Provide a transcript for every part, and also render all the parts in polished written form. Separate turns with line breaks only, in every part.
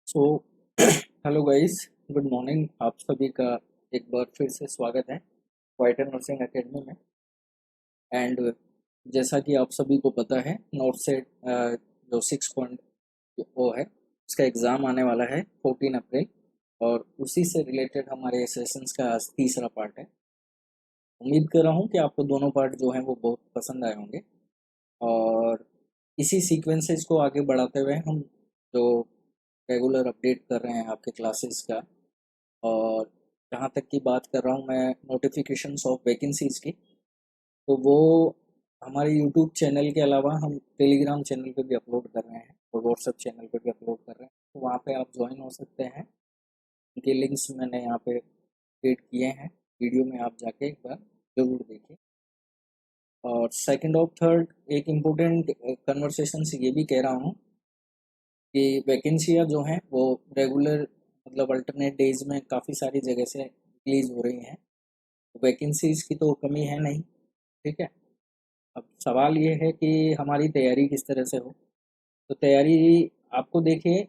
So hello guys, good morning. आप सभी का एक बार फिर से स्वागत है वाइटर नर्सिंग एकेडमी में। एंड जैसा कि आप सभी को पता है, नॉर्थ से जो 6 पॉइंट वो है, उसका एग्ज़ाम आने वाला है 14 अप्रैल। और उसी से रिलेटेड हमारे सेशंस का आज तीसरा पार्ट है। उम्मीद कर रहा हूँ कि आपको दोनों पार्ट जो हैं वो बहुत पसंद आए होंगे। और इसी सीक्वेंसेस को आगे बढ़ाते हुए हम जो रेगुलर अपडेट कर रहे हैं आपके क्लासेस का। और जहाँ तक की बात कर रहा हूँ मैं नोटिफिकेशंस ऑफ वैकेंसीज़ की, तो वो हमारे यूट्यूब चैनल के अलावा हम टेलीग्राम चैनल पे भी अपलोड कर रहे हैं और व्हाट्सएप चैनल पे भी अपलोड कर रहे हैं। तो वहाँ पे आप ज्वाइन हो सकते हैं। उनके लिंक्स मैंने यहाँ पे क्रिएट किए हैं, वीडियो में आप जाके एक बार ज़रूर देखिए। और सेकंड और थर्ड एक इम्पोर्टेंट कन्वर्सेशन से ये भी कह रहा हूँ कि वैकेंसियाँ जो हैं वो रेगुलर मतलब अल्टरनेट डेज में काफ़ी सारी जगह से रिलीज़ हो रही हैं। वैकेंसीज़ की तो कमी है नहीं, ठीक है। अब सवाल ये है कि हमारी तैयारी किस तरह से हो। तो तैयारी आपको देखिए,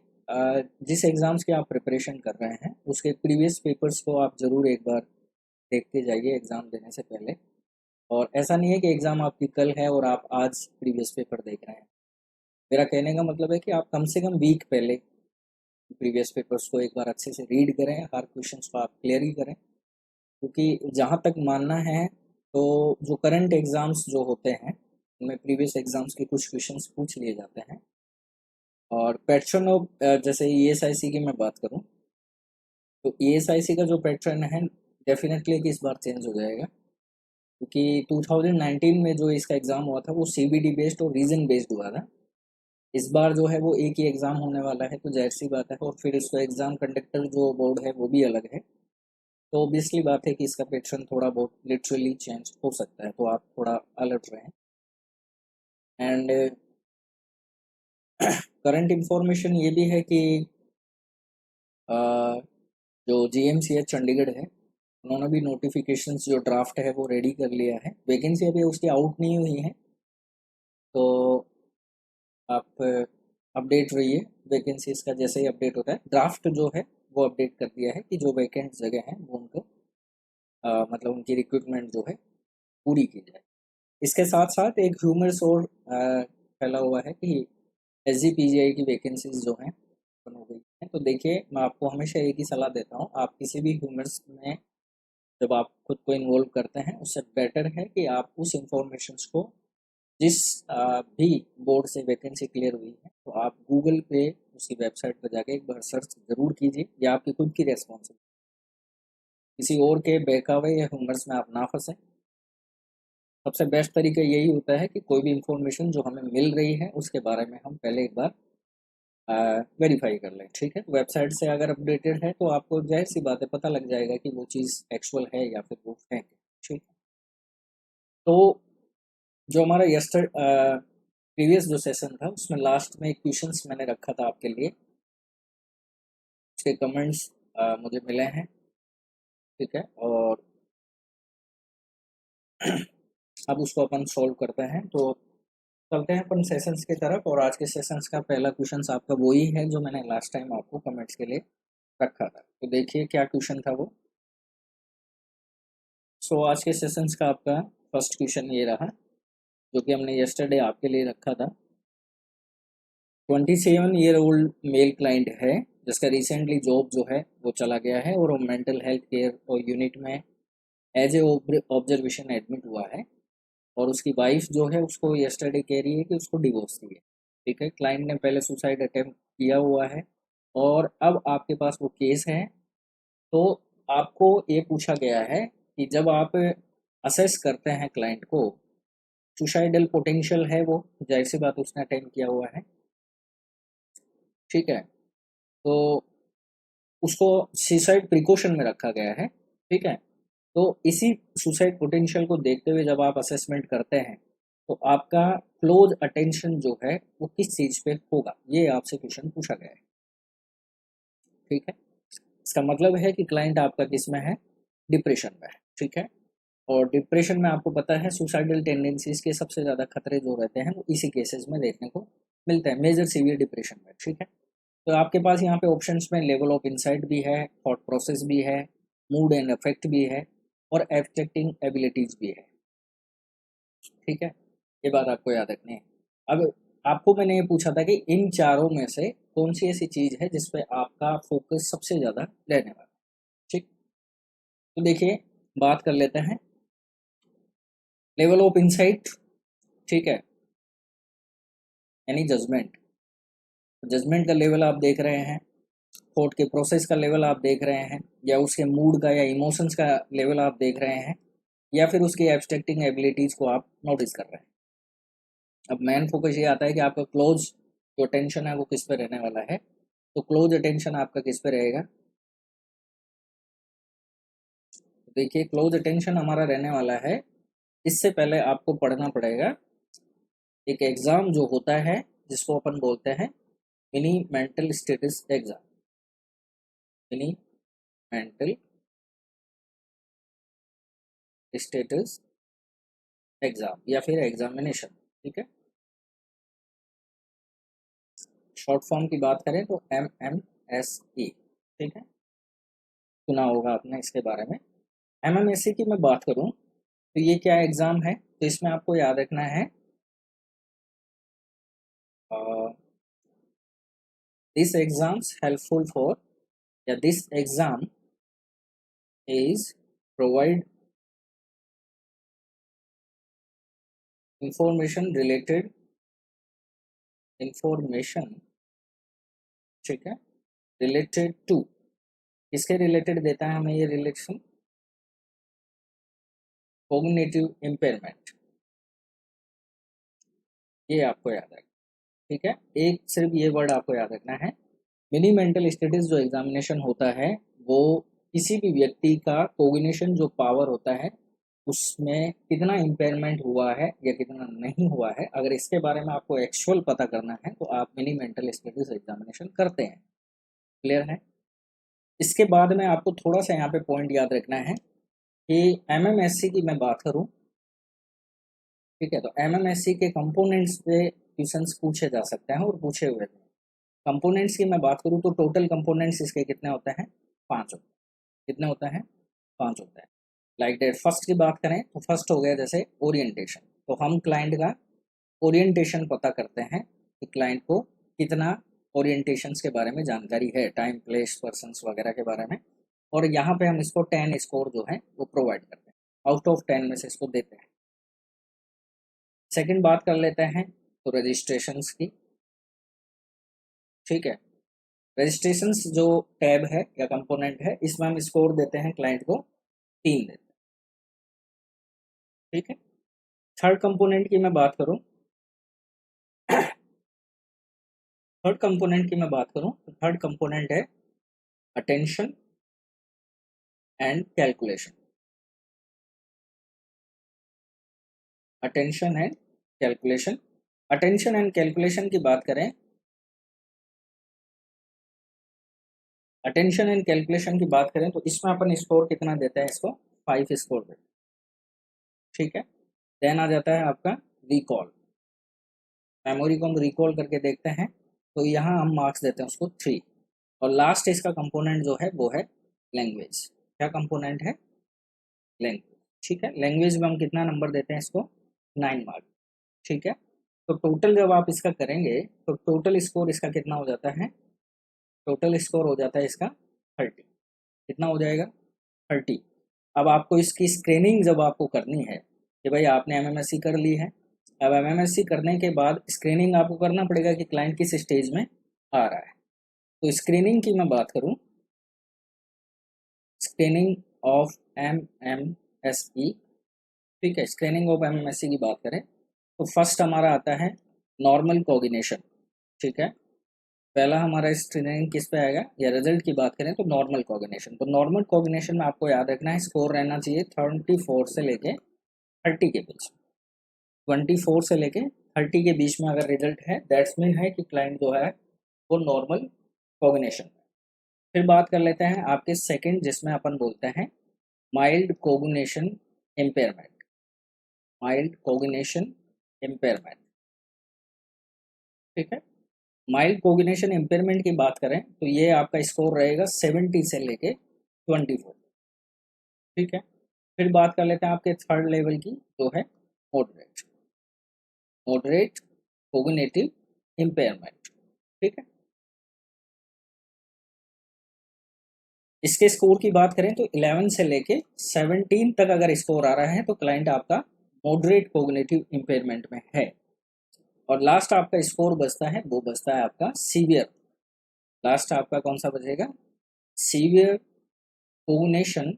जिस एग्ज़ाम्स की आप प्रिपरेशन कर रहे हैं उसके प्रीवियस पेपर्स को आप ज़रूर एक बार देखते जाइए एग्ज़ाम देने से पहले। और ऐसा नहीं है कि एग्ज़ाम आपकी कल है और आप आज प्रीवियस पेपर देख रहे हैं। मेरा कहने का मतलब है कि आप कम से कम वीक पहले प्रीवियस पेपर्स को एक बार अच्छे से रीड करें, हर क्वेश्चंस को आप क्लियर ही करें। क्योंकि जहाँ तक मानना है, तो जो करंट एग्ज़ाम्स जो होते हैं उनमें प्रीवियस एग्ज़ाम्स के कुछ क्वेश्चंस पूछ लिए जाते हैं। और पैटर्न ऑफ जैसे ईएसआईसी की मैं बात करूँ, तो ईएसआईसी का जो पैटर्न है डेफिनेटली कि इस बार चेंज हो जाएगा। क्योंकि 2019 में जो इसका एग्ज़ाम हुआ था वो सीबीडी बेस्ड और रीजन बेस्ड हुआ था। इस बार जो है वो एक ही एग्ज़ाम होने वाला है, तो जाहिर सी बात है। और फिर इसका एग्ज़ाम कंडक्टर जो बोर्ड है वो भी अलग है। तो ऑब्वियसली बात है कि इसका पैटर्न थोड़ा बहुत लिटरली चेंज हो सकता है, तो आप थोड़ा अलर्ट रहें। एंड करंट इंफॉर्मेशन ये भी है कि अ, जो जीएमसीएच चंडीगढ़ है उन्होंने भी नोटिफिकेशंस जो ड्राफ्ट है वो रेडी कर लिया है। वैकेंसी अभी उसकी आउट नहीं हुई है, तो आप अपडेट रहिए। वैकेंसीज का जैसे ही अपडेट होता है, ड्राफ्ट जो है वो अपडेट कर दिया है कि जो वैकेंट जगह हैं वो उनको मतलब उनकी रिक्रूटमेंट जो है पूरी की जाए। इसके साथ साथ एक ह्यूमर्स और फैला हुआ है कि एसजीपीजीआई की वैकेंसीज जो हैं ओपन हो गई हैं। तो देखिए, मैं आपको हमेशा एक ही सलाह देता हूँ, आप किसी भी ह्यूमर्स में जब आप खुद को इन्वॉल्व करते हैं उससे बेटर है कि आप उस इंफॉर्मेशंस को जिस भी बोर्ड से वैकेंसी क्लियर हुई है तो आप गूगल पे उसकी वेबसाइट पर जाके एक बार सर्च ज़रूर कीजिए। या आपकी खुद की रेस्पॉन्सिबिलिटी, किसी और के बहकावे या ह्यूमर्स में आप ना फंसें। सबसे बेस्ट तरीका यही होता है कि कोई भी इंफॉर्मेशन जो हमें मिल रही है उसके बारे में हम पहले एक बार वेरीफाई कर लें, ठीक है। वेबसाइट से अगर अपडेटेड है तो आपको जाहिर सी बात है पता लग जाएगा कि वो चीज़ एक्चुअल है या फिर वो फेक है, ठीक है। तो जो हमारा यस्टर प्रीवियस जो सेशन था उसमें लास्ट में एक क्वेश्चंस मैंने रखा था आपके लिए, उसके कमेंट्स मुझे मिले हैं, ठीक है। और अब उसको अपन सॉल्व करते हैं। तो चलते हैं अपन सेशंस की तरफ। और आज के सेशंस का पहला क्वेश्चन आपका वही है जो मैंने लास्ट टाइम आपको कमेंट्स के लिए रखा था। तो देखिए क्या क्वेश्चन था वो। सो आज के सेशंस का आपका फर्स्ट क्वेश्चन ये रहा, जो कि हमने यस्टरडे आपके लिए रखा था। 27 ईयर ओल्ड मेल क्लाइंट है जिसका रिसेंटली जॉब जो है वो चला गया है और वो मेंटल हेल्थ केयर और यूनिट में एज ए ऑब्जर्वेशन एडमिट हुआ है। और उसकी वाइफ जो है उसको यस्टरडे कह रही है कि उसको डिवोर्स चाहिए, ठीक है। क्लाइंट ने पहले सुसाइड अटेम्प्ट किया हुआ है और अब आपके पास वो केस है। तो आपको ये पूछा गया है कि जब आप असेस करते हैं क्लाइंट को, सुसाइडल पोटेंशियल है वो, जाहिर सी बात उसने अटेम्प्ट किया हुआ है, ठीक है। तो उसको सुसाइड प्रिकॉशन में रखा गया है, ठीक है। तो इसी सुसाइड पोटेंशियल को देखते हुए जब आप असेसमेंट करते हैं तो आपका क्लोज अटेंशन जो है वो किस चीज़ पे होगा, ये आपसे क्वेश्चन पूछा गया है, ठीक है। इसका मतलब है कि क्लाइंट आपका किस में है, डिप्रेशन में है, ठीक है। और डिप्रेशन में आपको पता है सुसाइडल टेंडेंसीज के सबसे ज़्यादा खतरे जो रहते हैं वो इसी केसेस में देखने को मिलते हैं, मेजर सीवियर डिप्रेशन में, ठीक है। तो आपके पास यहाँ पे ऑप्शंस में लेवल ऑफ इंसाइट भी है, थॉट प्रोसेस भी है, मूड एंड अफेक्ट भी है, और एब्स्ट्रैक्टिंग एबिलिटीज भी है। ठीक है, ये बात आपको याद रखनी है। अब आपको मैंने ये पूछा था कि इन चारों में से कौन सी ऐसी चीज है जिसपे आपका फोकस सबसे ज्यादा रहने वाला है। ठीक, तो देखिए बात कर लेते हैं लेवल ऑफ इंसाइट। ठीक है, यानी जजमेंट। जजमेंट का लेवल आप देख रहे हैं, थॉट के प्रोसेस का लेवल आप देख रहे हैं, या उसके मूड का या इमोशंस का लेवल आप देख रहे हैं, या फिर उसकी एब्स्ट्रैक्टिंग एबिलिटीज को आप नोटिस कर रहे हैं। अब मेन फोकस ये आता है कि आपका क्लोज जो अटेंशन है वो किस पे रहने वाला है। तो क्लोज अटेंशन आपका किस पे रहेगा, देखिए क्लोज अटेंशन हमारा रहने वाला है। इससे पहले आपको पढ़ना पड़ेगा एक एग्जाम जो होता है जिसको अपन बोलते हैं mini mental status exam. Mini mental status exam या फिर एग्जामिनेशन। ठीक है, शॉर्ट फॉर्म की बात करें तो MMSE। ठीक है, सुना होगा आपने इसके बारे में। MMSE की मैं बात करूं तो ये क्या एग्जाम है, तो इसमें आपको याद रखना है दिस एग्जाम्स हेल्पफुल फॉर, या this exam is provide information. ठीक है, रिलेटेड टू, किसके रिलेटेड देता है हमें ये रिलेशन, कॉग्निटिव इम्पेयरमेंट। ये आपको याद रखना। ठीक है, एक सिर्फ ये वर्ड आपको याद रखना है। मिनी मेंटल स्टेटस जो एग्जामिनेशन होता है वो किसी भी व्यक्ति का कोग्निशन जो पावर होता है उसमें कितना इम्पेयरमेंट हुआ है या कितना नहीं हुआ है, अगर इसके बारे में आपको एक्चुअल पता करना है तो आप मिनी मेंटल स्टेटस एग्जामिनेशन करते हैं। क्लियर है। इसके बाद में आपको थोड़ा सा यहाँ पे पॉइंट याद रखना है कि MMSC की मैं बात करूँ। ठीक है, तो MMSC के कंपोनेंट्स पे क्वेश्चंस पूछे जा सकते हैं और पूछे हुए थे। कंपोनेंट्स की मैं बात करूँ तो टोटल कंपोनेंट्स इसके कितने होते हैं, 5 होते हैं। कितने होते हैं, 5 होते हैं। लाइक डेट फर्स्ट की बात करें तो फर्स्ट हो गया जैसे ओरिएंटेशन। तो हम क्लाइंट का ओरिएंटेशन पता करते हैं कि क्लाइंट को कितना ओरिएंटेशंस के बारे में जानकारी है, टाइम प्लेस पर्सन्स वगैरह के बारे में, और यहाँ पे हम इसको 10 स्कोर जो है वो प्रोवाइड करते हैं, आउट ऑफ 10 में से इसको देते हैं। सेकंड बात कर लेते हैं तो रजिस्ट्रेशंस की। ठीक है, रजिस्ट्रेशंस जो टैब है या कंपोनेंट है इसमें हम स्कोर देते हैं क्लाइंट को 3 देते हैं। ठीक है, थर्ड कंपोनेंट की मैं बात करूं, थर्ड कंपोनेंट की मैं बात करूं तो थर्ड कंपोनेंट है attention and calculation. Attention and calculation, attention and calculation की बात करें, अटेंशन एंड कैलकुलेशन की बात करें तो इसमें अपन स्कोर कितना देते हैं, इसको 5 स्कोर देते हैं। ठीक है, देन आ जाता है आपका रिकॉल। मेमोरी को हम रिकॉल करके देखते हैं तो यहाँ हम मार्क्स देते हैं उसको 3। और लास्ट इसका कंपोनेंट जो है वो है लैंग्वेज। क्या कंपोनेंट है, लैंग्वेज। ठीक है, लैंग्वेज में हम कितना नंबर देते हैं इसको, 9 मार्क्स। ठीक है, तो टोटल जब आप इसका करेंगे तो टोटल स्कोर इसका कितना हो जाता है, टोटल स्कोर हो जाता है इसका 30। कितना हो जाएगा, 30। अब आपको इसकी स्क्रीनिंग जब आपको करनी है कि भाई आपने MMSC कर ली है, अब MMSC करने के बाद स्क्रीनिंग आपको करना पड़ेगा कि क्लाइंट किस स्टेज में आ रहा है। तो स्क्रीनिंग की मैं बात करूं, स्क्रीनिंग ऑफ MMSE। ठीक है, स्क्रीनिंग ऑफ MMSE की बात करें तो फर्स्ट हमारा आता है नॉर्मल कोऑर्डिनेशन। ठीक है, पहला हमारा स्क्रीनिंग किस पे आएगा, या रिजल्ट की बात करें तो नॉर्मल कोऑर्डिनेशन। तो नॉर्मल कोऑर्डिनेशन में आपको याद रखना है स्कोर रहना चाहिए 24 से लेके 30 के बीच। 24 से लेके 30 के बीच में अगर रिजल्ट है दैट्स मीन है कि क्लाइंट जो है वो नॉर्मल कोऑर्डिनेशन। फिर बात कर लेते हैं आपके सेकंड जिसमें अपन बोलते हैं mild coordination impairment. Mild coordination impairment. ठीक है, माइल्ड कोग्निशन इम्पेयरमेंट की बात करें तो ये आपका स्कोर रहेगा 70 से लेके 24। ठीक है, फिर बात कर लेते हैं आपके थर्ड लेवल की, जो है मॉडरेट, मॉडरेट कोग्निटिव इम्पेयरमेंट। ठीक है, इसके स्कोर की बात करें तो 11 से लेके 17 तक अगर स्कोर आ रहा है तो क्लाइंट आपका मॉडरेट कोग्निटिव इम्पेयरमेंट में है। और लास्ट आपका स्कोर बचता है, वो बचता है आपका सीवियर। लास्ट आपका कौन सा बचेगा? Severe cognition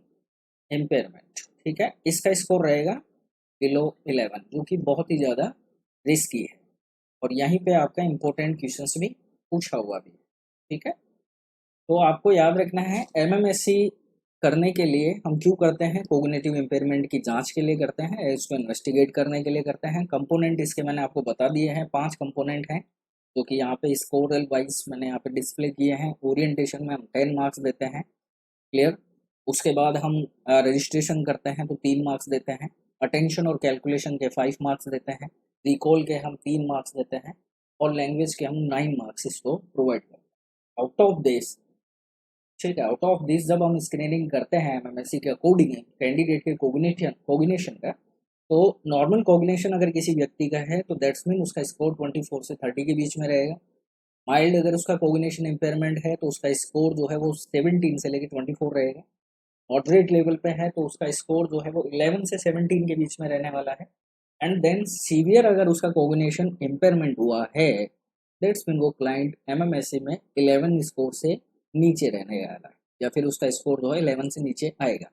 impairment. ठीक है, इसका स्कोर रहेगा बिलो 11, जो कि बहुत ही ज़्यादा रिस्की है। और यहीं पे आपका इम्पोर्टेंट क्वेश्चंस भी पूछा हुआ भी है। ठीक है, तो आपको याद रखना है एमएमएससी करने के लिए हम क्यों करते हैं? कोग्निटिव इम्पेयरमेंट की जांच के लिए करते हैं, इसको इन्वेस्टिगेट करने के लिए करते हैं। कंपोनेंट इसके मैंने आपको बता दिए हैं, 5 कंपोनेंट हैं जो कि यहाँ पे स्कोरल वाइज मैंने यहाँ पे डिस्प्ले किए हैं। ओरिएंटेशन में हम 10 मार्क्स देते हैं, क्लियर। उसके बाद हम रजिस्ट्रेशन करते हैं तो 3 मार्क्स देते हैं। अटेंशन और कैलकुलेशन के 5 मार्क्स देते हैं। रिकॉल के हम 3 मार्क्स देते हैं। और लैंग्वेज के हम 9 मार्क्स इसको प्रोवाइड करते हैं आउट ऑफ दिस। ठीक है, आउट ऑफ दिस जब हम स्क्रीनिंग करते हैं एमएमएससी के अकॉर्डिंग कैंडिडेट के कोग्निशन का, तो नॉर्मल कोग्निशन अगर किसी व्यक्ति का है तो दैट्स मीन उसका स्कोर 24 से 30 के बीच में रहेगा। माइल्ड अगर उसका कोग्निशन इम्पेयरमेंट है तो उसका स्कोर जो है वो 17 से लेकर 24 रहेगा। मॉडरेट लेवल पे है तो उसका स्कोर जो है वो 11 से 17 के बीच में रहने वाला है। एंड देन सीवियर अगर उसका कोग्निशन इम्पेयरमेंट हुआ है, दैट्स मीन वो क्लाइंट एमएमएससी में 11 स्कोर से नीचे रहने वाला है, या फिर उसका स्कोर जो है 11 से नीचे आएगा।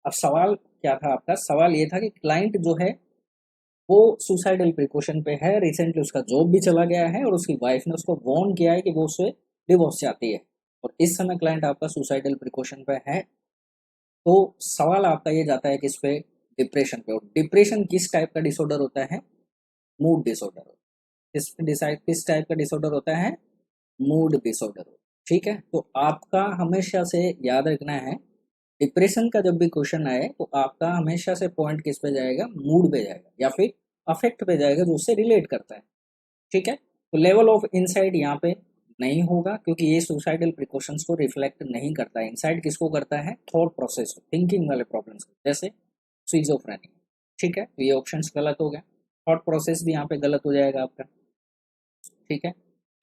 अब सवाल क्या था आपका? सवाल ये था कि क्लाइंट जो है वो सुसाइडल प्रिकॉशन पे है, रिसेंटली उसका जॉब भी चला गया है और उसकी वाइफ ने उसको वार्न किया है कि वो उससे डिवोर्स चाहती है, और इस समय क्लाइंट आपका सुसाइडल प्रिकॉशन पे है। तो सवाल आपका ये जाता है किस पे? डिप्रेशन पे। और डिप्रेशन किस टाइप का डिसऑर्डर होता है? Mood disorder. किस टाइप का डिसऑर्डर होता है? Mood disorder. ठीक है, तो आपका हमेशा से याद रखना है, डिप्रेशन का जब भी क्वेश्चन आए तो आपका हमेशा से पॉइंट किस पे जाएगा? मूड पे जाएगा या फिर अफेक्ट पे जाएगा, जो उससे रिलेट करता है। ठीक है, तो लेवल ऑफ इनसाइट यहाँ पे नहीं होगा, क्योंकि ये सुसाइडल प्रिकॉशंस को रिफ्लेक्ट नहीं करता है। इनसाइट किसको करता है? थॉट प्रोसेस, थिंकिंग वाले प्रॉब्लम्स, जैसे स्किज़ोफ्रेनिया। ठीक है, तो ये ऑप्शंस गलत हो गया। थॉट प्रोसेस भी यहाँ पे गलत हो जाएगा आपका। ठीक है,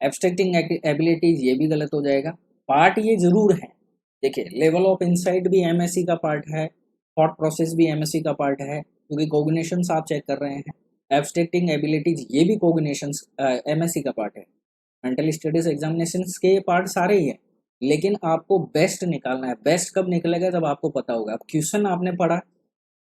एब्स्ट्रैक्टिंग एबिलिटीज ये भी गलत हो जाएगा। पार्ट ये जरूर है, देखिए लेवल ऑफ इंसाइट भी एमएससी का पार्ट है, थॉट प्रोसेस भी एमएससी का पार्ट है, क्योंकि कोग्निशंस आप चेक कर रहे हैं। एब्स्ट्रैक्टिंग एबिलिटीज ये भी कोग्निशंस एमएससी का पार्ट है। मेंटल स्टडीज एग्जामिनेशन के ये पार्ट सारे ही है, लेकिन आपको बेस्ट निकालना है। बेस्ट कब निकलेगा? जब आपको पता होगा। अब क्वेश्चन आपने पढ़ा,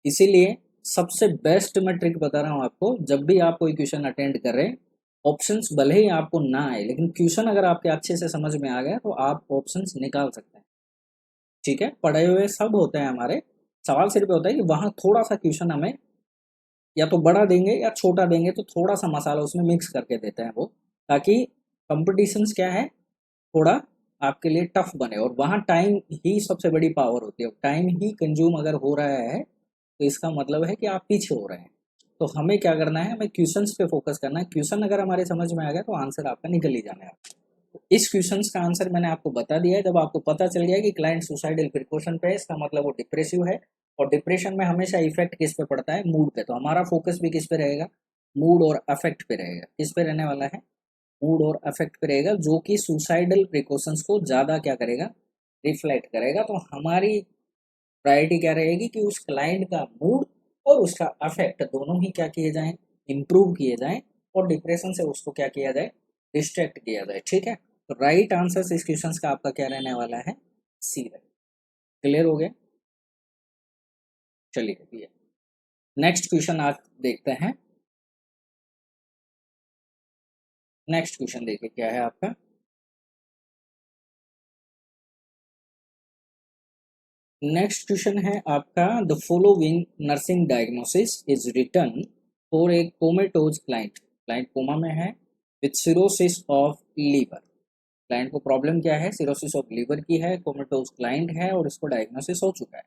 इसीलिए सबसे बेस्ट मैं ट्रिक बता रहा हूँ आपको। जब भी आप कोई क्वेश्चन अटेंड करें, ऑप्शंस भले ही आपको ना आए, लेकिन क्वेश्चन अगर आपके अच्छे से समझ में आ गया तो आप ऑप्शंस निकाल सकते हैं। ठीक है, पढ़े हुए सब होते हैं हमारे, सवाल सिर्फ होता है कि वहाँ थोड़ा सा क्वेश्चन हमें या तो बड़ा देंगे या छोटा देंगे, तो थोड़ा सा मसाला उसमें मिक्स करके देते हैं वो, ताकि कंपटीशंस क्या है, थोड़ा आपके लिए टफ बने। और वहाँ टाइम ही सबसे बड़ी पावर होती है। टाइम ही कंज्यूम अगर हो रहा है तो इसका मतलब है कि आप पीछे हो रहे हैं। तो हमें क्या करना है? हमें क्वेश्चंस पे फोकस करना है। क्वेश्चन अगर हमारे समझ में आ गया तो आंसर आपका निकल ही जाना है। तो इस क्वेश्चंस का आंसर मैंने आपको बता दिया है। जब आपको पता चल गया कि क्लाइंट सुसाइडल प्रिकॉशन पे है, इसका मतलब वो डिप्रेसिव है। और डिप्रेशन में हमेशा इफेक्ट किस पे पड़ता है? मूड पे। तो हमारा फोकस भी किस पे रहेगा? मूड और अफेक्ट पे रहेगा। किस पे रहने वाला है? मूड और अफेक्ट करेगा, जो कि सुसाइडल प्रिकॉशंस को ज़्यादा क्या करेगा? रिफ्लेक्ट करेगा। तो हमारी प्रायोरिटी क्या रहेगी कि उस क्लाइंट का मूड और उसका अफेक्ट दोनों ही क्या किए जाएं? इम्प्रूव किए जाएं, और डिप्रेशन से उसको क्या किया जाए? डिस्ट्रैक्ट किया जाए। ठीक है, तो राइट आंसर इस क्वेश्चन का आपका क्या रहने वाला है? सी। क्लियर हो गया? चलिए नेक्स्ट क्वेश्चन आज देखते हैं। नेक्स्ट क्वेश्चन देखिए क्या है आपका। नेक्स्ट क्वेश्चन है आपका, the following nursing diagnosis is written for a comatose client. Client coma में है with cirrhosis of liver. Client को प्रॉब्लम क्या है? सिरोसिस ऑफ लीवर की है, कोमेटोज क्लाइंट है और इसको डायग्नोसिस हो चुका है।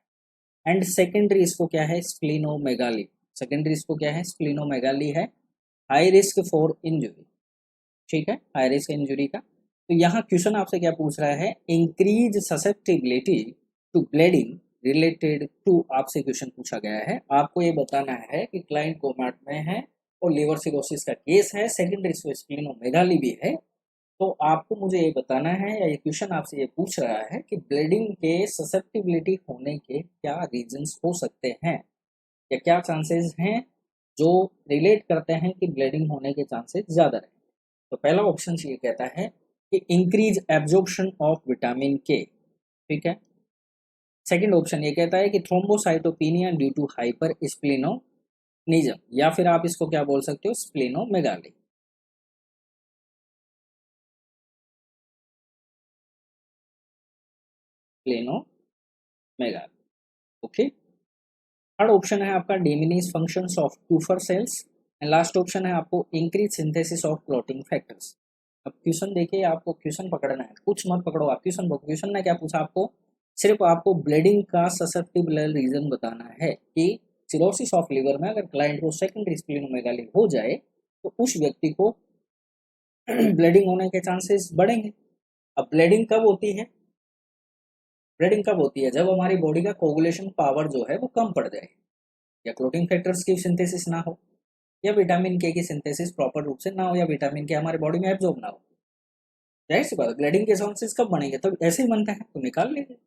एंड सेकेंडरी इसको क्या है? स्प्लीनोमेगाली। सेकेंडरी इसको क्या है? स्प्लीनोमेगाली है। High risk for injury. ठीक है, हाई रिस्क इंजरी का। तो यहाँ क्वेश्चन आपसे क्या पूछ रहा है, increase susceptibility to bleeding related to, आपसे क्वेश्चन पूछा गया है। आपको ये बताना है कि क्लाइंट कोमाट में है और लिवर सिरोसिस का केस है, सेकेंडरी स्प्लेनोमेगाली भी है। तो आपको मुझे ये बताना है, या ये क्वेश्चन आपसे ये पूछ रहा है कि ब्लीडिंग के ससेप्टिबिलिटी होने के क्या रीजंस हो सकते हैं, या क्या चांसेस हैं जो रिलेट करते हैं कि ब्लीडिंग होने के चांसेस ज़्यादा रहे। तो पहला ऑप्शन ये कहता है कि इंक्रीज एब्जॉर्प्शन ऑफ विटामिन के, ठीक है। सेकंड ऑप्शन ये कहता है कि thrombocytopenia due to hypersplenism, या फिर आप इसको क्या बोल सकते हो, splenomegaly. Splenomegaly, okay. Third option है आपका diminish functions of Kupffer cells, and last option है आपको increase synthesis of clotting factors. अब क्वेश्चन देखिए, आपको क्वेश्चन पकड़ना है, कुछ मत पकड़ो आप, क्वेश्चन पकड़ो। क्वेश्चन ने क्या पूछा आपको, सिर्फ आपको ब्लीडिंग का ससेप्टिबल रीजन बताना है कि सिरोसिस ऑफ लिवर में अगर क्लाइंट को सेकेंडरी स्प्लेनोमेगाली हो जाए तो उस व्यक्ति को ब्लीडिंग होने के चांसेस बढ़ेंगे। अब ब्लीडिंग कब होती है, ब्लीडिंग कब होती है, जब हमारी बॉडी का कोगुलेशन पावर जो है वो कम पड़ जाए, या क्लोटिंग फैक्टर्स की सिंथेसिस ना हो, या विटामिन के की सिंथेसिस प्रॉपर रूप से ना हो, या विटामिन के हमारे बॉडी में एब्जॉर्ब ना हो। जाहिर सी बात है, ब्लीडिंग के चांसेस कब बनेंगे, तब ऐसे ही बनता है, तो निकाल लीजिए।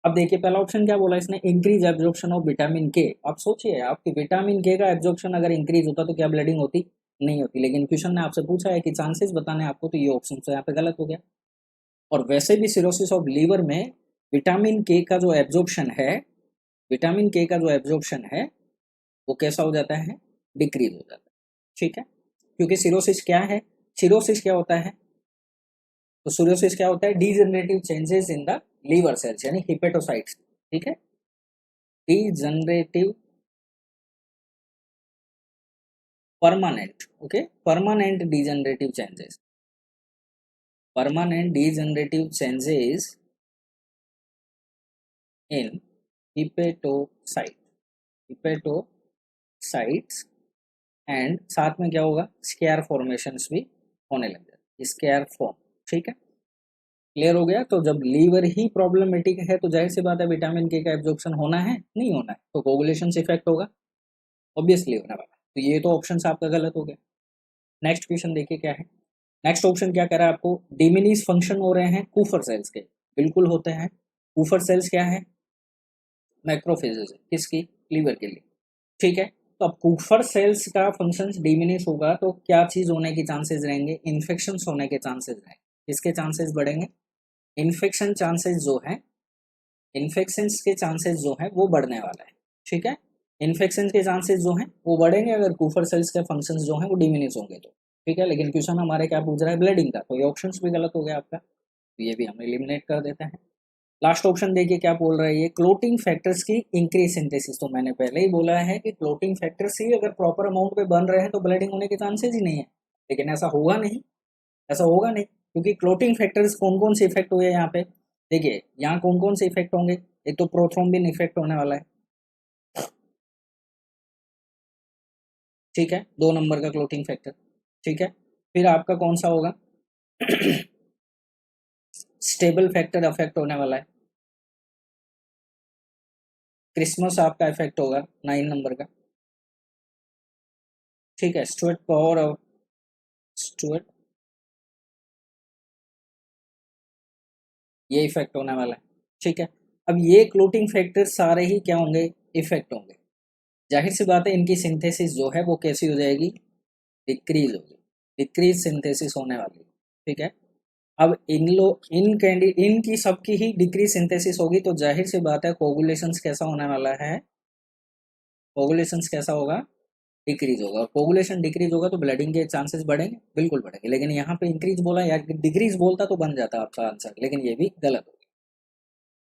अब देखिए पहला ऑप्शन क्या बोला इसने, इंक्रीज एब्जॉर्प्शन ऑफ विटामिन के। आप सोचिए, आपकी विटामिन के का एब्जॉर्प्शन अगर इंक्रीज होता तो क्या ब्लीडिंग होती, नहीं होती। लेकिन क्वेश्चन ने आपसे पूछा है कि चांसेस बताने आपको, तो ये ऑप्शन तो यहाँ पे गलत हो गया। और वैसे भी सिरोसिस ऑफ लीवर में विटामिन के का जो एब्जॉर्प्शन है, विटामिन के का जो एब्जॉर्प्शन है वो कैसा हो जाता है, डिक्रीज हो जाता है, ठीक है। क्योंकि सिरोसिस क्या है, सिरोसिस क्या होता है, तो सिरोसिस क्या होता है, degenerative changes in the liver cells यानी हिपेटोसाइट्स, ठीक है। Degenerative permanent, okay, permanent degenerative changes, permanent degenerative changes in hepatocyte, hepatocytes, and साथ में क्या होगा, स्केयर फॉर्मेशंस भी होने लग जाते, स्केयर फॉर्म, ठीक है। क्लियर हो गया। तो जब लीवर ही प्रॉब्लमेटिक है तो जाहिर सी बात है विटामिन के का एब्जॉर्प्शन होना है, नहीं होना है, तो कोगुलेशन से इफेक्ट होगा, ऑब्वियसली होने वाला। तो ये तो ऑप्शन आपका गलत हो गया। नेक्स्ट क्वेश्चन देखिए क्या है, नेक्स्ट ऑप्शन क्या कह रहा है आपको, डिमिनिश फंक्शन हो रहे हैं कूफर सेल्स के, बिल्कुल होते हैं। कूफर सेल्स क्या है, मैक्रोफेजेस है, किसकी, लीवर के लिए, ठीक है। तो अब कूफर सेल्स का फंक्शंस डिमिनिश होगा तो क्या चीज होने के चांसेस रहेंगे, इन्फेक्शन होने के चांसेस रहेंगे, इसके चांसेस बढ़ेंगे, इन्फेक्शन चांसेस जो है, इन्फेक्शन के चांसेस जो है वो बढ़ने वाला है, ठीक है। इन्फेक्शन के चांसेस जो हैं वो बढ़ेंगे अगर कूफर सेल्स के फंक्शंस जो हैं वो डिमिनिश होंगे तो, ठीक है। लेकिन क्वेश्चन हमारे क्या पूछ रहा है, ब्लीडिंग का, तो ये ऑप्शन भी गलत हो गया आपका, तो ये भी हम एलिमिनेट कर देते हैं। लास्ट ऑप्शन देखिए क्या बोल रहा है ये, क्लोटिंग फैक्टर्स की इंक्रीज सिंथेसिस। तो मैंने पहले ही बोला है कि क्लोटिंग फैक्टर्स ही अगर प्रॉपर अमाउंट पे बन रहे हैं तो ब्लीडिंग होने के चांसेस ही नहीं है। लेकिन ऐसा होगा नहीं, ऐसा होगा नहीं, क्योंकि क्लोटिंग फैक्टर्स कौन कौन से इफेक्ट हुए यहाँ पे, देखिए यहाँ कौन कौन से इफेक्ट होंगे, एक तो प्रोथ्रोम्बिन इफेक्ट होने वाला है, ठीक है, 2 नंबर का क्लोटिंग फैक्टर, ठीक है। फिर आपका कौन सा होगा, स्टेबल फैक्टर अफेक्ट होने वाला है, क्रिसमस आपका इफेक्ट होगा 9 नंबर का, ठीक है। स्टुअर्ट पावर और स्टुअर्ट, ये इफेक्ट होने वाला है, ठीक है। अब ये क्लोटिंग फैक्टर सारे ही क्या होंगे, इफेक्ट होंगे। जाहिर सी बात है इनकी सिंथेसिस जो है वो कैसी हो जाएगी, डिक्रीज होगी, डिक्रीज सिंथेसिस होने वाली, ठीक है। अब इनकी सबकी ही डिक्रीज सिंथेसिस होगी तो जाहिर सी बात है कोगुलेशंस कैसा होने वाला है, कोगुलेशंस कैसा होगा, डिक्रीज होगा। और कोगुलेशन डिक्रीज होगा तो ब्लीडिंग के चांसेस बढ़ेंगे, बिल्कुल बढ़ेंगे। लेकिन यहाँ पे इंक्रीज बोला या डिक्रीज बोलता तो बन जाता आपका आंसर, लेकिन ये भी गलत हो गया,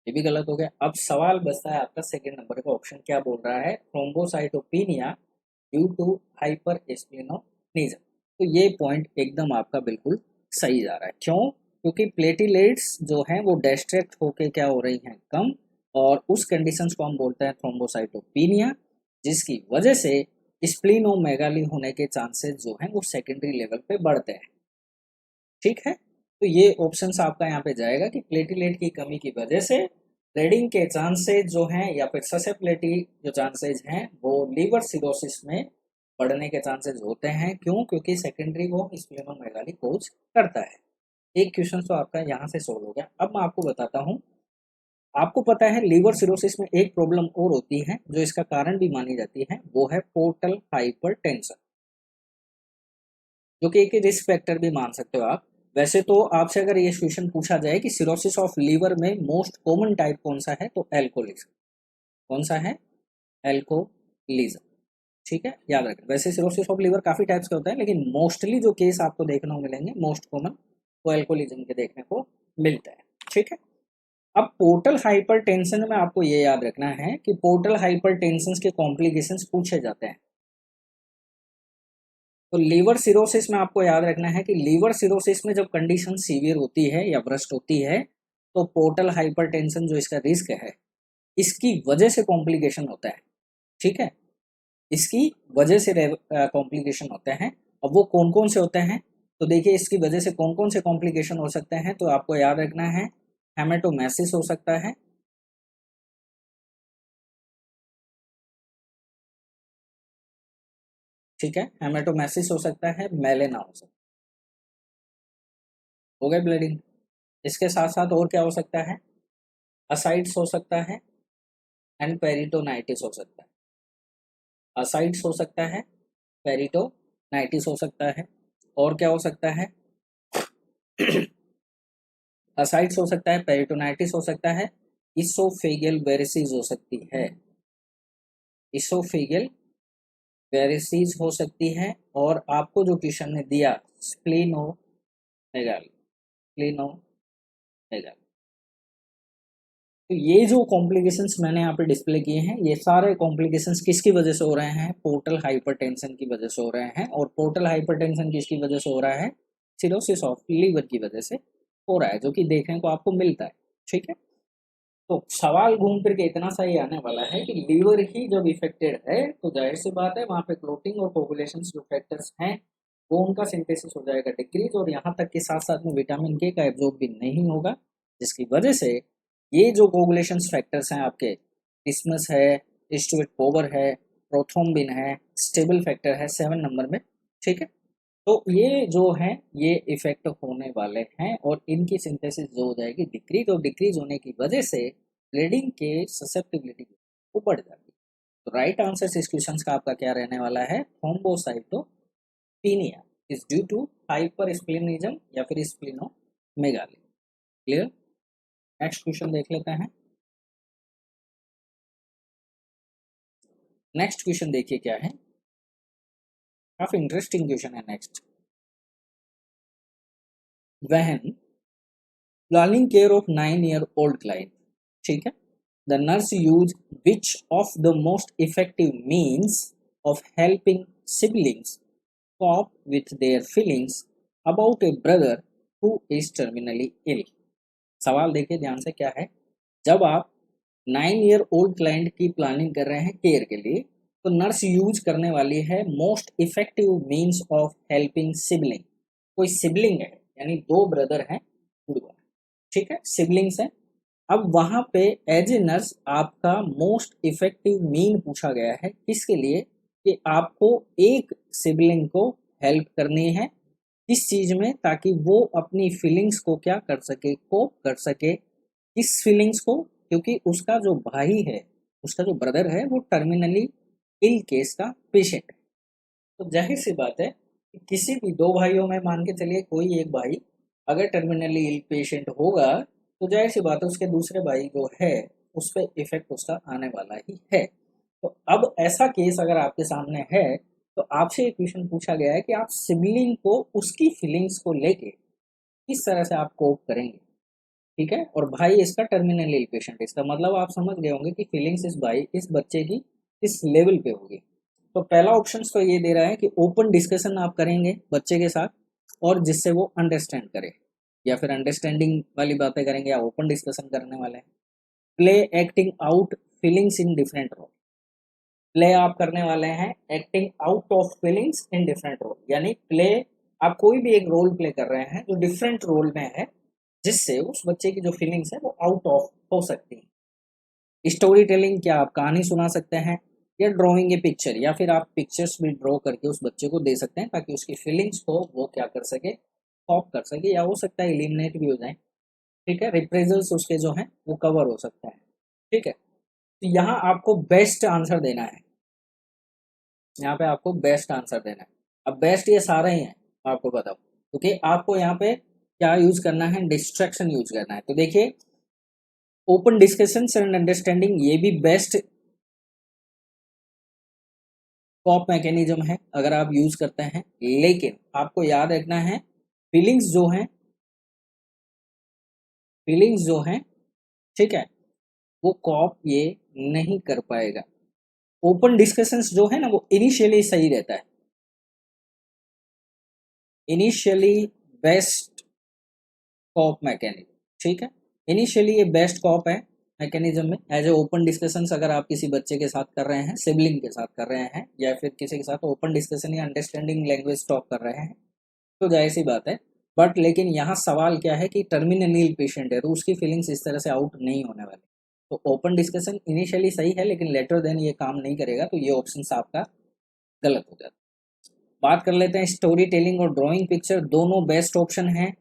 ये भी गलत हो गया। अब सवाल बचता है आपका सेकंड नंबर का ऑप्शन, क्या बोल रहा है, थ्रोम्बोसाइटोपिनिया ड्यू टू हाइपर स्प्लेनोनिज्म। तो ये पॉइंट एकदम आपका बिल्कुल सही जा रहा है, क्यों, क्योंकि प्लेटिलेट्स जो हैं वो डिस्ट्रैक्ट होके क्या हो रही हैं, कम, और उस कंडीशंस को हम बोलते हैं थ्रोम्बोसाइटोपिनिया, जिसकी वजह से स्प्लीनोमेगाली होने के चांसेस जो हैं वो सेकेंडरी लेवल पे बढ़ते हैं। ठीक है। तो ये ऑप्शन आपका यहाँ पे जाएगा कि प्लेटिलेट की कमी की वजह से ब्लीडिंग के चांसेज जो हैं या फिर ससेप्टिबिलिटी जो चांसेज हैं वो लीवर सिरोसिस में बढ़ने के चांसेस होते हैं। क्यों? क्योंकि सेकेंडरी वो स्प्लेनोमेगाली कोज करता है। एक क्वेश्चन तो आपका यहाँ से सोल्व हो गया। अब मैं आपको बताता हूँ, आपको पता है लीवर सिरोसिस में एक प्रॉब्लम और होती है जो इसका कारण भी मानी जाती है, वो है पोर्टल हाइपरटेंशन, जो कि एक रिस्क फैक्टर भी मान सकते हो आप। वैसे तो आपसे अगर ये क्वेश्चन पूछा जाए कि सिरोसिस ऑफ लीवर में मोस्ट कॉमन टाइप कौन सा है, तो एल्कोहलिज्म। कौन सा है? एल्कोहलिज्म। ठीक है, याद रखें। वैसे सिरोसिस ऑफ लीवर काफी टाइप्स के होते हैं, लेकिन मोस्टली जो केस आपको देखने को मिलेंगे मोस्ट कॉमन वो एल्कोहलिज्म के देखने को मिलता है। ठीक है। अब पोर्टल हाइपरटेंशन में आपको ये याद रखना है कि पोर्टल हाइपरटेंशन के कॉम्प्लिकेशंस पूछे जाते हैं। तो लीवर सिरोसिस में आपको याद रखना है कि लीवर सिरोसिस में जब कंडीशन सीवियर होती है या ब्रस्ट होती है, तो पोर्टल हाइपरटेंशन जो इसका रिस्क है, इसकी वजह से कॉम्प्लिकेशन होता है। ठीक है, इसकी वजह से कॉम्प्लिकेशन होते हैं। अब वो कौन कौन से होते हैं, तो देखिए इसकी वजह से कौन कौन से कॉम्प्लिकेशन हो सकते हैं, तो आपको याद रखना है हेमेटोमेसिस हो सकता है, ठीक है, हेमेटोमेसिस हो सकता है, मेलेना हो सकता है। हो गए ब्लीडिंग। इसके साथ साथ और क्या हो सकता है? असाइड्स हो सकता है एंड पेरिटोनाइटिस हो सकता है। असाइड्स हो सकता है, पेरिटोनाइटिस हो सकता है, और क्या हो सकता है? असाइड्स हो सकता है, पेरिटोनाइटिस हो सकता है, इसोफेगियल वेरिसिस हो सकती है, इसोफेगियल वेरिसिस हो सकती है, और आपको जो क्वेश्चन ने दिया स्प्लीनोमेगाली, स्प्लीनोमेगाली। तो ये जो कॉम्प्लिकेशंस मैंने यहाँ पे डिस्प्ले किए हैं, ये सारे कॉम्प्लिकेशंस किसकी वजह से हो रहे हैं? पोर्टल हाइपरटेंशन की वजह से हो रहे हैं। और पोर्टल हाइपरटेंशन किसकी वजह से हो रहा है? सिरोसिस ऑफ लीवर की वजह से हो रहा है, जो कि देखने को आपको मिलता है। ठीक है, तो सवाल घूम फिर के इतना सा ही आने वाला है कि लीवर ही जब इफेक्टेड है तो जाहिर सी बात है वहाँ पे क्लोटिंग और कोगुलेशन जो फैक्टर्स हैं वो उनका सिंथेसिस हो जाएगा डिक्रीज, और यहाँ तक के साथ साथ में विटामिन के का एब्जॉर्ब भी नहीं होगा, जिसकी वजह से ये जो कोगुलेशन फैक्टर्स हैं आपके, इस्मस है, स्टुअर्ट पोवर है, प्रोथ्रोम्बिन है, स्टेबल फैक्टर है 7 नंबर में। ठीक है, तो ये जो है ये इफेक्ट होने वाले हैं, और इनकी सिंथेसिस जो हो जाएगी डिक्रीज, और डिक्रीज होने की वजह से ब्लीडिंग के ससेप्टिबिलिटी वो बढ़ जाती है। तो राइट आंसर इस क्वेश्चन का आपका क्या रहने वाला है? Thrombocytopenia is due to hypersplenism या फिर स्प्लिनोमेगाली। क्लियर? नेक्स्ट क्वेश्चन देख लेते हैं। नेक्स्ट क्वेश्चन देखिए क्या है, काफी इंटरेस्टिंग क्वेश्चन है next. When planning care of 9-year-old client, ठीक है, the nurse use which of the most effective means of helping siblings cope with their feelings about a brother who is terminally ill। सवाल देखिए ध्यान से क्या है। जब आप 9-year-old क्लाइंट की प्लानिंग कर रहे हैं केयर के लिए, तो नर्स यूज करने वाली है most effective means of helping sibling. कोई सिबलिंग है यानी दो ब्रदर हैं, ठीक है, सिबलिंग्स हैं। अब वहां पे एज ए नर्स आपका मोस्ट इफेक्टिव मीन पूछा गया है, किसके लिए? कि आपको एक सिबलिंग को हेल्प करनी है इस चीज में, ताकि वो अपनी फीलिंग्स को क्या कर सके, कोप कर सके। इस फीलिंग्स को, क्योंकि उसका जो भाई है, उसका जो ब्रदर है वो टर्मिनली इल केस का पेशेंट है। तो जाहिर सी बात है कि किसी भी दो भाइयों में मान के चलिए कोई एक भाई अगर टर्मिनली इल पेशेंट होगा, तो जाहिर सी बात है उसके दूसरे भाई जो है उस पर इफेक्ट उसका आने वाला ही है। तो अब ऐसा केस अगर आपके सामने है, तो आपसे एक क्वेश्चन पूछा गया है कि आप सिबलिंग को उसकी फीलिंग्स को लेके किस तरह से आप कोप करेंगे। ठीक है, और भाई इसका टर्मिनली इल पेशेंट, इसका मतलब आप समझ गए होंगे कि फीलिंग्स इस भाई इस बच्चे की इस लेवल पे होगी। तो पहला ऑप्शन तो ये दे रहा है कि ओपन डिस्कशन आप करेंगे बच्चे के साथ, और जिससे वो अंडरस्टैंड करे, या फिर अंडरस्टैंडिंग वाली बातें करेंगे या ओपन डिस्कशन करने वाले हैं। Play acting out feelings in different role, play आप करने वाले हैं acting out of feelings in different role, यानी प्ले आप कोई भी एक रोल प्ले कर रहे हैं जो डिफरेंट रोल में है, जिससे उस बच्चे की जो फीलिंग्स है वो आउट ऑफ हो सकती है। स्टोरी टेलिंग, क्या आप कहानी सुना सकते हैं, या ड्राइंग ए पिक्चर, या फिर आप पिक्चर्स भी ड्रॉ करके उस बच्चे को दे सकते हैं ताकि उसकी फीलिंग्स को वो क्या कर सके, कॉप कर सके, या हो सकता है एलिमिनेट भी हो जाए। ठीक है, रिप्रेजल्स उसके जो हैं वो कवर हो सकता है। ठीक है, तो यहाँ आपको बेस्ट आंसर देना है, यहाँ पे आपको बेस्ट आंसर देना है। अब बेस्ट ये सारे ही हैं, मैं आपको बताऊं, क्योंकि आपको यहाँ पे क्या यूज करना है, डिस्ट्रैक्शन यूज करना है। तो देखिए, ओपन डिस्कशन एंड अंडरस्टैंडिंग, ये भी बेस्ट कॉप मैकेनिज्म है अगर आप यूज करते हैं, लेकिन आपको याद रखना है, फीलिंग्स जो हैं, फीलिंग्स जो हैं, ठीक है, वो कॉप ये नहीं कर पाएगा। ओपन डिस्कशंस जो है ना, वो इनिशियली सही रहता है, इनिशियली बेस्ट कॉप मैकेनिज्म। ठीक है, इनिशियली ये बेस्ट कॉप है मैकेनिज्म में। एज ए ओपन डिस्कशंस अगर आप किसी बच्चे के साथ कर रहे हैं, सिबलिंग के साथ कर रहे हैं, या फिर किसी के साथ ओपन डिस्कशन या अंडरस्टैंडिंग लैंग्वेज टॉक कर रहे हैं, तो जाहिर सी बात है। बट लेकिन यहाँ सवाल क्या है कि टर्मिनल इल पेशेंट है, तो उसकी फीलिंग्स इस तरह से आउट नहीं होने वाली। तो ओपन डिस्कशन इनिशियली सही है, लेकिन लेटर देन ये काम नहीं करेगा, तो ये ऑप्शन आपका गलत हो जाता है। बात कर लेते हैं स्टोरी टेलिंग और ड्राइंग पिक्चर, दोनों बेस्ट ऑप्शन है,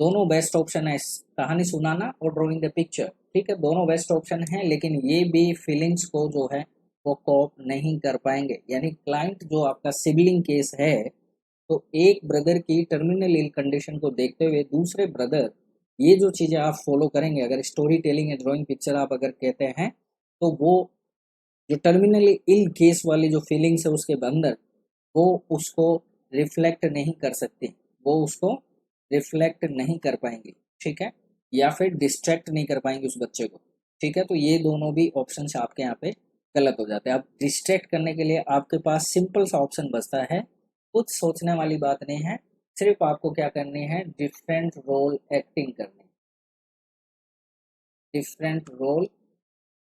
दोनों बेस्ट ऑप्शन है, कहानी सुनाना और ड्राइंग द पिक्चर। ठीक है, दोनों बेस्ट ऑप्शन है, लेकिन ये भी फीलिंग्स को जो है वो कॉप नहीं कर पाएंगे। यानी क्लाइंट जो आपका सिबलिंग केस है, तो एक ब्रदर की टर्मिनल इल कंडीशन को देखते हुए दूसरे ब्रदर ये जो चीज़ें आप फॉलो करेंगे, अगर स्टोरी टेलिंग या ड्राइंग पिक्चर आप अगर कहते हैं, तो वो जो टर्मिनली इल केस वाली जो फीलिंग्स है उसके अंदर, वो उसको रिफ्लेक्ट नहीं कर सकती, वो उसको रिफ्लेक्ट नहीं कर पाएंगी। ठीक है, या फिर डिस्ट्रैक्ट नहीं कर पाएंगे उस बच्चे को। ठीक है, तो ये दोनों भी ऑप्शन आपके यहाँ पे गलत हो जाते हैं। अब डिस्ट्रैक्ट करने के लिए आपके पास सिंपल सा ऑप्शन बचता है, कुछ सोचने वाली बात नहीं है, सिर्फ आपको क्या करनी है, डिफरेंट रोल एक्टिंग करनी, डिफरेंट रोल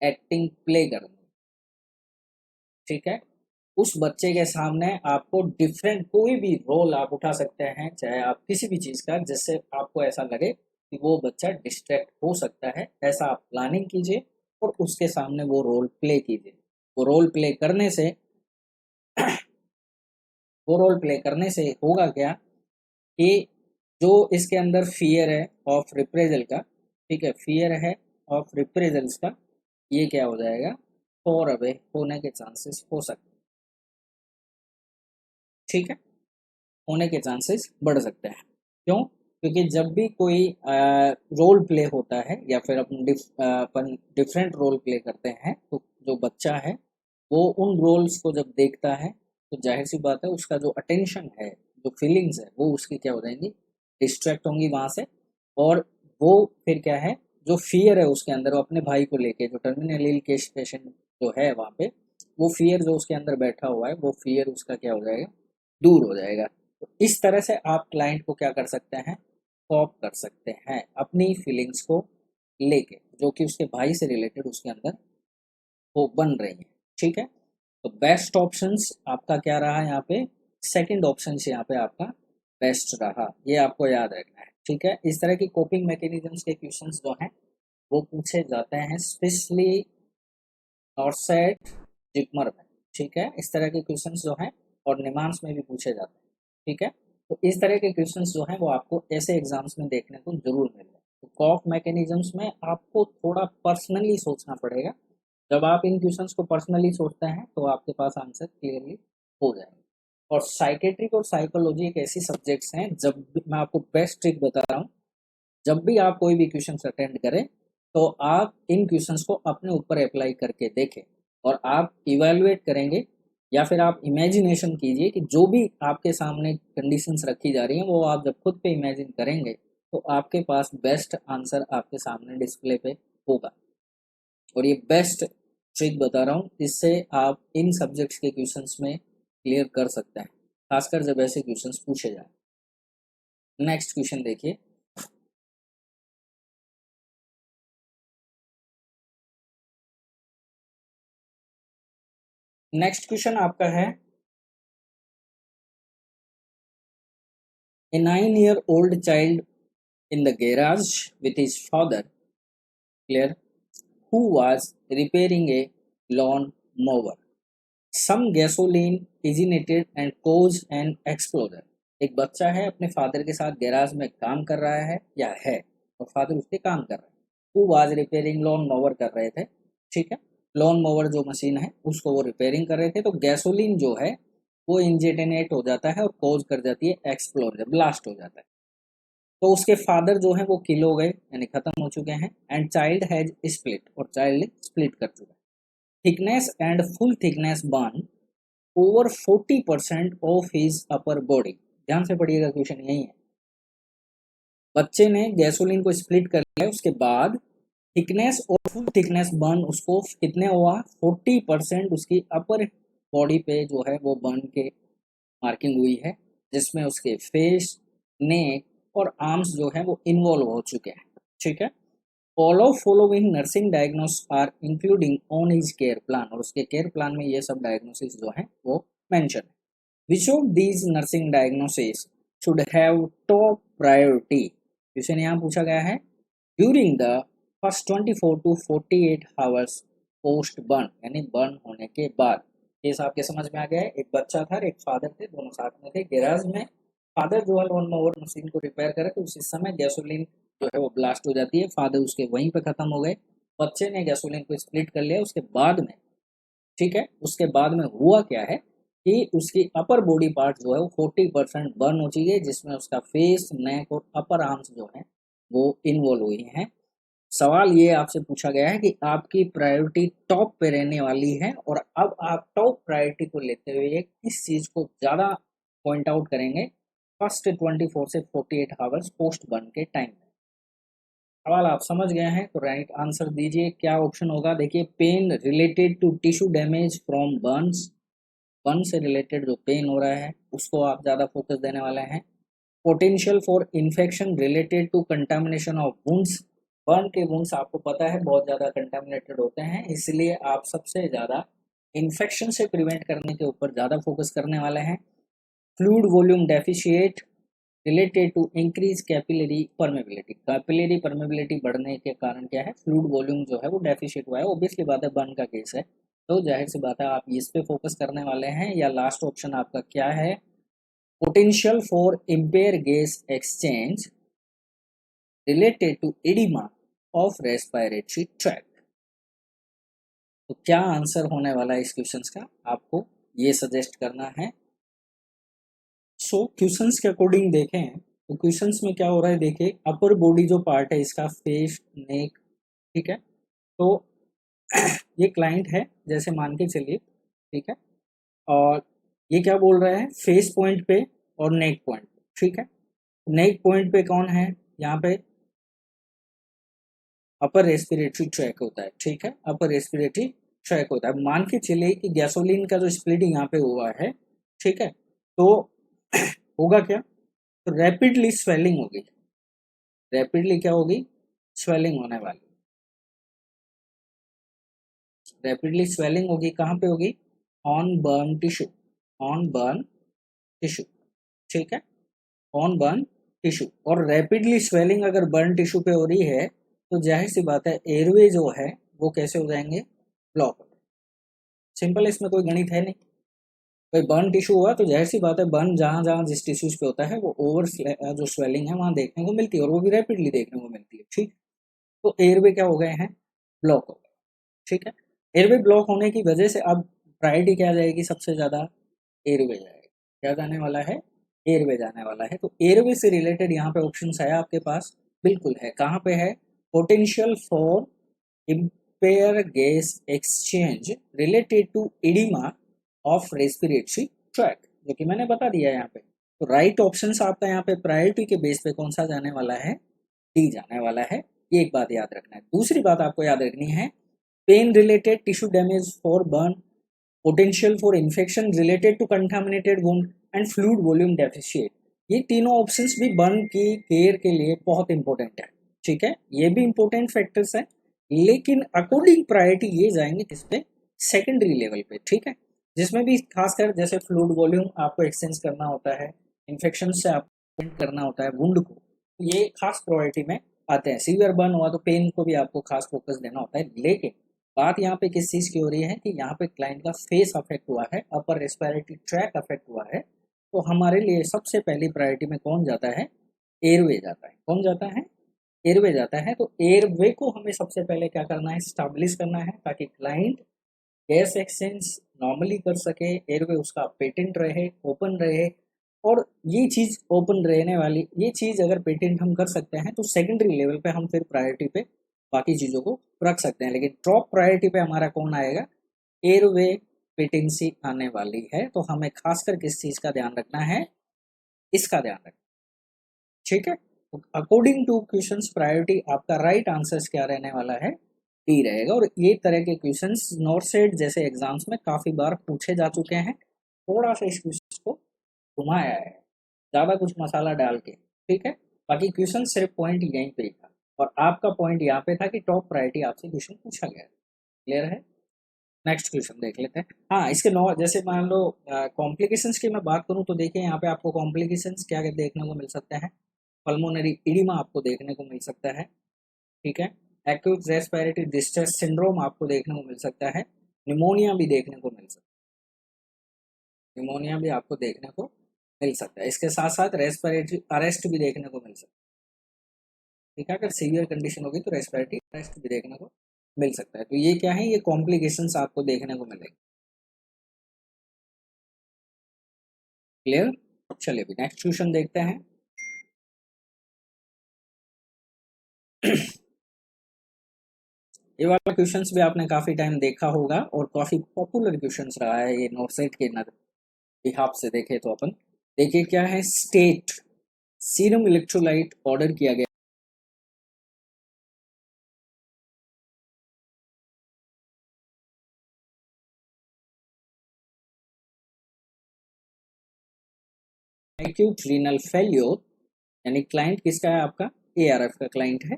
एक्टिंग प्ले करनी। ठीक है, उस बच्चे के सामने आपको डिफरेंट कोई भी रोल आप उठा सकते हैं, चाहे आप किसी भी चीज़ का, जिससे आपको ऐसा लगे कि वो बच्चा डिस्ट्रैक्ट हो सकता है, ऐसा आप प्लानिंग कीजिए और उसके सामने वो रोल प्ले कीजिए। वो रोल प्ले करने से वो रोल प्ले करने से होगा क्या कि जो इसके अंदर फियर है ऑफ रिप्रेजल का, ठीक है, फियर है ऑफ रिप्रेजल्स का, ये क्या हो जाएगा, फॉर अवे होने के चांसेस हो सकते हैं। ठीक है, होने के चांसेस बढ़ सकते हैं। क्यों? क्योंकि जब भी कोई रोल प्ले होता है या फिर अपन डिफरेंट रोल प्ले करते हैं, तो जो बच्चा है वो उन रोल्स को जब देखता है, तो जाहिर सी बात है उसका जो अटेंशन है, जो फीलिंग्स है, वो उसकी क्या हो जाएंगी, डिस्ट्रैक्ट होंगी वहाँ से। और वो फिर क्या है, जो फियर है उसके अंदर, वो अपने भाई को लेके, जो टर्मिनल इल केस पेशेंट जो है वहाँ पे, वो फियर जो उसके अंदर बैठा हुआ है, वो फियर उसका क्या हो जाएगा, दूर हो जाएगा। तो इस तरह से आप क्लाइंट को क्या कर सकते हैं, कॉप कर सकते हैं अपनी फीलिंग्स को लेके, जो कि उसके भाई से रिलेटेड उसके अंदर वो बन रही है। ठीक है, तो बेस्ट ऑप्शंस आपका क्या रहा यहाँ पे, सेकंड ऑप्शन यहाँ पे आपका बेस्ट रहा, ये आपको याद रखना है। ठीक है, इस तरह की कोपिंग मैकेनिज्म्स के क्वेश्चंस जो हैं वो पूछे जाते हैं स्पेशली नॉर्सेट, जिपमर में। ठीक है, इस तरह के क्वेश्चंस जो हैं और निमांस में भी पूछे जाते हैं। ठीक है, तो इस तरह के क्वेश्चंस जो हैं वो आपको ऐसे एग्जाम्स में देखने को जरूर मिल रहे हैं। तो कॉप मैकेनिज्म्स में आपको थोड़ा पर्सनली सोचना पड़ेगा। जब आप इन क्वेश्चंस को पर्सनली सोचते हैं तो आपके पास आंसर क्लियरली हो जाएगा। और साइकेट्रिक और साइकोलॉजी एक ऐसी सब्जेक्ट्स हैं, जब भी मैं आपको बेस्ट ट्रिक बता रहा हूँ, जब भी आप कोई भी क्वेश्चन अटेंड करें, तो आप इन क्वेश्चंस को अपने ऊपर अप्लाई करके देखें, और आप इवेलुएट करेंगे, या फिर आप इमेजिनेशन कीजिए कि जो भी आपके सामने कंडीशंस रखी जा रही हैं, वो आप जब खुद पे इमेजिन करेंगे, तो आपके पास बेस्ट आंसर आपके सामने डिस्प्ले पे होगा। और ये बेस्ट ट्रिक बता रहा हूँ, इससे आप इन सब्जेक्ट्स के क्वेश्चंस में क्लियर कर सकते हैं, खासकर जब ऐसे क्वेश्चंस पूछे जाए। नेक्स्ट क्वेश्चन देखिए, नेक्स्ट क्वेश्चन आपका है, A 9-year-old child in the garage with his father, clear, who was repairing a lawn mower. Some gasoline ignited and caused an explosion. एक बच्चा है अपने फादर के साथ गैराज में काम कर रहा है या है और फादर उसके काम कर रहे हैं. Who was repairing lawn mower कर रहे थे. ठीक है, लॉन मोवर जो मशीन है उसको वो रिपेयरिंग कर रहे थे. तो गैसोलीन जो है वो इंजेटनेट हो जाता है और कॉज कर जाती है एक्सप्लोजन, ब्लास्ट हो जाता है. तो उसके फादर जो है वो किल हो गए यानी खत्म हो चुके हैं. एंड चाइल्ड हैज स्प्लिट, और चाइल्ड स्प्लिट कर चुका है. Thickness and full thickness burn over 40% of his upper body. ध्यान से पढ़िएगा, क्वेश्चन यही है. बच्चे ने गैसोलीन को स्प्लिट कर लिया, उसके बाद थिकनेस और फुल थिकनेस बर्न उसको कितने हुआ, 40% उसकी अपर बॉडी पे जो है वो बर्न के मार्किंग हुई है, जिसमें उसके फेस, नेक और आर्म्स जो है वो इन्वॉल्व हो चुके हैं. ठीक है. All of following nursing diagnose are including on his care plan, और उसके केयर प्लान में ये सब डायग्नोसिस जो है वो मेंशन है. Which of these nursing diagnosis should have top priority. Question यहाँ पूछा गया है during the first 24 to 48 hours post burn, यानी बर्न होने के बाद. केस आपके समझ में आ गया है. एक बच्चा था और एक फादर थे, दोनों साथ में थे गैराज में. फादर जो है लॉन मोवर मशीन को रिपेयर करे तो उसी समय गैसोलीन जो है वो ब्लास्ट हो जाती है. फादर उसके वहीं पे खत्म हो गए. बच्चे ने गैसोलीन को स्प्लिट कर लिया उसके बाद में. ठीक है, उसके बाद में हुआ क्या है कि उसकी अपर बॉडी पार्ट जो है वो 40% बर्न हो चुकी है, जिसमें उसका फेस, नेक और अपर आर्म्स जो है वो इन्वॉल्व हुई हैं. सवाल ये आपसे पूछा गया है कि आपकी प्रायोरिटी टॉप पे रहने वाली है, और अब आप टॉप प्रायोरिटी को लेते हुए किस चीज़ को ज़्यादा पॉइंट आउट करेंगे फर्स्ट 24 से 48 आवर्स पोस्ट बर्न के टाइम में. सवाल आप समझ गए हैं तो राइट आंसर दीजिए. क्या ऑप्शन होगा, देखिए, pain related to tissue damage from burns. Burn से रिलेटेड जो पेन हो रहा है उसको आप ज़्यादा फोकस देने वाले हैं. Potential for infection related to contamination of wounds. Burn के वुंड्स आपको पता है बहुत ज़्यादा कंटामिनेटेड होते हैं, इसलिए आप सबसे ज़्यादा इन्फेक्शन से प्रिवेंट करने के ऊपर ज़्यादा फोकस करने वाले हैं. Fluid volume deficit related to increase capillary permeability. Capillary permeability बढ़ने के कारण क्या है, फ्लूइड वॉल्यूम जो है वो डेफिशिएट हुआ है. ऑब्वियसली बात है, बर्न का केस है तो जाहिर सी बात है आप इस पे फोकस करने वाले हैं. या लास्ट ऑप्शन आपका क्या है, potential for impair gas exchange related to oedema of respiratory tract. तो क्या आंसर होने वाला है इस क्वेश्चन का, आपको ये सजेस्ट करना है. सो क्वेश्चंस के अकॉर्डिंग देखें तो क्वेश्चंस में क्या हो रहा है, देखिए, अपर बॉडी जो पार्ट है इसका फेस, नेक. ठीक है, तो ये क्लाइंट है जैसे मान के चलिए. ठीक है, और ये क्या बोल रहा है, फेस पॉइंट पे और नेक पॉइंट. ठीक है, नेक पॉइंट पे कौन है, यहाँ पे अपर रेस्पिरेटरी ट्रैक होता है. ठीक है, अपर रेस्पिरेटरी ट्रैक होता है. मान के चलिए कि गैसोलीन का जो स्प्लिटिंग यहाँ पे हुआ है. ठीक है, तो होगा क्या, तो रैपिडली स्वेलिंग होगी. रैपिडली क्या होगी, स्वेलिंग होने वाली. रैपिडली स्वेलिंग होगी, कहाँ पे होगी, on burn tissue. On burn tissue. ठीक है, ऑन बर्न टिश्यू. और रैपिडली स्वेलिंग अगर बर्न टिश्यू पे हो रही है तो जाहिर सी बात है एयरवे जो है वो कैसे हो जाएंगे, ब्लॉक. सिंपल, इसमें कोई गणित है नहीं. कोई बर्न टिश्यू हुआ तो जाहिर सी बात है बर्न जहाँ जहाँ जिस टिश्यूज पे होता है वो ओवर जो स्वेलिंग है वहाँ देखने को मिलती है, और वो भी रैपिडली देखने को मिलती है. ठीक, तो एयरवे क्या हो गए हैं, ब्लॉक हो गए. ठीक है, एयरवे ब्लॉक होने की वजह से अब प्रायोरिटी क्या जाएगी, सबसे ज़्यादा एयरवे जाएगी. क्या जाने वाला है, एयरवे जाने वाला है. तो एयरवे से रिलेटेड यहाँ पे ऑप्शन है आपके पास, बिल्कुल है. कहाँ पे है, potential for impair gas exchange related to oedema of respiratory track, जो कि मैंने बता दिया यहाँ पे. तो राइट ऑप्शन आपका यहाँ पे प्रायोरिटी के बेस पे कौन सा जाने वाला है, डी जाने वाला है. ये एक बात याद रखना है. दूसरी बात आपको याद रखनी है, pain related tissue damage for burn, potential for infection related to contaminated wound and fluid volume deficit. ये तीनों ऑप्शंस भी बर्न की केयर के लिए बहुत इंपॉर्टेंट है. ठीक है, ये भी इंपॉर्टेंट फैक्टर्स है, लेकिन अकॉर्डिंग प्रायोरिटी ये जाएंगे किस पे, सेकेंडरी लेवल पे. ठीक है, जिसमें भी खासकर जैसे फ्लूइड वॉल्यूम आपको एक्सचेंज करना होता है, इन्फेक्शन से आप पेंट करना होता है वुंड को, ये खास प्रायोरिटी में आते हैं। सीवियर बर्न हुआ तो पेन को भी आपको खास फोकस देना होता है। लेकिन बात यहाँ पे किस चीज़ की हो रही है कि यहाँ पे क्लाइंट का फेस अफेक्ट हुआ है, अपर रेस्पिरेटरी ट्रैक अफेक्ट हुआ है, तो हमारे लिए सबसे पहली प्रायोरिटी में कौन जाता है? एयरवे जाता है। कौन जाता है? एयरवे जाता है। तो एयरवे को हमें सबसे पहले क्या करना है? स्टैब्लिश करना है, ताकि क्लाइंट गैस एक्सचेंज नॉर्मली कर सके, एयरवे उसका पेटेंट रहे, ओपन रहे। और ये चीज़ ओपन रहने वाली, ये चीज़ अगर पेटेंट हम कर सकते हैं तो सेकेंडरी लेवल पे हम फिर प्रायोरिटी पे बाकी चीज़ों को रख सकते हैं। लेकिन टॉप प्रायोरिटी पे हमारा कौन आएगा? एयरवे पेटेंसी आने वाली है। तो हमें खासकर किस चीज़ का ध्यान रखना है? इसका ध्यान रखना। ठीक है, अकॉर्डिंग टू क्वेश्चंस प्रायोरिटी आपका राइट आंसर्स क्या रहने वाला है? डी रहेगा। और ये तरह के क्वेश्चंस नॉर्थ सेट जैसे एग्जाम्स में काफ़ी बार पूछे जा चुके हैं। थोड़ा सा इस क्वेश्चन को घुमाया है, ज़्यादा कुछ मसाला डाल के। ठीक है, बाकी क्वेश्चन सिर्फ पॉइंट यहीं पे ही था, और आपका पॉइंट यहाँ पे था कि टॉप प्रायोरिटी आपसे क्वेश्चन पूछा गया। क्लियर है? नेक्स्ट क्वेश्चन देख लेते हैं। हाँ, इसके नौ जैसे मान लो कॉम्प्लिकेशंस की मैं बात करूँ तो देखिए यहाँ पे आपको कॉम्प्लिकेशंस क्या क्या देखने को मिल सकते हैं? पल्मोनरी इडिमा आपको देखने को मिल सकता है। ठीक है, एक्यूट रेस्पिरेटरी डिस्ट्रेस सिंड्रोम आपको देखने को मिल सकता है। निमोनिया भी देखने को मिल सकता है। निमोनिया भी आपको देखने को मिल सकता है। इसके साथ साथ रेस्पिरेटरी अरेस्ट भी देखने को मिल सकता है। ठीक है, अगर सीवियर कंडीशन होगी तो रेस्पिरेटरी अरेस्ट भी देखने को मिल सकता है। तो ये क्या है? ये कॉम्प्लिकेशंस आपको देखने को मिलेंगे। क्लियर? चलिए अभी नेक्स्ट क्वेश्चन देखते हैं। ये वाला क्वेश्चंस भी आपने काफी टाइम देखा होगा और काफी पॉपुलर क्वेश्चंस रहा है ये नोटसेट के बिहाफ से देखे तो अपन देखिए क्या है। स्टेट सीरम इलेक्ट्रोलाइट ऑर्डर किया गया एक्यूट रीनल फेल्योर, यानी क्लाइंट किसका है? आपका एआरएफ का क्लाइंट है,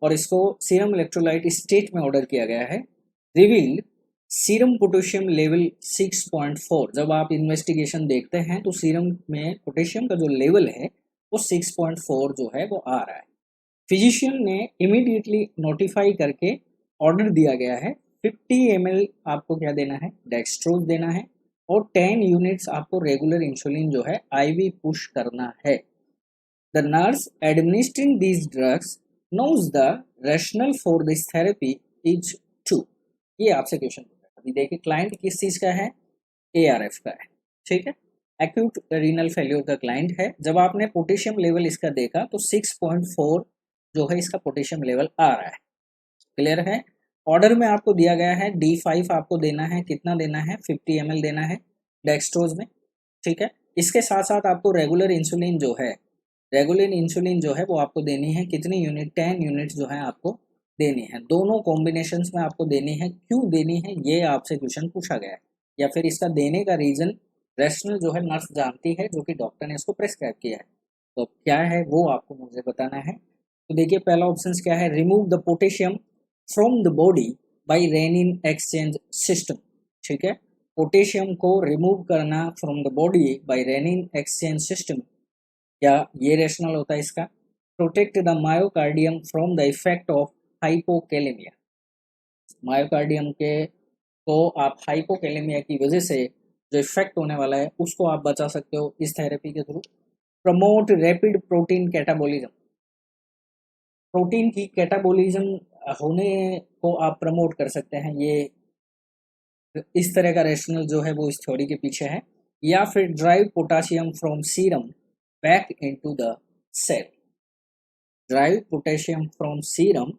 और इसको सीरम इलेक्ट्रोलाइट स्टेट में ऑर्डर किया गया है। Revealed serum potassium level 6.4। जब आप इन्वेस्टिगेशन देखते हैं तो सीरम में पोटेशियम का जो लेवल है वो 6.4 जो है वो आ रहा है। फिजिशियन ने इमीडिएटली नोटिफाई करके ऑर्डर दिया गया है 50 ml आपको क्या देना है? डेक्सट्रोज देना है, और 10 यूनिट्स आपको रेगुलर इंसुलिन जो है आईवी पुश करना है। The nurse administering these drugs knows the rationale for this therapy is true। ये आपसे क्वेश्चन पूछा है। अभी देखिए क्लाइंट किस चीज का है? एआरएफ का है। ठीक है, एक्यूट रीनल फेल्योर का क्लाइंट है। जब आपने पोटेशियम लेवल इसका देखा तो 6.4 जो है इसका पोटेशियम लेवल आ रहा है। क्लियर है? ऑर्डर में आपको दिया गया है D5 आपको देना है। कितना देना है? 50 ml देना है डेक्सट्रोज में। ठीक है, इसके साथ साथ आपको रेगुलर इंसुलिन जो है, रेगुलर इंसुलिन जो है वो आपको देनी है। कितनी यूनिट? 10 यूनिट जो है आपको देनी है। दोनों कॉम्बिनेशन में आपको देनी है। क्यों देनी है ये आपसे क्वेश्चन पूछा गया है, या फिर इसका देने का रीजन रैशनल जो है नर्स जानती है, जो कि डॉक्टर ने इसको प्रेस्क्राइब किया है। तो क्या है वो आपको मुझे बताना है। तो देखिए पहला ऑप्शन क्या है? Remove the potassium from the body by resin exchange system. ठीक है, पोटेशियम को रिमूव करना from the body by resin exchange system, क्या ये रेशनल होता है इसका? Protect the myocardium from the effect of hypokalaemia. Myocardium के को आप हाइपोकेलेमिया की वजह से जो इफेक्ट होने वाला है उसको आप बचा सकते हो इस थेरेपी के through. Promote rapid protein catabolism, protein की कैटाबॉलिज्म होने को आप प्रमोट कर सकते हैं। ये इस तरह का रेशनल जो है वो इस थ्योरी के पीछे है। या फिर drive potassium from serum back into the cell, drive potassium from serum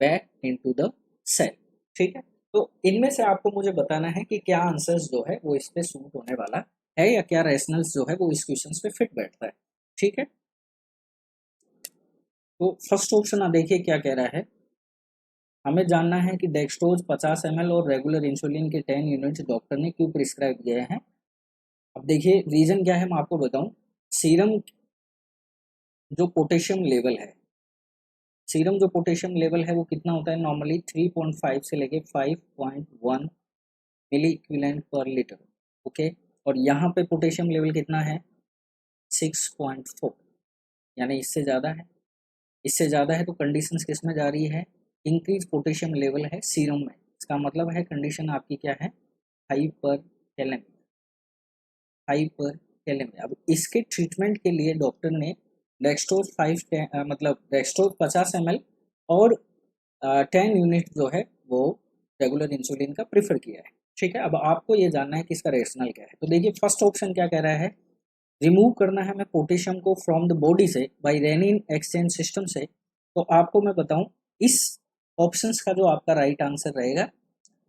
back into the cell. ठीक है, तो इनमें से आपको मुझे बताना है कि क्या आंसर्स जो है वो इस पे सूट होने वाला है, या क्या रेशनल्स जो है वो इस क्वेश्चन पे फिट बैठता है। ठीक है, तो फर्स्ट ऑप्शन आप देखिए क्या कह रहा है। हमें जानना है कि डेक्सट्रोज 50 ml और रेगुलर इंसुलिन के 10 यूनिट्स डॉक्टर ने क्यों प्रिस्क्राइब किए हैं। अब देखिए रीजन क्या है मैं आपको बताऊं। सीरम जो पोटेशियम लेवल है, सीरम जो पोटेशियम लेवल है वो कितना होता है? नॉर्मली 3.5 से लेके 5.1 मिली इक्विवेलेंट पर लीटर। ओके, और यहाँ पे पोटेशियम लेवल कितना है? 6.4। यानी इससे ज़्यादा है, इससे ज़्यादा है तो कंडीशंस किस में जा रही है, इंक्रीज पोटेशियम लेवल है सीरम में, इसका मतलब है कंडीशन आपकी क्या है, हाइपर कैलेमिया, हाइपर कैलेमिया। अब इसके ट्रीटमेंट के लिए डॉक्टर ने डेक्सट्रोज 50 ml और 10 यूनिट जो है वो रेगुलर इंसुलिन का प्रीफर किया है। ठीक है, अब आपको ये जानना है कि इसका रेशनल क्या है। तो देखिए फर्स्ट ऑप्शन क्या कह रहा है, रिमूव करना है हमें पोटेशियम को फ्रॉम द बॉडी से बाय रेनिन एक्सचेंज सिस्टम से। तो आपको मैं बताऊं इस ऑप्शंस का जो आपका राइट आंसर रहेगा,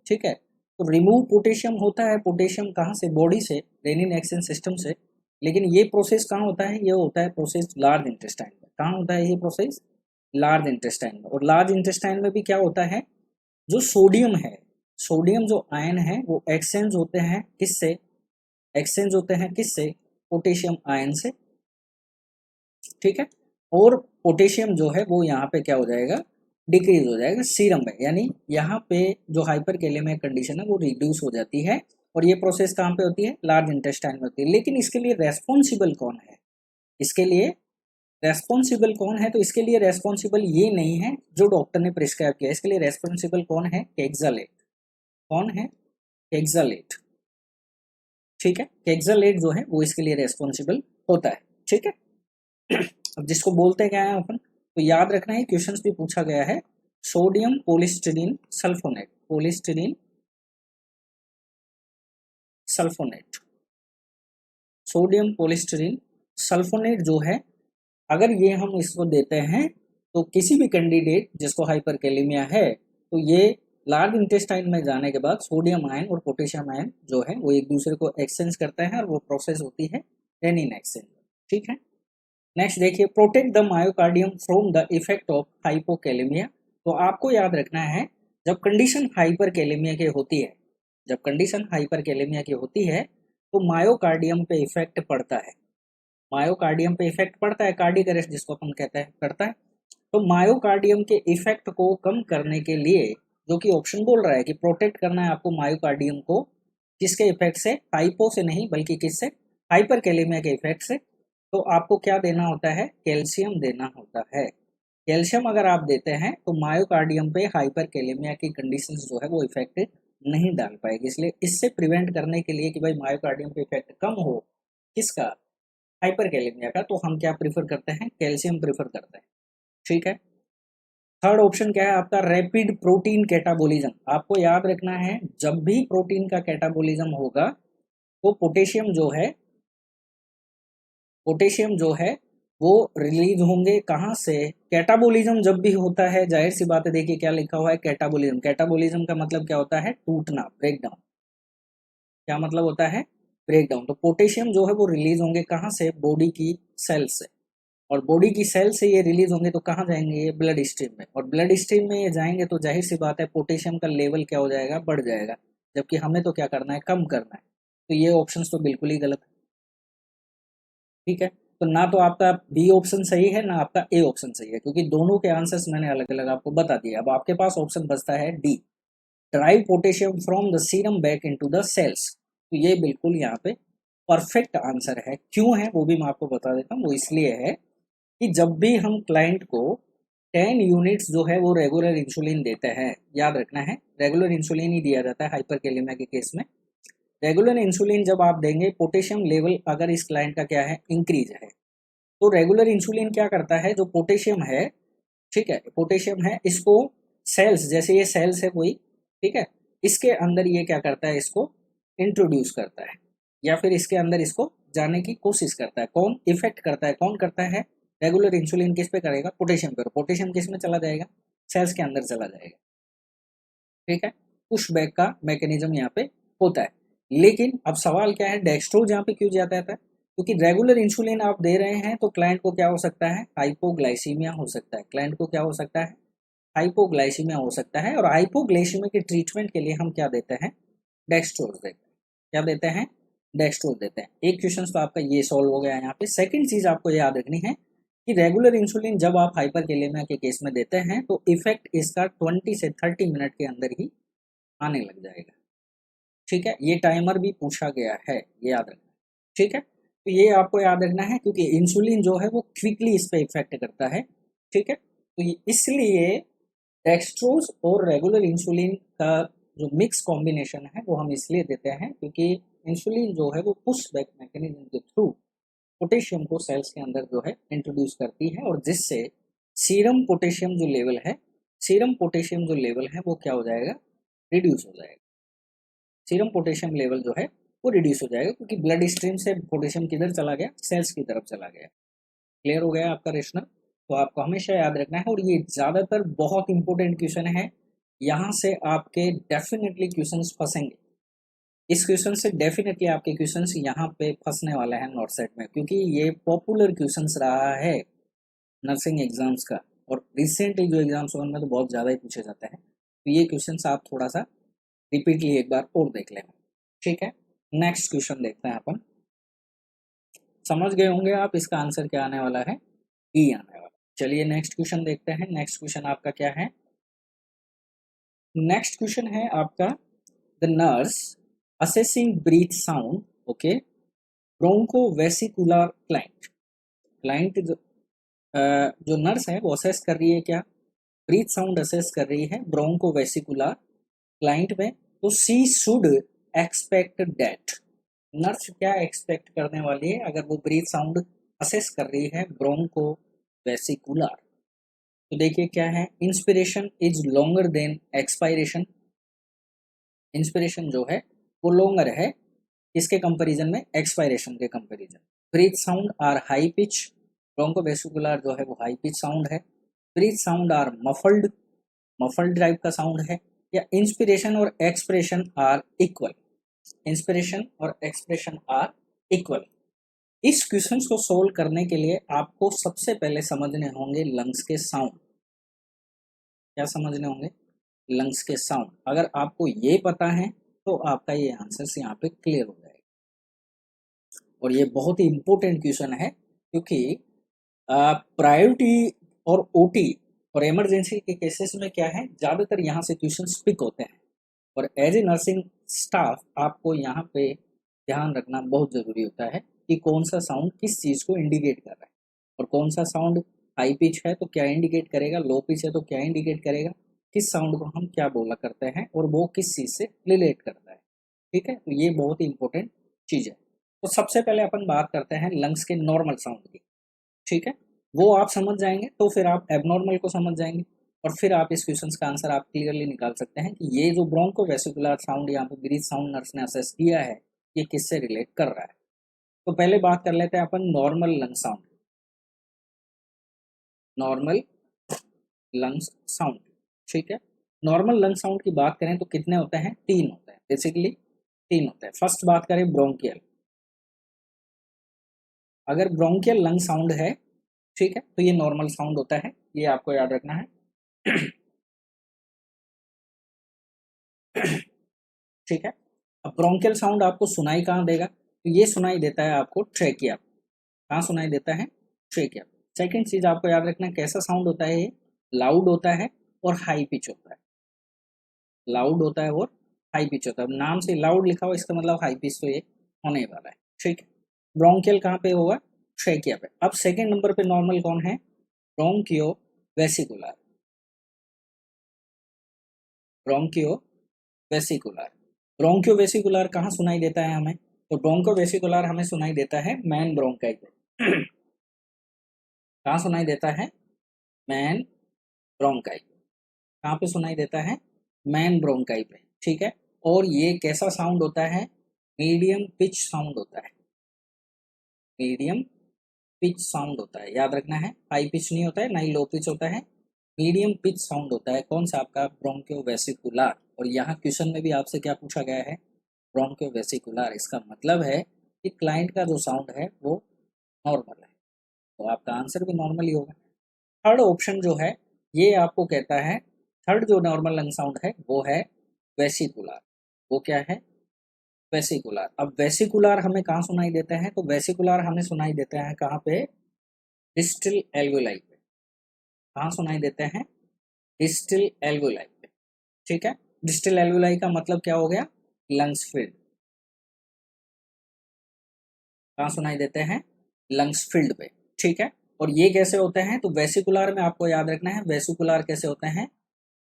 ठीक है। तो रिमूव पोटेशियम होता है, पोटेशियम कहाँ से, बॉडी से, रेनिन एक्सचेंज सिस्टम से। लेकिन ये प्रोसेस कहाँ होता है, ये होता है प्रोसेस लार्ज इंटेस्टाइन में। कहाँ होता है ये प्रोसेस, लार्ज इंटेस्टाइन में। और लार्ज इंटेस्टाइन में भी क्या होता है, जो सोडियम है, सोडियम जो आयन है वो एक्सचेंज होते हैं किससे, एक्सचेंज होते हैं किससे, पोटेशियम आयन से। ठीक है, और पोटेशियम जो है वो यहाँ पे क्या हो जाएगा, डिक्रीज हो जाएगा सीरम में, यानी यहाँ पे जो हाइपर कैलेमिया कंडीशन है वो रिड्यूस हो जाती है। और ये प्रोसेस कहाँ पे होती है, लार्ज इंटेस्टाइन में होती है। लेकिन इसके लिए रेस्पॉन्सिबल कौन है, इसके लिए रेस्पॉन्सिबल कौन है, तो इसके लिए रेस्पॉन्सिबल ये नहीं है जो डॉक्टर ने प्रिस्क्राइब किया, इसके लिए रेस्पॉन्सिबल कौन है, केक्सालेट। कौन है, केक्सालेट। ठीक है, केक्सालेट जो है वो इसके लिए रेस्पॉन्सिबल होता है। ठीक है, अब जिसको बोलते क्या है अपन, तो याद रखना है, क्वेश्चंस भी पूछा गया है, sodium polystyrene sulfonate, polystyrene sulfonate, sodium polystyrene sulfonate जो है, अगर ये हम इसको देते हैं तो किसी भी कैंडिडेट जिसको हाइपरकैलेमिया है, तो ये लार्ज इंटेस्टाइन में जाने के बाद सोडियम आयन और पोटेशियम आयन जो है वो एक दूसरे को एक्सचेंज करते हैं और वो प्रोसेस होती है रेनिन एक्सचेंज। ठीक है, नेक्स्ट देखिए, protect the myocardium from the effect of hypokalemia. तो आपको याद रखना है, जब कंडीशन हाइपरकैलेमिया की होती है, जब कंडीशन हाइपरकैलेमिया की होती है तो मायोकार्डियम पे इफेक्ट पड़ता है, मायोकार्डियम पे इफेक्ट पड़ता है, कार्डियक अरेस्ट जिसको अपन कहते हैं करता है। तो मायोकार्डियम के इफेक्ट को कम करने के लिए, जो कि ऑप्शन बोल रहा है कि प्रोटेक्ट करना है आपको मायोकार्डियम को, किसके इफेक्ट से, हाइपो से नहीं बल्कि किससे, हाइपरकैलेमिया के इफेक्ट से। तो आपको क्या देना होता है, कैल्शियम देना होता है। कैल्शियम अगर आप देते हैं तो मायोकार्डियम पे हाइपरकैलेमिया की कंडीशंस जो है वो इफेक्ट नहीं डाल पाएगी। इसलिए इससे प्रिवेंट करने के लिए कि भाई मायोकार्डियम पे इफेक्ट कम हो, किसका, हाइपरकैलेमिया का, तो हम क्या प्रीफर करते हैं, कैल्शियम प्रीफर करते हैं। ठीक है, थर्ड ऑप्शन क्या है आपका, रैपिड प्रोटीन कैटाबोलिज्म। आपको याद रखना है, जब भी प्रोटीन का कैटाबोलिज्म होगा तो पोटेशियम जो है, पोटेशियम जो है वो रिलीज होंगे कहाँ से, कैटाबोलिज्म जब भी होता है, जाहिर सी बात है, देखिए क्या लिखा हुआ है, कैटाबोलिज्म। कैटाबोलिज्म का मतलब क्या होता है, टूटना, ब्रेक डाउन। क्या मतलब होता है, ब्रेक डाउन। तो पोटेशियम जो है वो रिलीज होंगे कहाँ से, बॉडी की सेल से, और बॉडी की सेल से ये रिलीज होंगे तो कहाँ जाएंगे, ये ब्लड स्ट्रीम में, और ब्लड स्ट्रीम में ये जाएंगे तो जाहिर सी बात है पोटेशियम का लेवल क्या हो जाएगा, बढ़ जाएगा। जबकि हमें तो क्या करना है, कम करना है। तो ये ऑप्शन तो बिल्कुल ही गलत है। ठीक है, तो ना तो आपका बी ऑप्शन सही है ना आपका ए ऑप्शन सही है, क्योंकि दोनों के आंसर्स मैंने अलग अलग आपको बता दिए। अब आपके पास ऑप्शन बचता है D, drive potassium from the serum back into the cells. तो ये बिल्कुल यहाँ पे परफेक्ट आंसर है। क्यों है वो भी मैं आपको बता देता हूँ। वो इसलिए है कि जब भी हम क्लाइंट को 10 यूनिट्स जो है वो रेगुलर इंसुलिन देते हैं, याद रखना है रेगुलर इंसुलिन ही दिया जाता है हाइपरकैलेमिया के केस में। रेगुलर इंसुलिन जब आप देंगे, पोटेशियम लेवल अगर इस क्लाइंट का क्या है, इंक्रीज है, तो रेगुलर इंसुलिन क्या करता है, जो पोटेशियम है, ठीक है, पोटेशियम है, इसको सेल्स, जैसे ये सेल्स है कोई, ठीक है, इसके अंदर ये क्या करता है, इसको इंट्रोड्यूस करता है, या फिर इसके अंदर इसको जाने की कोशिश करता है। कौन इफेक्ट करता है, कौन करता है, रेगुलर इंसुलिन किस पे करेगा, पोटेशियम पे। पोटेशियम किस में चला जाएगा, सेल्स के अंदर चला जाएगा। ठीक है, पुश बैक का मैकेनिज्म यहाँ पे होता है। लेकिन अब सवाल क्या है, डेक्सट्रोज यहाँ पे क्यों जाता है, क्योंकि रेगुलर इंसुलिन आप दे रहे हैं तो क्लाइंट को क्या हो सकता है, हाइपोग्लाइसीमिया हो सकता है। क्लाइंट को क्या हो सकता है, हाइपोग्लाइसीमिया हो सकता है। और हाइपोग्लाइसीमिया के ट्रीटमेंट के लिए हम क्या देते हैं, डेक्सट्रोज देते हैं। क्या देते हैं, डेक्सट्रोज देते हैं। एक क्वेश्चन तो आपका ये सॉल्व हो गया है यहाँ पे। सेकंड चीज आपको याद रखनी है कि रेगुलर इंसुलिन जब आप हाइपरकैलेमिया के केस में देते हैं तो इफेक्ट इसका 20 से 30 मिनट के अंदर ही आने लग जाएगा। ठीक है, ये टाइमर भी पूछा गया है, ये याद रखना। ठीक है, तो ये आपको याद रखना है, क्योंकि इंसुलिन जो है वो क्विकली इस पे इफेक्ट करता है, ठीक है। तो इसलिए डेक्सट्रोज और रेगुलर इंसुलिन का जो मिक्स कॉम्बिनेशन है वो हम इसलिए देते हैं क्योंकि इंसुलिन जो है वो पुश बैक मैकेनिज्म के थ्रू पोटेशियम को सेल्स के अंदर जो है इंट्रोड्यूस करती है, और जिससे सीरम पोटेशियम जो लेवल है, सीरम पोटेशियम जो लेवल है वो क्या हो जाएगा, रिड्यूस हो जाएगा। सीरम पोटेशियम लेवल जो है वो रिड्यूस हो जाएगा, क्योंकि ब्लड स्ट्रीम से पोटेशियम किधर चला गया, सेल्स की तरफ चला गया। क्लियर हो गया आपका रेशनल। तो आपको हमेशा याद रखना है, और ये ज़्यादातर बहुत इंपॉर्टेंट क्वेश्चन है, यहाँ से आपके डेफिनेटली क्वेश्चंस फंसेंगे। इस क्वेश्चन से डेफिनेटली आपके क्वेश्चंस यहाँ पे फंसने वाले हैं नॉर्थ सेट में, क्योंकि ये पॉपुलर क्वेश्चंस रहा है नर्सिंग एग्जाम्स का, और रिसेंटली जो एग्जाम्स हुए उनमें तो बहुत ज़्यादा ही पूछे जाते हैं। तो ये क्वेश्चंस आप थोड़ा सा रिपीटली एक बार और देख लेना, ठीक है। नेक्स्ट क्वेश्चन देखते हैं अपन। समझ गए होंगे आप इसका आंसर क्या आने वाला है, ई आने वाला। चलिए नेक्स्ट क्वेश्चन देखते हैं। नेक्स्ट क्वेश्चन आपका क्या है, नेक्स्ट क्वेश्चन है आपका, the nurse assessing breath sound, okay, bronchovesicular client. Client जो नर्स है वो असेस कर रही है क्या, ब्रीथ साउंड असेस कर रही है ब्रोंकोवेसिकुलर क्लाइंट में। तो सी शुड एक्सपेक्ट दैट, नर्स क्या एक्सपेक्ट करने वाली है अगर वो ब्रीथ साउंड असेस कर रही है ब्रोंकोवेसिकुलर। तो देखिए क्या है, inspiration is longer than expiration. Inspiration जो है वो लॉन्गर है किसके कंपैरिजन में, एक्सपायरेशन के comparison. Breath sound are high pitch, bronchovesicular जो है वो हाई पिच साउंड है। Breath sound are muffled, muffled type का साउंड है। या इंस्पिरेशन और एक्सप्रेशन आर इक्वल, इंस्पिरेशन और एक्सप्रेशन आर इक्वल। इस क्वेश्चन को सोल्व करने के लिए आपको सबसे पहले समझने होंगे लंग्स के साउंड। क्या समझने होंगे, लंग्स के साउंड। अगर आपको ये पता है तो आपका ये आंसर यहाँ पे क्लियर हो जाएगा। और ये बहुत ही इंपॉर्टेंट क्वेश्चन है, क्योंकि प्रायोरिटी और ओटी और इमरजेंसी के केसेस में क्या है, ज़्यादातर यहाँ से क्वेश्चन पिक होते हैं। और एज ए नर्सिंग स्टाफ आपको यहाँ पे ध्यान रखना बहुत ज़रूरी होता है कि कौन सा साउंड किस चीज़ को इंडिकेट कर रहा है, और कौन सा साउंड हाई पिच है तो क्या इंडिकेट करेगा, लो पिच है तो क्या इंडिकेट करेगा, किस साउंड को हम क्या बोला करते हैं और वो किस चीज़ से रिलेट करता है, ठीक है। तो ये बहुत ही इंपॉर्टेंट चीज़ है। तो सबसे पहले अपन बात करते हैं लंग्स के नॉर्मल साउंड की, ठीक है। वो आप समझ जाएंगे तो फिर आप एबनॉर्मल को समझ जाएंगे, और फिर आप इस क्वेश्चन का आंसर आप क्लियरली निकाल सकते हैं कि ये जो ब्रोंकोवेस्कुलर साउंड यहाँ पे ब्रीथ साउंड नर्स ने असेस किया है ये किससे रिलेट कर रहा है। तो पहले बात कर लेते हैं अपन normal lung sound, normal lungs sound, ठीक है। नॉर्मल लंग साउंड की बात करें तो कितने होते हैं, तीन होते हैं, बेसिकली तीन होते हैं। फर्स्ट बात करें ब्रोंकियल, अगर ब्रोंकियल लंग साउंड है, ठीक है, तो ये नॉर्मल साउंड होता है, ये आपको याद रखना है। ठीक है। अब ब्रोंकियल साउंड आपको सुनाई कहाँ देगा, तो ये सुनाई देता है आपको ट्रेकिया, कहाँ सुनाई देता है, ट्रेकिया। सेकंड चीज आपको याद रखना है, कैसा साउंड होता है ये, लाउड होता है और हाई पिच होता है, लाउड होता है और हाई पिच होता है। नाम से लाउड लिखा हुआ इसका मतलब हाई पिच तो ये होने वाला है, ठीक है। ब्रोंकियल कहाँ पे होगा, ट्रेकिया पे। अब सेकंड नंबर पे नॉर्मल कौन है, ब्रोंकियो वेसिकुलर, ब्रोंकियो वेसिकुलर। ब्रोंकियो वेसिकुलर कहाँ सुनाई देता है हमें, तो ब्रोंको वेसिकुलर हमें सुनाई देता है मैन ब्रोंकाई पे। कहाँ सुनाई देता है, मैन ब्रोंकाई, कहाँ पे सुनाई देता है, मैन ब्रोंकाई पे, ठीक है। और ये कैसा साउंड होता है, मीडियम पिच साउंड होता है, मीडियम पिच साउंड होता है, याद रखना है। हाई पिच नहीं होता है, ना ही लो पिच होता है, मीडियम पिच साउंड होता है। कौन सा, आपका ब्रोंकियो वेसिकुलर। और यहाँ क्वेश्चन में भी आपसे क्या पूछा गया है, ब्रोंकियो वेसिकुलर। इसका मतलब है कि क्लाइंट का जो साउंड है वो नॉर्मल है, तो आपका आंसर भी नॉर्मल ही होगा। थर्ड ऑप्शन जो है ये आपको कहता है, थर्ड जो नॉर्मल लंग साउंड है वो है वेसिकुलर। वो क्या है, वेसिकुलर। अब वेसिकुलर हमें कहाँ सुनाई देता है, तो वेसिकुलर हमें सुनाई देता है कहाँ पे, डिस्टल एल्वेलाई पे। कहाँ सुनाई देते हैं, डिस्टल एल्वेलाई पे, ठीक है। डिस्टल एल्वेलाई का मतलब क्या हो गया, लंग्स फील्ड। कहाँ सुनाई देते हैं? लंग्स फील्ड पे, ठीक है। और ये कैसे होते हैं? तो वेसिकुलर में आपको याद रखना है, वेसिकुलर कैसे होते हैं?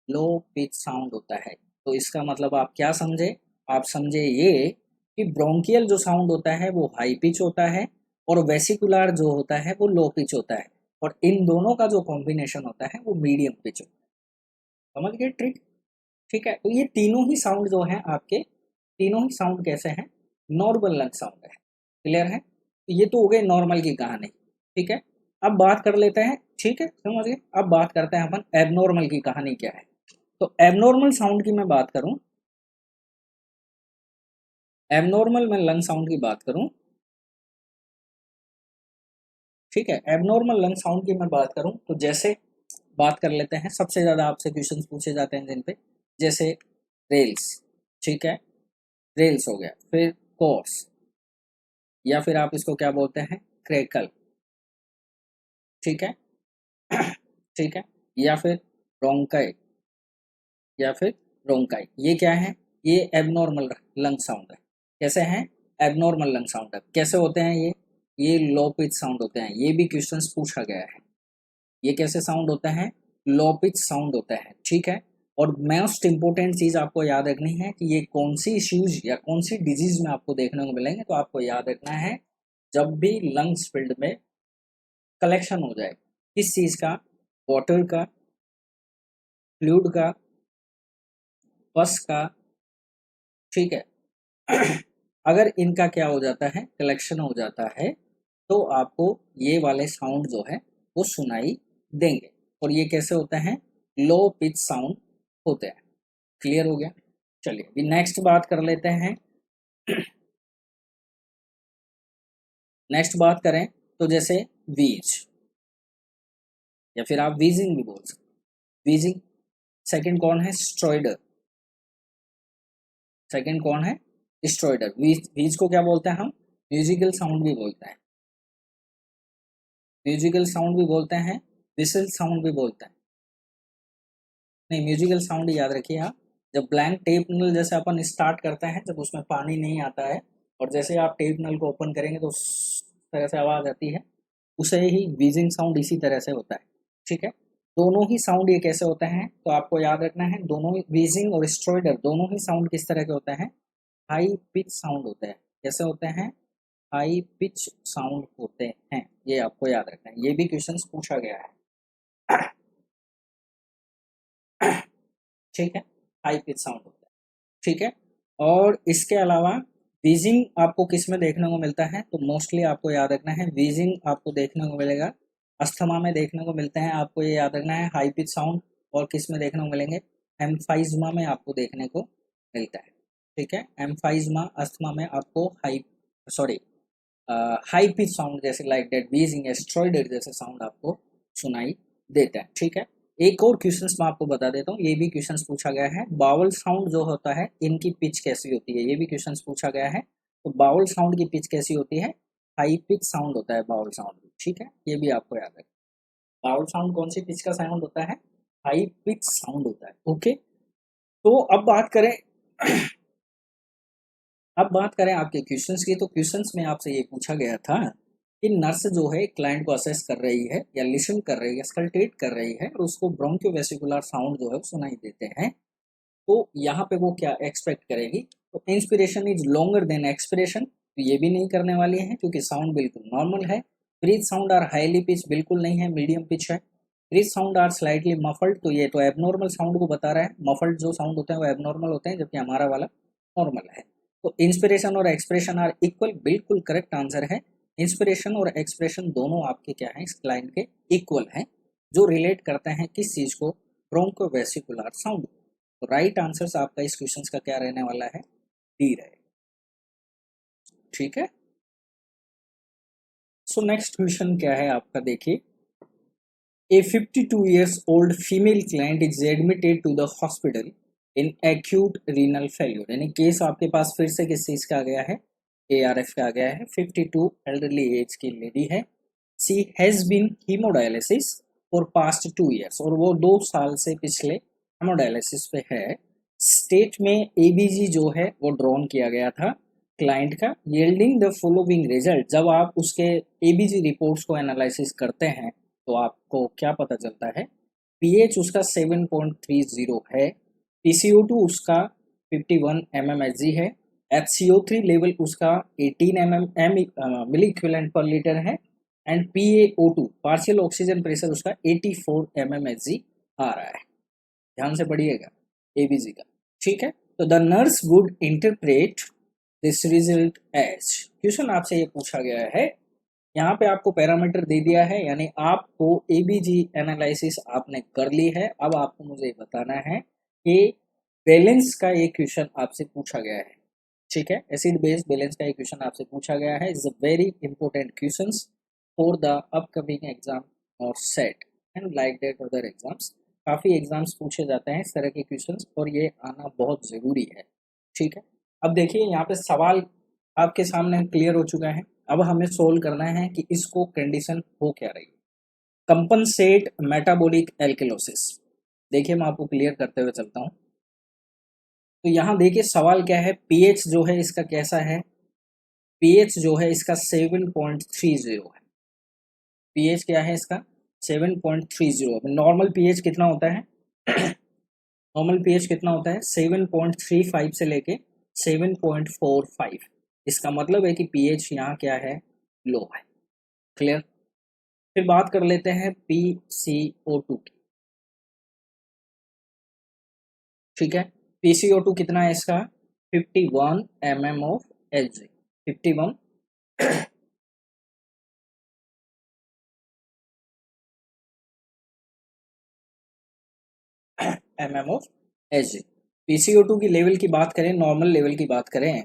लो पिच साउंड होता है। तो इसका मतलब आप क्या समझे? आप समझे ये कि ब्रोंकियल जो साउंड होता है वो हाई पिच होता है और वेसिकुलर जो होता है वो लो पिच होता है, और इन दोनों का जो कॉम्बिनेशन होता है वो मीडियम पिच होता है। समझ गए ट्रिक? ठीक है। तो ये तीनों ही साउंड जो है आपके, तीनों ही साउंड कैसे हैं? नॉर्मल लंग साउंड है। क्लियर है? तो ये तो हो गई नॉर्मल की कहानी, ठीक है। अब बात कर लेते हैं, ठीक है, समझ गए। अब बात करते हैं अपन एबनॉर्मल की कहानी क्या है। तो एबनॉर्मल साउंड की मैं बात करूं, एबनॉर्मल में लंग साउंड की बात करूं, ठीक है, एबनॉर्मल लंग साउंड की मैं बात करूं तो जैसे बात कर लेते हैं, सबसे ज्यादा आपसे क्वेश्चंस पूछे जाते हैं जिन पे, जैसे रेल्स, ठीक है, रेल्स हो गया, फिर कोर्स, या फिर आप इसको क्या बोलते हैं? क्रैकल, ठीक है। ठीक है, या फिर रोंकाई, या फिर रोंकाई, ये क्या है? ये एबनॉर्मल लंग साउंड है। कैसे हैं? एबनॉर्मल लंग साउंड है। कैसे होते हैं ये लो पिच साउंड होते हैं। ये भी क्वेश्चंस पूछा गया है। ये कैसे साउंड होते हैं? लो पिच साउंड होते हैं, ठीक है। और मोस्ट इंपोर्टेंट चीज आपको याद रखनी है कि ये कौन सी इश्यूज या कौन सी डिजीज में आपको देखने को मिलेंगे, तो आपको याद रखना है जब भी लंग्स फील्ड में कलेक्शन हो जाए किस चीज का? वाटर का, फ्लूइड का, पस का, ठीक है। अगर इनका क्या हो जाता है? कलेक्शन हो जाता है, तो आपको ये वाले साउंड जो है वो सुनाई देंगे। और ये कैसे होते हैं? लो पिच साउंड होते हैं। क्लियर हो गया? चलिए अभी नेक्स्ट बात कर लेते हैं। नेक्स्ट बात करें तो जैसे वीज, या फिर आप वीजिंग भी बोल सकते। वीजिंग। सेकंड कौन है? स्ट्रॉइडर। सेकंड कौन है? स्ट्रॉइडर। वीज, वीज को क्या बोलते हैं हम? म्यूजिकल साउंड भी बोलते हैं, म्यूजिकल साउंड भी बोलते हैं, विसल साउंड भी बोलते हैं। नहीं, म्यूजिकल साउंड याद रखिए आप। जब ब्लैंक टेप नल जैसे अपन स्टार्ट करते हैं, जब उसमें पानी नहीं आता है और जैसे आप टेप नल को ओपन करेंगे तो उस तरह से आवाज आती है, उसे ही वीजिंग साउंड इसी तरह से होता है, ठीक है। दोनों ही साउंड ये कैसे होते हैं? तो आपको याद रखना है, दोनों ही वीजिंग और स्ट्रोइडर दोनों ही साउंड किस तरह के होते हैं? हाई पिच साउंड होते हैं। कैसे होते हैं? हाई पिच साउंड होते हैं, ये आपको याद रखना है। ये भी क्वेश्चन पूछा गया है। ठीक है, हाई पिच साउंड होता है, ठीक है। और इसके अलावा वीजिंग आपको किस में देखने को मिलता है? तो मोस्टली आपको याद रखना है, वीजिंग आपको देखने को मिलेगा अस्थमा में देखने को मिलते हैं, आपको ये याद रखना है हाई पिच साउंड। और किस में देखने को मिलेंगे? एम्फाइजमा में आपको देखने को मिलता है, ठीक है। एम्फाइजमा अस्थमा में आपको high, sorry, high pitch sound जैसे लाइक दैट वीजिंग एस्ट्रॉइडर जैसे साउंड आपको सुनाई देता है, ठीक है। एक और क्वेश्चंस मैं आपको बता देता हूँ, ये भी क्वेश्चंस पूछा गया है, बावल साउंड जो होता है इनकी पिच कैसी होती है, ये भी क्वेश्चंस पूछा गया है। तो बावल साउंड की पिच कैसी होती है? हाई पिच साउंड होता है बावल साउंड, ठीक है, ये भी आपको याद रखना। बावल साउंड कौन सी पिच का साउंड होता है? हाई पिच साउंड होता है, ओके। तो अब बात करें अब बात करें आपके क्वेश्चंस की, तो क्वेश्चंस में आपसे ये पूछा गया था कि नर्स जो है क्लाइंट को असेस कर रही है या लिसन कर रही है, स्कल्टेट कर रही है, और उसको ब्रोंकियोवेस्कुलर साउंड जो है सुनाई देते हैं, तो यहाँ पे वो क्या एक्सपेक्ट करेगी? तो inspiration is longer than expiration, तो ये भी नहीं करने वाली है क्योंकि साउंड बिल्कुल नॉर्मल है। Breath sound are highly pitch, बिल्कुल नहीं है, मीडियम पिच है। Breath sound are slightly muffled, तो ये तो एबनॉर्मल साउंड को बता रहा है, मफल्ड जो साउंड होते हैं वो एबनॉर्मल होते हैं, जबकि हमारा वाला नॉर्मल है। तो इंस्पिरेशन और एक्सप्रेशन आर इक्वल, बिल्कुल करेक्ट आंसर है। इंस्पिरेशन और एक्सप्रेशन दोनों आपके क्या है? इस क्लाइंट के इक्वल हैं, जो रिलेट करते हैं किस चीज को? ब्रोंकोवेस्कुलर साउंड। तो राइट आंसर आपका इस क्वेश्चन का क्या रहने वाला है? डी रहेगा, ठीक है। सो नेक्स्ट क्वेश्चन क्या है आपका, देखिए। A 52 years old female client is admitted to the hospital in acute renal failure, यानी केस आपके पास फिर से किस चीज का आ गया है? ARF का आ गया है। 52 एल्डरली एज की लेडी है। She has been haemodialysis for past 2 years, और वो 2 साल से पिछले हेमोडायलिसिस पे है। स्टेट में ABG जो है वो ड्रॉन किया गया था, क्लाइंट का, यील्डिंग द फॉलोइंग रिजल्ट। जब आप उसके एबीजी रिपोर्ट्स को एनालिसिस करते हैं तो आपको क्या पता चलता है, पीएच उसका 7.30 है, पीसीओ2 उसका 51 mmHg है, HCO3 लेवल उसका 18 मिली इक्विवेलेंट पर लीटर है, and PaO2 partial oxygen pressure उसका 84 mmHg आ रहा है। ध्यान से पढ़िएगा एबीजी का, ठीक है। तो the nurse would interpret this result as, question आपसे ये पूछा गया है, यहाँ पे आपको पैरामीटर दे दिया है, यानी आपको एबीजी एनालिसिस आपने कर ली है। अब आपको मुझे बताना है कि बैलेंस का ये क्वेश्चन आपसे पूछा गया है, ठीक है। एसिड बेस बैलेंस का ये क्वेश्चन आपसे पूछा गया है। Is a very important question for the upcoming exam और set and like that other exams. काफ़ी एग्जाम्स पूछे जाते हैं इस तरह के क्वेश्चंस और ये आना बहुत ज़रूरी है, ठीक है। अब देखिए यहाँ पे सवाल आपके सामने क्लियर हो चुका है। अब हमें सोल्व करना है कि इसको कंडीशन हो क्या रही है। कंपनसेट मेटाबॉलिक एल्किलोसिस, देखिए मैं आपको क्लियर करते हुए चलता हूँ। तो यहाँ देखिए सवाल क्या है, पीएच जो है इसका कैसा है, पीएच जो है इसका 7.30 है। पीएच क्या है इसका 7.30। नॉर्मल पीएच कितना होता है नॉर्मल पीएच कितना होता है 7.35 से लेके 7.45। इसका मतलब है कि पीएच यहाँ क्या है, लो है। क्लियर। फिर बात कर लेते हैं PCO2 की, ठीक है। PCO2 कितना है इसका 51 mm of Hg, 51 mm of Hg। PCO2 की लेवल की बात करें, नॉर्मल लेवल की बात करें,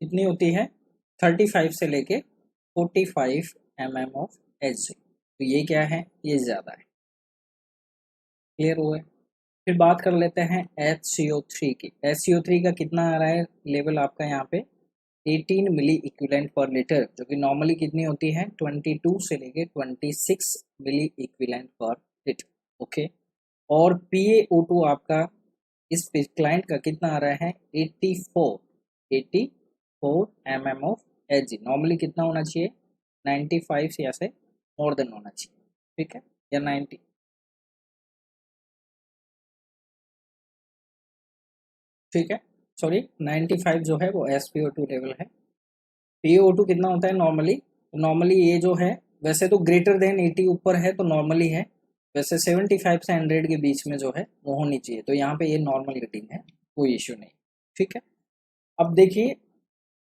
कितनी होती है 35 से लेके 45 mm ऑफ Hg। तो ये क्या है, ये ज़्यादा है। क्लियर हुआ। फिर बात कर लेते हैं HCO3 की। HCO3 का कितना आ रहा है लेवल आपका यहाँ पे 18 मिली इक्विवेलेंट पर लीटर, जो कि नॉर्मली कितनी होती है 22 से लेके 26 मिली इक्विवेलेंट पर लीटर, ओके। और PaO2 आपका इस क्लाइंट का कितना आ रहा है 84 mm ऑफ Hg। नॉर्मली कितना होना चाहिए 95 या से मोर देन होना चाहिए, ठीक है, या 90, ठीक है, सॉरी 95 जो है वो SpO2 लेवल है। PaO2 कितना होता है नॉर्मली, नॉर्मली ये जो है वैसे तो ग्रेटर देन 80 ऊपर है तो नॉर्मली है, वैसे 75 से 100 के बीच में जो है वो होनी चाहिए। तो यहाँ पे ये नॉर्मल रीडिंग है, कोई इश्यू नहीं, ठीक है। अब देखिए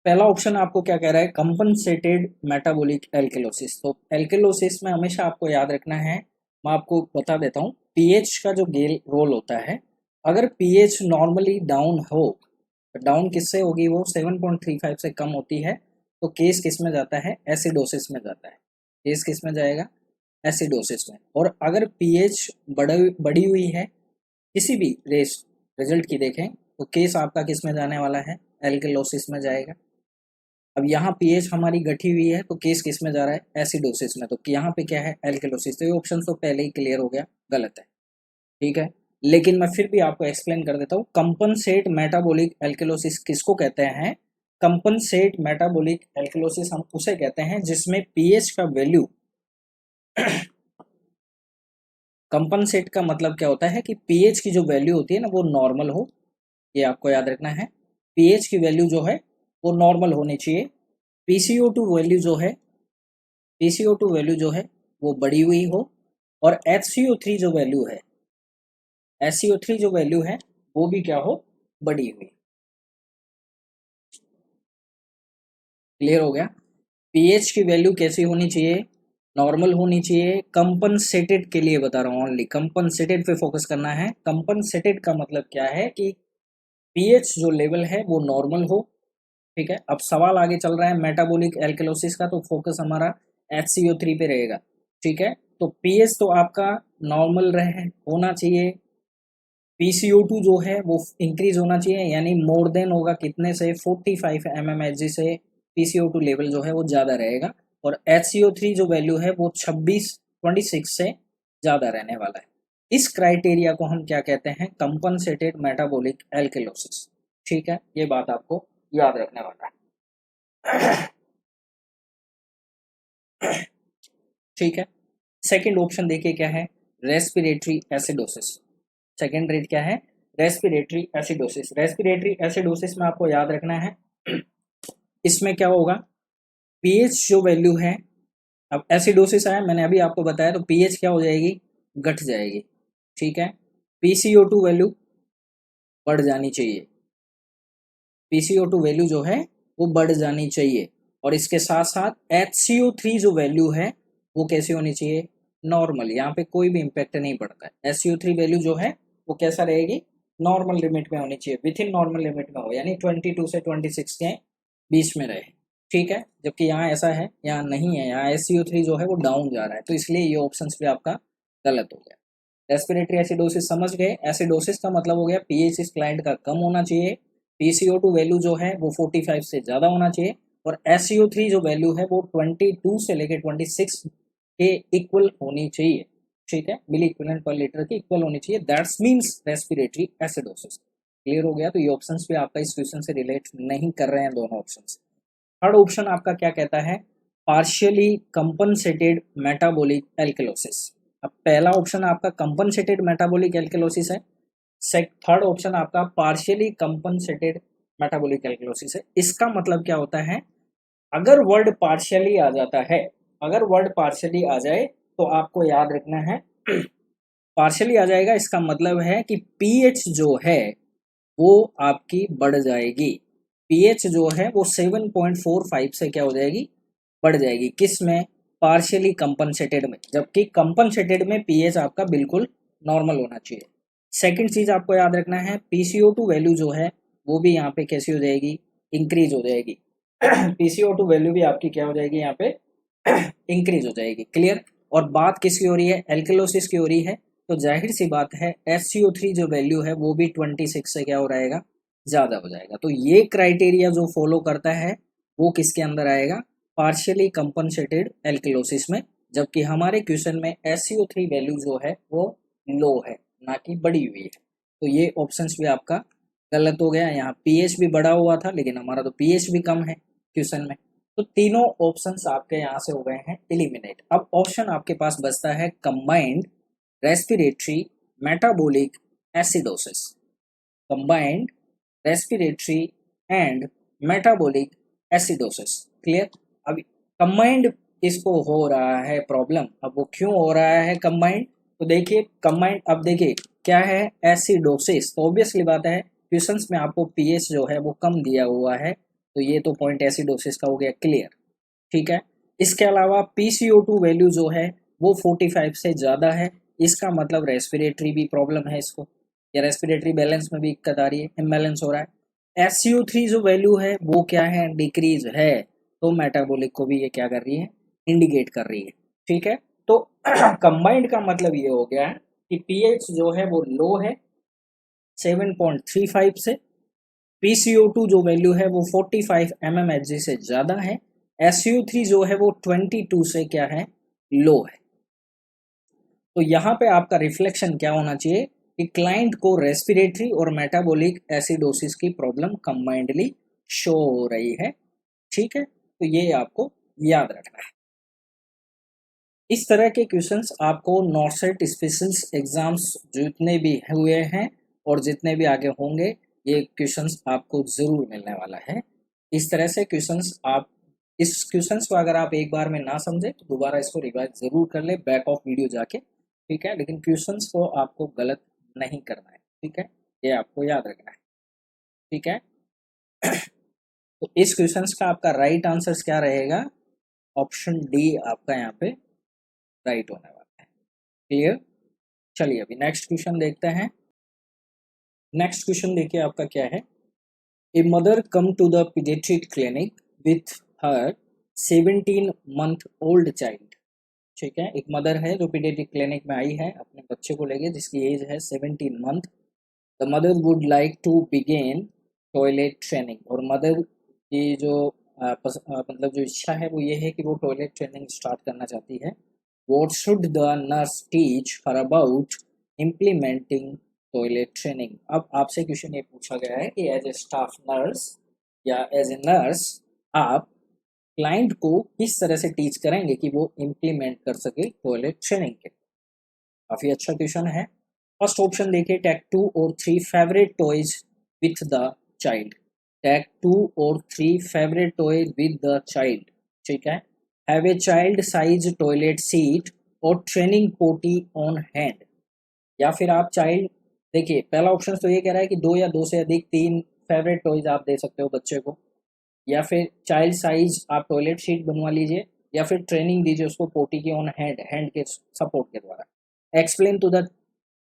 पहला ऑप्शन आपको क्या कह रहा है, कंपनसेटेड मेटाबॉलिक एल्किलोसिस। तो एल्किलोसिस में हमेशा आपको याद रखना है, मैं आपको बता देता हूँ पीएच का जो गेल रोल होता है। अगर पीएच नॉर्मली डाउन हो, डाउन किससे होगी, वो 7.35 से कम होती है, तो केस किस में जाता है एसिडोसिस में जाता है। केस किस में जाएगा एसिडोसिस में। और अगर पीएच बढ़ी हुई है किसी भी रिजल्ट की देखें तो केस आपका किस में जाने वाला है एल्किलोसिस में जाएगा। अब यहाँ पीएच हमारी घटी हुई है तो केस किस में जा रहा है एसिडोसिस में, तो यहाँ पे क्या है एल्किलोसिस। तो ये ऑप्शन तो पहले ही क्लियर हो गया, गलत है, ठीक है। लेकिन मैं फिर भी आपको एक्सप्लेन कर देता हूँ, कंपनसेट मेटाबॉलिक एल्किलोसिस किसको कहते हैं। कंपनसेट मेटाबॉलिक एल्किलोसिस हम उसे कहते हैं जिसमें पीएच का वैल्यू कंपनसेट का मतलब क्या होता है कि पीएच की जो वैल्यू होती है ना वो नॉर्मल हो, ये आपको याद रखना है। पीएच की वैल्यू जो है वो नॉर्मल होनी चाहिए। पीसीओ2 वैल्यू जो है, पीसीओ2 वैल्यू जो है वो बढ़ी हुई हो, और HCO3 जो वैल्यू है, HCO3 जो वैल्यू है वो भी क्या हो बढ़ी हुई। क्लियर हो गया। पीएच की वैल्यू कैसी होनी चाहिए, नॉर्मल होनी चाहिए। कंपनसेटेड के लिए बता रहा हूँ, ओनली कंपनसेटेड पे फोकस करना है। कंपनसेटेड का मतलब क्या है कि पीएच जो लेवल है वो नॉर्मल हो, ठीक है। अब सवाल आगे चल रहा है मेटाबॉलिक एल्किलोसिस का, तो फोकस हमारा HCO3 पे रहेगा, ठीक है। तो पीएच तो आपका नॉर्मल रहे होना चाहिए, PCO2 जो है वो इंक्रीज होना चाहिए, यानी मोर देन होगा कितने से 45 mmHg से PCO2 लेवल जो है वो ज़्यादा रहेगा, और HCO3 जो वैल्यू है वो 26 से ज़्यादा रहने वाला है। इस क्राइटेरिया को हम क्या कहते हैं कंपनसेटेड मेटाबॉलिक एल्किलोसिस, ठीक है। ये बात आपको याद रखने वाला है। ठीक है। सेकंड ऑप्शन देखिए क्या है, रेस्पिरेटरी एसिडोसिस। सेकंड रेट क्या है, रेस्पिरेटरी एसिडोसिस। रेस्पिरेटरी एसिडोसिस में आपको याद रखना है इसमें क्या होगा, पीएच जो वैल्यू है, अब एसिडोसिस आया मैंने अभी आपको बताया, तो पीएच क्या हो जाएगी, घट जाएगी। ठीक है, पीसीओ2 वैल्यू बढ़ जानी चाहिए, पीसीओ2 वैल्यू जो है वो बढ़ जानी चाहिए, और इसके साथ साथ HCO3 जो वैल्यू है वो कैसी होनी चाहिए, नॉर्मल। यहाँ पे कोई भी इम्पैक्ट नहीं पड़ता है, HCO3 वैल्यू जो है वो कैसा रहेगी, नॉर्मल लिमिट में होनी चाहिए, विथ इन नॉर्मल लिमिट में हो, यानी 22 से 26 के बीच में रहे। ठीक है, जबकि यहाँ ऐसा है, यहाँ नहीं है, यहाँ SCO3 जो है वो डाउन जा रहा है, तो इसलिए ये ऑप्शन भी आपका गलत हो गया। रेस्पिरेटरी एसिडोसिस समझ गए, एसिडोसिस का मतलब हो गया पीएच इस क्लाइंट का कम होना चाहिए, पीसीओ2 वैल्यू जो है वो 45 से ज़्यादा होना चाहिए, और SCO3 जो वैल्यू है वो 22 से लेकर 26 के इक्वल होनी चाहिए। ठीक है, मिली इक्विवेलेंट पर लीटर की इक्वल होनी चाहिए, that's means respiratory acidosis. Clear हो गया, तो ये ऑप्शंस भी आपका इस क्वेश्चन से रिलेट नहीं कर रहे हैं दोनों ऑप्शंस। थर्ड ऑप्शन आपका क्या कहता है, पार्शियली कंपनसेटेड मेटाबॉलिक एल्कलोसिस। अब पहला ऑप्शन आपका कंपनसेटेड मेटाबॉलिक एल्कलोसिस है, थर्ड ऑप्शन आपका पार्शियली कंपनसेटेड मेटाबॉलिक एल्कलोसिस है। इसका मतलब क्या होता है, अगर वर्ड पार्शियली आ जाता है, अगर वर्ड पार्शियली आ जाए तो आपको याद रखना है पार्शियली आ जाएगा, इसका मतलब है कि पीएच जो है वो आपकी बढ़ जाएगी, पीएच जो है वो 7.45 से क्या हो जाएगी, बढ़ जाएगी। किस में, पार्शियली कंपनसेटेड में, जबकि कंपनसेटेड में पीएच आपका बिल्कुल नॉर्मल होना चाहिए। सेकंड चीज आपको याद रखना है, पीसीओ2 वैल्यू जो है वो भी यहाँ पे कैसी हो जाएगी, इंक्रीज हो जाएगी। पीसीओ2 वैल्यू भी आपकी क्या हो जाएगी, यहाँ पे इंक्रीज हो जाएगी। क्लियर, और बात किसकी हो रही है, एल्कलोसिस की हो रही है, तो जाहिर सी बात है SCO3 जो वैल्यू है वो भी 26 से क्या हो रहेगा, ज़्यादा हो जाएगा। तो ये क्राइटेरिया जो फॉलो करता है वो किसके अंदर आएगा, पार्शियली कंपनसेटेड एल्कलोसिस में, जबकि हमारे क्वेश्चन में SCO3 वैल्यू जो है वो लो है, ना कि बढ़ी हुई है। तो ये ऑप्शंस भी आपका गलत हो गया, यहाँ पीएच भी बढ़ा हुआ था लेकिन हमारा तो पीएच भी कम है क्वेश्चन में। तो तीनों ऑप्शंस आपके यहाँ से हो गए हैं एलिमिनेट। अब ऑप्शन आपके पास बचता है combined respiratory metabolic acidosis, combined respiratory and metabolic acidosis. Clear, अब कंबाइंड इसको हो रहा है प्रॉब्लम, अब वो क्यों हो रहा है कंबाइंड, तो देखिए कंबाइंड, अब देखिए क्या है एसिडोसिस, तो ऑब्वियसली बात है क्वेश्चंस में आपको पीएच जो है वो कम दिया हुआ है, तो ये तो पॉइंट एसिडोसिस का हो गया क्लियर। ठीक है, इसके अलावा पीसीओ2 वैल्यू जो है वो 45 से ज़्यादा है, इसका मतलब रेस्पिरेटरी भी प्रॉब्लम है इसको, या रेस्पिरेटरी बैलेंस में भी दिक्कत आ रही है, इम्बैलेंस हो रहा है। SCO3 जो वैल्यू है वो क्या है, डिक्रीज है, तो मेटाबॉलिक को भी ये क्या कर रही है, इंडिकेट कर रही है। ठीक है, तो कंबाइंड का मतलब ये हो गया कि पीएच जो है वो लो है 7.35 से, PCO2 जो वैल्यू है वो 45 mmHg से ज़्यादा है, SCO3 जो है वो 22 से क्या है, लो है। तो यहाँ पे आपका रिफ्लेक्शन क्या होना चाहिए कि क्लाइंट को रेस्पिरेटरी और मेटाबॉलिक एसिडोसिस की प्रॉब्लम कंबाइंडली शो हो रही है। ठीक है, तो ये आपको याद रखना है। इस तरह के क्वेश्चंस आपको नॉर्सेट स्पेशल्स एग्जाम्स जितने भी हुए हैं और जितने भी आगे होंगे, ये क्वेश्चंस आपको ज़रूर मिलने वाला है। इस तरह से क्वेश्चंस आप, इस क्वेश्चंस को अगर आप एक बार में ना समझे तो दोबारा इसको रिवाइज ज़रूर कर ले बैक ऑफ वीडियो जाके। ठीक है, लेकिन क्वेश्चंस को आपको गलत नहीं करना है। ठीक है, ये आपको याद रखना है। ठीक है, तो इस क्वेश्चंस का आपका राइट आंसर क्या रहेगा, ऑप्शन डी आपका यहाँ पे राइट होने वाला है। क्लियर, चलिए अभी नेक्स्ट क्वेश्चन देखते हैं। नेक्स्ट क्वेश्चन देखिए आपका क्या है, a mother come to the paediatric clinic with her 17 month old child. ठीक है, एक मदर है जो पीडियाट्रिक क्लिनिक में आई है अपने बच्चे को लेके जिसकी एज है 17 month। The mother would like to begin toilet training, और मदर की जो मतलब जो इच्छा है वो ये है कि वो टॉयलेट ट्रेनिंग स्टार्ट करना चाहती है। What should the nurse teach her about implementing toilet training. अब आपसे क्वेश्चन ये पूछा गया है कि एज ए स्टाफ नर्स या एज ए नर्स आप क्लाइंट को किस तरह से टीच करेंगे कि वो इम्प्लीमेंट कर सके टॉयलेट ट्रेनिंग के। काफी अच्छा क्वेश्चन है। फर्स्ट ऑप्शन देखिए, टेक 2 और 3 favourite toys with the child. Take 2 और 3 favourite toys with the child. ठीक है। Have a child size toilet seat और ट्रेनिंग पोटी ऑन हैंड। या फिर आप चाइल्ड, देखिए पहला ऑप्शन तो ये कह रहा है कि 2 या 2 से अधिक 3 फेवरेट टॉयज आप दे सकते हो बच्चे को, या फिर चाइल्ड साइज आप टॉयलेट सीट बनवा लीजिए, या फिर ट्रेनिंग दीजिए उसको पोटी की ऑन हैंड, हैंड के सपोर्ट के द्वारा। Explain to the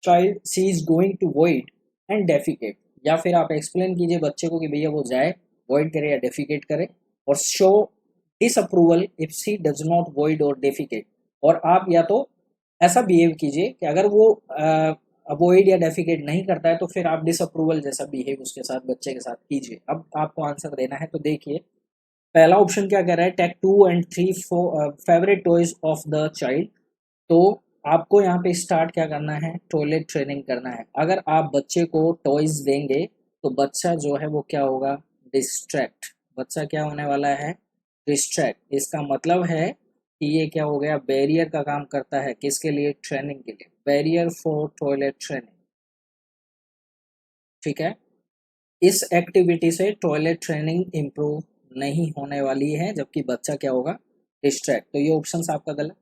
child she is going to void and defecate. या फिर आप एक्सप्लेन कीजिए बच्चे को कि भैया वो जाए, वॉइड करे या डेफिकेट करे। और show disapproval if she does not void और डेफिकेट। और आप या तो ऐसा बिहेव कीजिए कि अगर वो अवॉइड या डेफिकेट नहीं करता है तो फिर आप डिसअप्रूवल जैसा बिहेव उसके साथ, बच्चे के साथ कीजिए। अब आपको आंसर देना है, तो देखिए पहला ऑप्शन क्या कह रहा है, take 2 and 3 favourite toys of the child. तो आपको यहाँ पे स्टार्ट क्या करना है, टॉयलेट ट्रेनिंग करना है। अगर आप बच्चे को टॉयज देंगे तो बच्चा जो है वो क्या होगा, डिस्ट्रैक्ट। बच्चा क्या होने वाला है, डिस्ट्रैक्ट। इसका मतलब है कि ये क्या हो गया, बैरियर का काम करता है किसके लिए, ट्रेनिंग के लिए, बैरियर फॉर टॉयलेट ट्रेनिंग। ठीक है। इस एक्टिविटी से टॉयलेट ट्रेनिंग इम्प्रूव नहीं होने वाली है, जबकि बच्चा क्या होगा, डिस्ट्रैक्ट। तो ये ऑप्शन आपका गलत।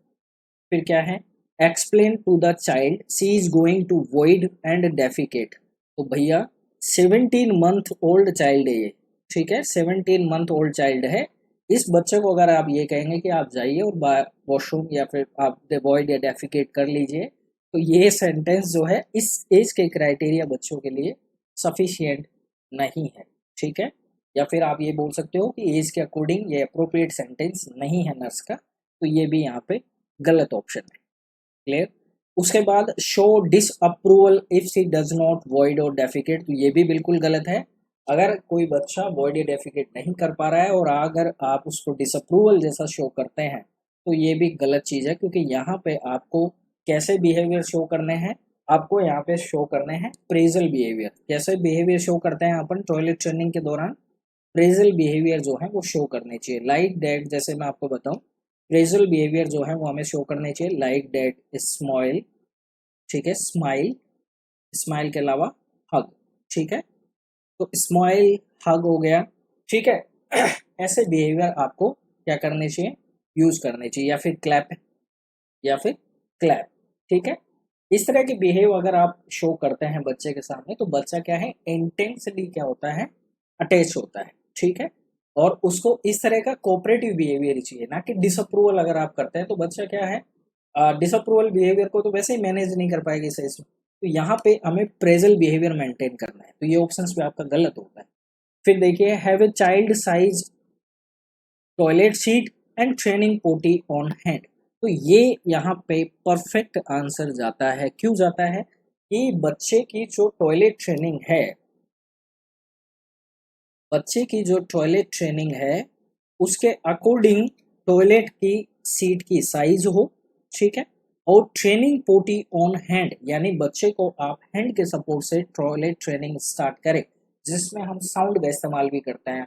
फिर क्या है, explain to the child she is going to void and defecate. तो भैया 17 मंथ ओल्ड चाइल्ड है ये। ठीक है, 17 मंथ ओल्ड चाइल्ड है। इस बच्चे को अगर आप ये कहेंगे कि आप जाइए और वॉशरूम या फिर आप वॉइड या डेफिकेट कर लीजिए, तो ये सेंटेंस जो है इस एज के क्राइटेरिया बच्चों के लिए सफिशियंट नहीं है। ठीक है। या फिर आप ये बोल सकते हो कि एज के अकॉर्डिंग ये अप्रोप्रिएट सेंटेंस नहीं है नर्स का, तो ये भी यहाँ पे गलत ऑप्शन है। क्लियर। उसके बाद show disapproval if she does not void और डेफिकेट, तो ये भी बिल्कुल गलत है। अगर कोई बच्चा वॉइड या डेफिकेट नहीं कर पा रहा है और अगर आप उसको डिसअप्रूवल जैसा शो करते हैं, तो ये भी गलत चीज़ है, क्योंकि यहाँ पे आपको कैसे बिहेवियर शो करने हैं, आपको यहाँ पे शो करने हैं प्रेजल बिहेवियर। कैसे बिहेवियर शो करते हैं अपन टॉयलेट ट्रेनिंग के दौरान, प्रेजल बिहेवियर जो है वो शो करने चाहिए। लाइक दैट, जैसे मैं आपको बताऊं, प्रेजल बिहेवियर जो है वो हमें शो करने चाहिए लाइक दैट, स्माइल। ठीक है, स्माइल, स्माइल के अलावा हग। ठीक है, तो स्माइल, हग हो गया। ठीक है। ऐसे बिहेवियर आपको क्या करने चाहिए, यूज करने चाहिए, या फिर क्लैप, या फिर क्लैप। ठीक है। इस तरह के बिहेव अगर आप शो करते हैं बच्चे के सामने, तो बच्चा क्या है, इंटेंसली क्या होता है, अटैच होता है। ठीक है। और उसको इस तरह का कोऑपरेटिव बिहेवियर चाहिए, ना कि डिसअप्रूवल। अगर आप करते हैं तो बच्चा क्या है, डिसअप्रूवल बिहेवियर को तो वैसे ही मैनेज नहीं कर पाएगी सही से। तो यहाँ पे हमें प्रेजल बिहेवियर मेंटेन करना है, तो ये ऑप्शन पे आपका गलत होता है। फिर देखिए, have a child size toilet seat and training potty on hand. तो ये यहाँ पे परफेक्ट आंसर जाता है। क्यों जाता है, कि बच्चे की जो टॉयलेट ट्रेनिंग है, बच्चे की जो टॉयलेट ट्रेनिंग है उसके अकॉर्डिंग टॉयलेट की सीट की साइज हो। ठीक है। और ट्रेनिंग पोटी ऑन हैंड, यानी बच्चे को आप हैंड के सपोर्ट से टॉयलेट ट्रेनिंग स्टार्ट करें, जिसमें हम साउंड का इस्तेमाल भी करते हैं,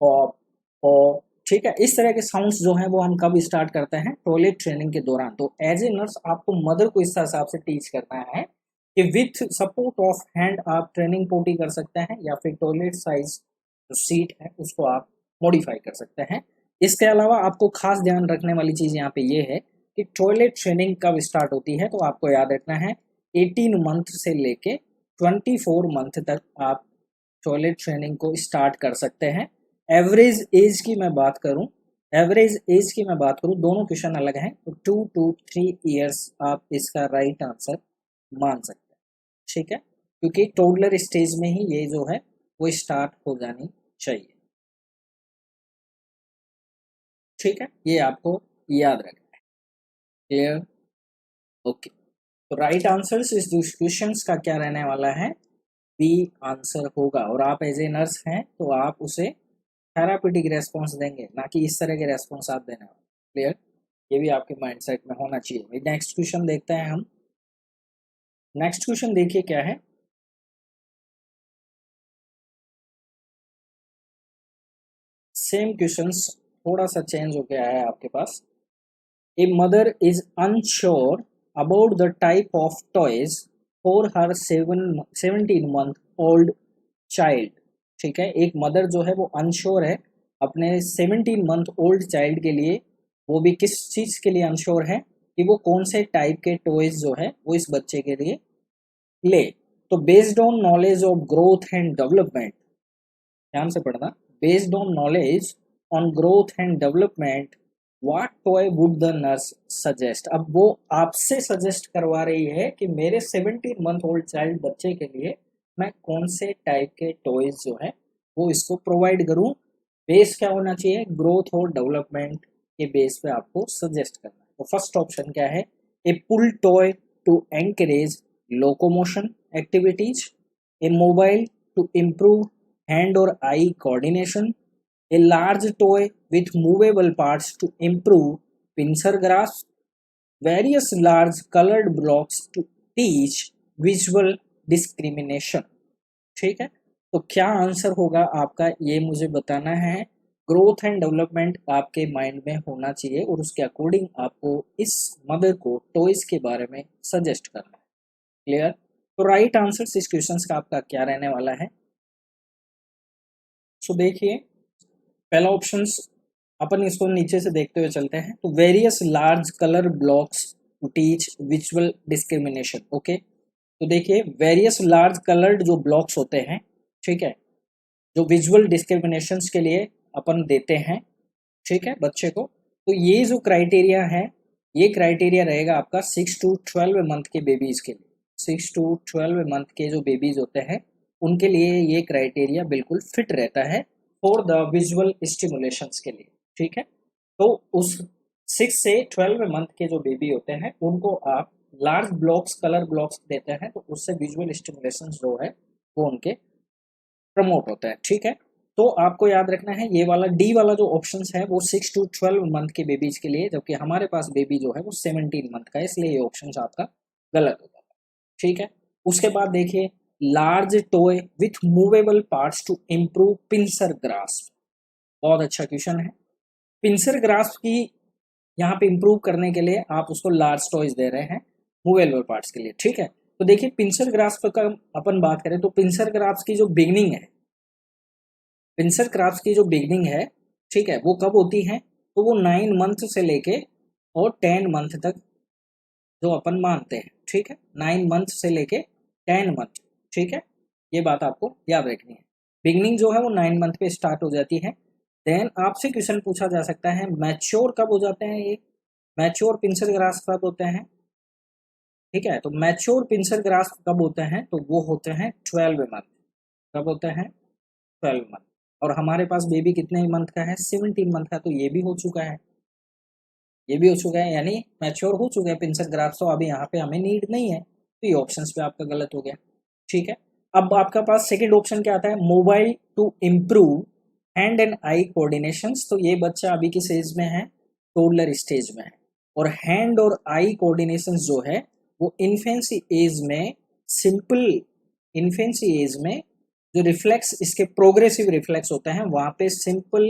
पॉप, पॉप। ठीक है, इस तरह के साउंड्स जो हैं वो हम कब स्टार्ट करते हैं, टॉयलेट ट्रेनिंग के दौरान। तो एज ए नर्स आपको मदर को इस हिसाब से टीच करना है कि विथ सपोर्ट ऑफ हैंड आप ट्रेनिंग पोटी कर सकते हैं, या फिर टॉयलेट साइज जो सीट है उसको आप मॉडिफाई कर सकते हैं। इसके अलावा आपको खास ध्यान रखने वाली चीज़ यहाँ पे ये है कि टॉयलेट ट्रेनिंग कब स्टार्ट होती है, तो आपको याद रखना है 18 मंथ से लेके 24 मंथ तक आप टॉयलेट ट्रेनिंग को स्टार्ट कर सकते हैं। एवरेज एज की मैं बात करूं, एवरेज एज की मैं बात करूं, दोनों क्वेश्चन अलग हैं, तो 2 to 3 ईयर्स आप इसका राइट आंसर मान सकते हैं। ठीक है, क्योंकि टोडलर स्टेज में ही ये जो है वो स्टार्ट हो जानी चाहिए। ठीक है, ये आपको याद रखना है। क्लियर। ओके। तो राइट आंसर इस क्वेश्चन का क्या रहने वाला है, बी आंसर होगा। और आप एज ए नर्स हैं तो आप उसे थेरापेटिक रेस्पॉन्स देंगे, ना कि इस तरह के रेस्पॉन्स आप देने वाले। क्लियर। ये भी आपके माइंडसेट में होना चाहिए। नेक्स्ट क्वेश्चन देखते हैं हम। नेक्स्ट क्वेश्चन देखिए क्या है, सेम क्वेश्चंस थोड़ा सा चेंज होके आया है आपके पास। A mother is unsure about the type of toys for her 17 month old child. ठीक है, एक मदर जो है वो अनश्योर है अपने 17 मंथ ओल्ड चाइल्ड के लिए। वो भी किस चीज़ के लिए अनश्योर है कि वो कौन से टाइप के टॉयज जो है वो इस बच्चे के लिए ले। तो based on knowledge of growth and development, ध्यान से पढ़ना, based on knowledge on growth and development what toy would the nurse suggest. अब वो आपसे सजेस्ट करवा रही है कि मेरे 17 मंथ ओल्ड चाइल्ड बच्चे के लिए मैं कौन से टाइप के टॉयज जो है वो इसको प्रोवाइड करूं। बेस क्या होना चाहिए, ग्रोथ और डेवलपमेंट के बेस पे आपको सजेस्ट करना है। तो फर्स्ट ऑप्शन क्या है, a pull toy to encourage locomotion activities, a mobile to improve hand or eye coordination, a large toy with movable parts to improve pincer grasp, various large colored blocks to teach visual discrimination। ठीक है, तो क्या answer होगा आपका ये मुझे बताना है। ग्रोथ एंड डेवलपमेंट आपके माइंड में होना चाहिए और उसके अकॉर्डिंग आपको इस मदर को टॉयज के बारे में सजेस्ट करना है। क्लियर? तो राइट आंसर इस क्वेश्चन का आपका क्या रहने वाला है। सो देखिए, पहला ऑप्शंस अपन इसको नीचे से देखते हुए चलते हैं। तो various large colour blocks to teach visual discrimination. Okay, तो देखिए वेरियस लार्ज कलर्ड जो ब्लॉक्स होते हैं, ठीक है, जो विजुअल डिस्क्रिमिनेशन के लिए अपन देते हैं, ठीक है, बच्चे को। तो ये जो क्राइटेरिया है, ये क्राइटेरिया रहेगा आपका 6 to 12 मंथ के बेबीज के लिए। 6 to 12 मंथ के जो बेबीज होते हैं उनके लिए ये क्राइटेरिया बिल्कुल फिट रहता है फॉर द विजुअल स्टिमुलेशंस के लिए। ठीक है, तो उस 6 से 12 मंथ के जो बेबी होते हैं उनको आप लार्ज ब्लॉक्स, कलर ब्लॉक्स देते हैं, तो उससे विजुअल स्टिमुलेशन जो है वो उनके प्रमोट होता है। ठीक है, तो आपको याद रखना है ये वाला डी वाला जो ऑप्शन है वो 6 to 12 मंथ के बेबीज के लिए, जबकि हमारे पास बेबी जो है वो 17 मंथ का है, इसलिए ये ऑप्शन आपका गलत हो जाता है। ठीक है, उसके बाद देखिए large toy with movable parts to improve pincer grasp. बहुत अच्छा क्वेश्चन है। पिंसर ग्रास्प की यहाँ पे इम्प्रूव करने के लिए आप उसको लार्ज टॉयज दे रहे हैं मूवेबल पार्ट्स के लिए। ठीक है, तो देखिए पिंसर ग्रास्प का अपन बात करें तो पिंसर ग्रास्प की जो बिगनिंग है, पिंसर क्राफ्ट की जो बिगनिंग है, ठीक है, वो कब होती है, तो वो 9 मंथ से लेके और 10 मंथ तक जो अपन मानते हैं। ठीक है, 9 मंथ से लेके 10 मंथ। ठीक है, ये बात आपको याद रखनी है। बिगनिंग जो है वो 9 मंथ पे स्टार्ट हो जाती है। देन आपसे क्वेश्चन पूछा जा सकता है मैच्योर कब हो जाते हैं, ये मैच्योर पिंसर ग्रास कब होते हैं। ठीक है, तो मैच्योर पिंसर ग्रास कब होते हैं, तो वो होते हैं 12 मंथ। कब होते हैं, 12 मंथ। और हमारे पास बेबी कितने मंथ का है, 17 मंथ का, तो ये भी हो चुका है, ये भी हो चुका है, यानी मैच्योर हो चुके हैं पिंसर ग्राफ्स, तो अभी यहाँ पे हमें नीड नहीं है, तो ये ऑप्शंस पे आपका गलत हो गया। ठीक है, अब आपका पास सेकंड ऑप्शन क्या आता है, mobile to improve hand and eye coordination. तो ये बच्चा अभी किस एज में है, टोडलर स्टेज में है, और हैंड और आई कोऑर्डिनेशन जो है वो इन्फेंसी एज में, सिंपल इन्फेंसी एज में जो रिफ्लेक्स इसके प्रोग्रेसिव रिफ्लेक्स होते हैं वहां पे सिंपल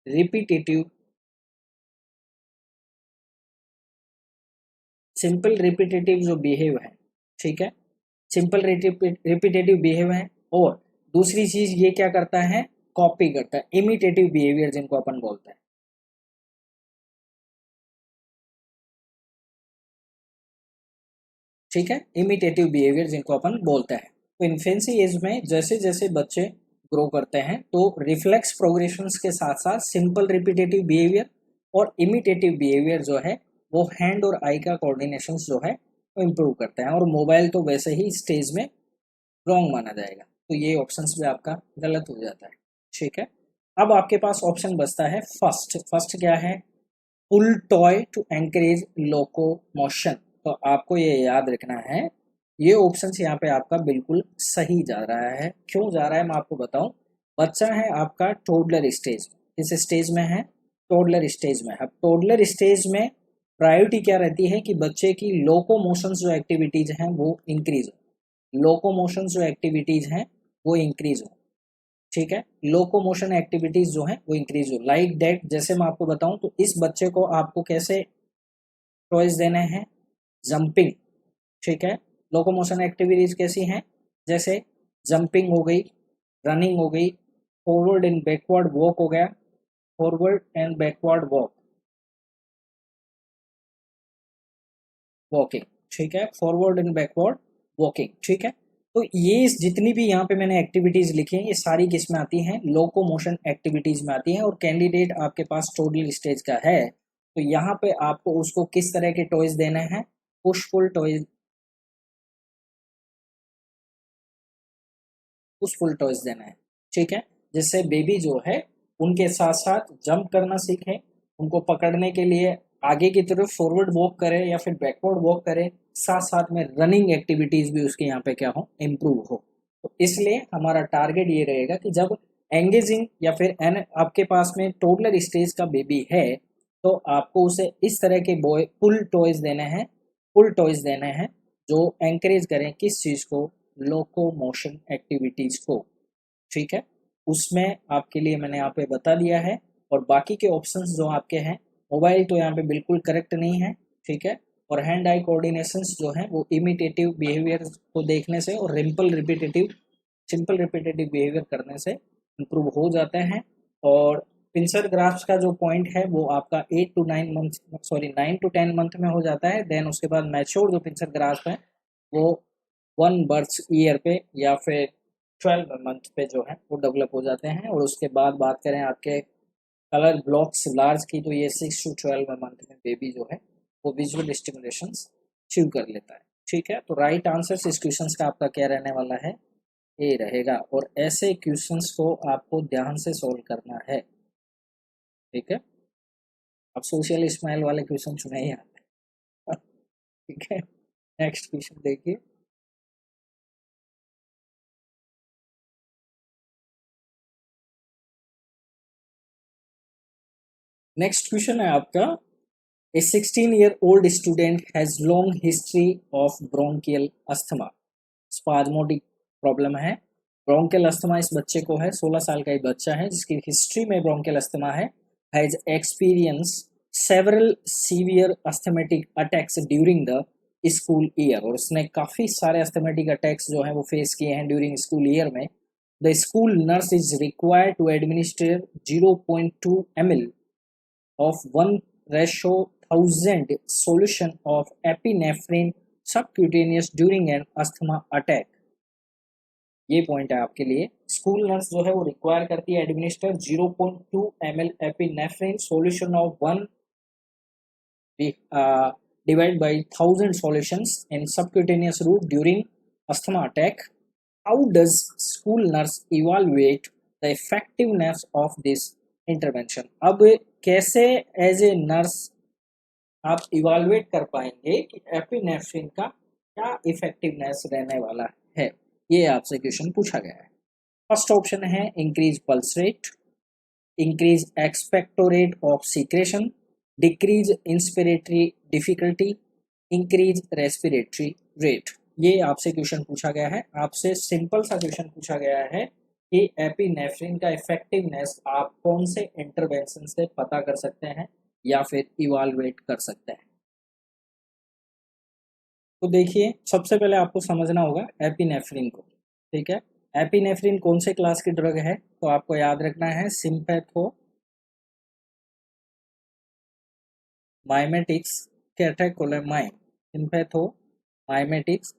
रिपीटेटिव जो बिहेव है, ठीक है, सिंपल रिपीटेटिव बिहेव है। और दूसरी चीज ये क्या करता है, कॉपी करता है, इमिटेटिव बिहेवियर जिनको अपन बोलते हैं। ठीक है, इमिटेटिव बिहेवियर जिनको अपन बोलते हैं। तो इन्फेंसी एज में जैसे जैसे बच्चे ग्रो करते हैं तो रिफ्लेक्स प्रोग्रेशंस के साथ साथ सिंपल रिपीटेटिव बिहेवियर और इमिटेटिव बिहेवियर जो है वो हैंड और आई का कोऑर्डिनेशन जो है वो इम्प्रूव करते हैं। और मोबाइल तो वैसे ही स्टेज में रॉन्ग माना जाएगा, तो ये ऑप्शन भी आपका गलत हो जाता है। ठीक है, अब आपके पास ऑप्शन बचता है फर्स्ट। फर्स्ट क्या है, पुल टॉय टू एनकरेज लोकोमोशन। तो आपको ये याद रखना है, ये ऑप्शन यहाँ पे आपका बिल्कुल सही जा रहा है। क्यों जा रहा है मैं आपको बताऊं। बच्चा है आपका टोडलर स्टेज, किस स्टेज में है, टोडलर स्टेज में। अब टोडलर स्टेज में प्रायोरिटी क्या रहती है कि बच्चे की लोकोमोशन जो एक्टिविटीज हैं वो इंक्रीज हो, लोकोमोशन जो एक्टिविटीज हैं वो इंक्रीज हो। ठीक है। लोकोमोशन एक्टिविटीज जो है वो इंक्रीज हो, लाइक दैट, जैसे मैं आपको बताऊं तो इस बच्चे को आपको कैसे टॉयज देने हैं, जंपिंग, ठीक है। लोकोमोशन एक्टिविटीज कैसी हैं, जैसे जंपिंग हो गई, रनिंग हो गई, फॉरवर्ड एंड बैकवर्ड वॉक हो गया, forward and backward walk, walking, ठीक है, फॉरवर्ड एंड बैकवर्ड वॉकिंग, ठीक है। तो ये जितनी भी यहाँ पे मैंने एक्टिविटीज लिखी हैं ये सारी किस में आती हैं, लोकोमोशन एक्टिविटीज में आती हैं। और कैंडिडेट आपके पास टोडल स्टेज का है तो यहाँ पे आपको उसको किस तरह के टॉयज देने हैं, पुशफुल टॉयज, पुशफुल टॉयज देना है, ठीक है। जिससे बेबी जो है उनके साथ साथ जंप करना सीखें, उनको पकड़ने के लिए आगे की तरफ फॉरवर्ड वॉक करे या फिर बैकवर्ड वॉक करे, साथ साथ में रनिंग एक्टिविटीज भी उसके यहाँ पे क्या हो, इम्प्रूव हो। तो इसलिए हमारा टारगेट ये रहेगा कि जब एंगेजिंग या फिर एन आपके पास में टोडलर स्टेज का बेबी है तो आपको उसे इस तरह के बॉय पुल टॉयज देने हैं, पुल टॉयज देने हैं जो एंकरेज करें किस चीज को, लोकोमोशन एक्टिविटीज को, ठीक है। उसमें आपके लिए मैंने यहाँ पे बता दिया है। और बाकी के ऑप्शंस जो आपके हैं, मोबाइल तो यहाँ पे बिल्कुल करेक्ट नहीं है, ठीक है। और हैंड आई कोऑर्डिनेशंस जो है वो इमिटेटिव बिहेवियर को देखने से और सिंपल रिपीटेटिव बिहेवियर करने से इम्प्रूव हो जाते हैं। और पिंसर ग्राफ्स का जो पॉइंट है वो आपका 9 to 10 मंथ में हो जाता है। देन उसके बाद मैच्योर जो पिंसर ग्राफ्स है वो 1 बर्थ ईयर पे या फिर 12 मंथ पे जो है वो डेवलप हो जाते हैं। और उसके बाद बात करें आपके कलर ब्लॉक्स लार्ज की तो ये 6 to 12 मंथ में बेबी जो है वो विजुअल स्टिमुलेशंस अचीव कर लेता है, ठीक है। तो राइट आंसर इस क्वेश्चन का आपका क्या रहने वाला है, ए रहेगा। और ऐसे क्वेश्चंस को आपको ध्यान से सॉल्व करना है, ठीक है। अब सोशल स्माइल वाले क्वेश्चन सुने ही आते हैं ठीक है। नेक्स्ट क्वेश्चन देखिए, नेक्स्ट क्वेश्चन है आपका, ए 16-year-old student has long history of bronchial asthma, spasmodic problem है, ब्रोंकियल अस्थमा इस बच्चे को है, 16 साल का एक बच्चा है जिसकी हिस्ट्री में ब्रोंकियल अस्थमा है, has experience several severe asthmatic attacks during the school year, और उसने काफी सारे अस्थमेटिक अटैक्स जो है वो फेस किए हैं ड्यूरिंग स्कूल ईयर में। The school nurse is required to administer 0.2 ml of 1:1000 solution of epinephrine subcutaneous during an asthma attack। ये पॉइंट है आपके लिए, स्कूल नर्स जो है वो रिक्वायर करती है administer 0.2 ml epinephrine solution of 1 divided by 1000 solutions in subcutaneous route during asthma attack। How does school nurse evaluate the effectiveness of this intervention? अब कैसे एज ए नर्स आप इवालुएट कर पाएंगे कि एपिनेफ्रिन का क्या इफेक्टिवनेस रहने वाला है, ये आपसे क्वेश्चन पूछा गया है। फर्स्ट ऑप्शन है increase pulse rate, increase expectorate of secretion, decrease inspiratory difficulty, increase respiratory rate. ये आपसे क्वेश्चन पूछा गया है, आपसे सिंपल सा क्वेश्चन पूछा गया है कि एपिनेफ्रिन का इफेक्टिवनेस आप कौन से इंटरवेंशन से पता कर सकते हैं या फिर इवालुएट कर सकते हैं। तो देखिए सबसे पहले आपको समझना होगा एपिनेफ्रिन को, ठीक है। एपिनेफ्रिन कौन से क्लास की ड्रग है, तो आपको याद रखना है सिंपैथो माइमेटिक्स कैटेकोलामाइन, सिंपैथो माइमेटिक्स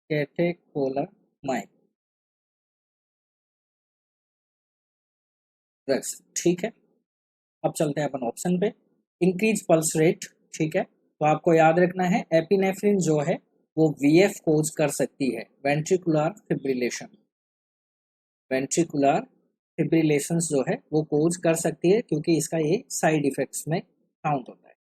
कैटेकोलामाइन ड्रग्स, ठीक है। अब चलते हैं अपन ऑप्शन पे, इंक्रीज पल्स रेट, ठीक है। तो आपको याद रखना है एपिनेफ्रिन जो है वो वीएफ कोज कर सकती है, वेंट्रिकुलर फिब्रिलेशन, वेंट्रिकुलर फिब्रिलेशन जो है वो कोज कर सकती है क्योंकि इसका ये साइड इफेक्ट्स में काउंट होता है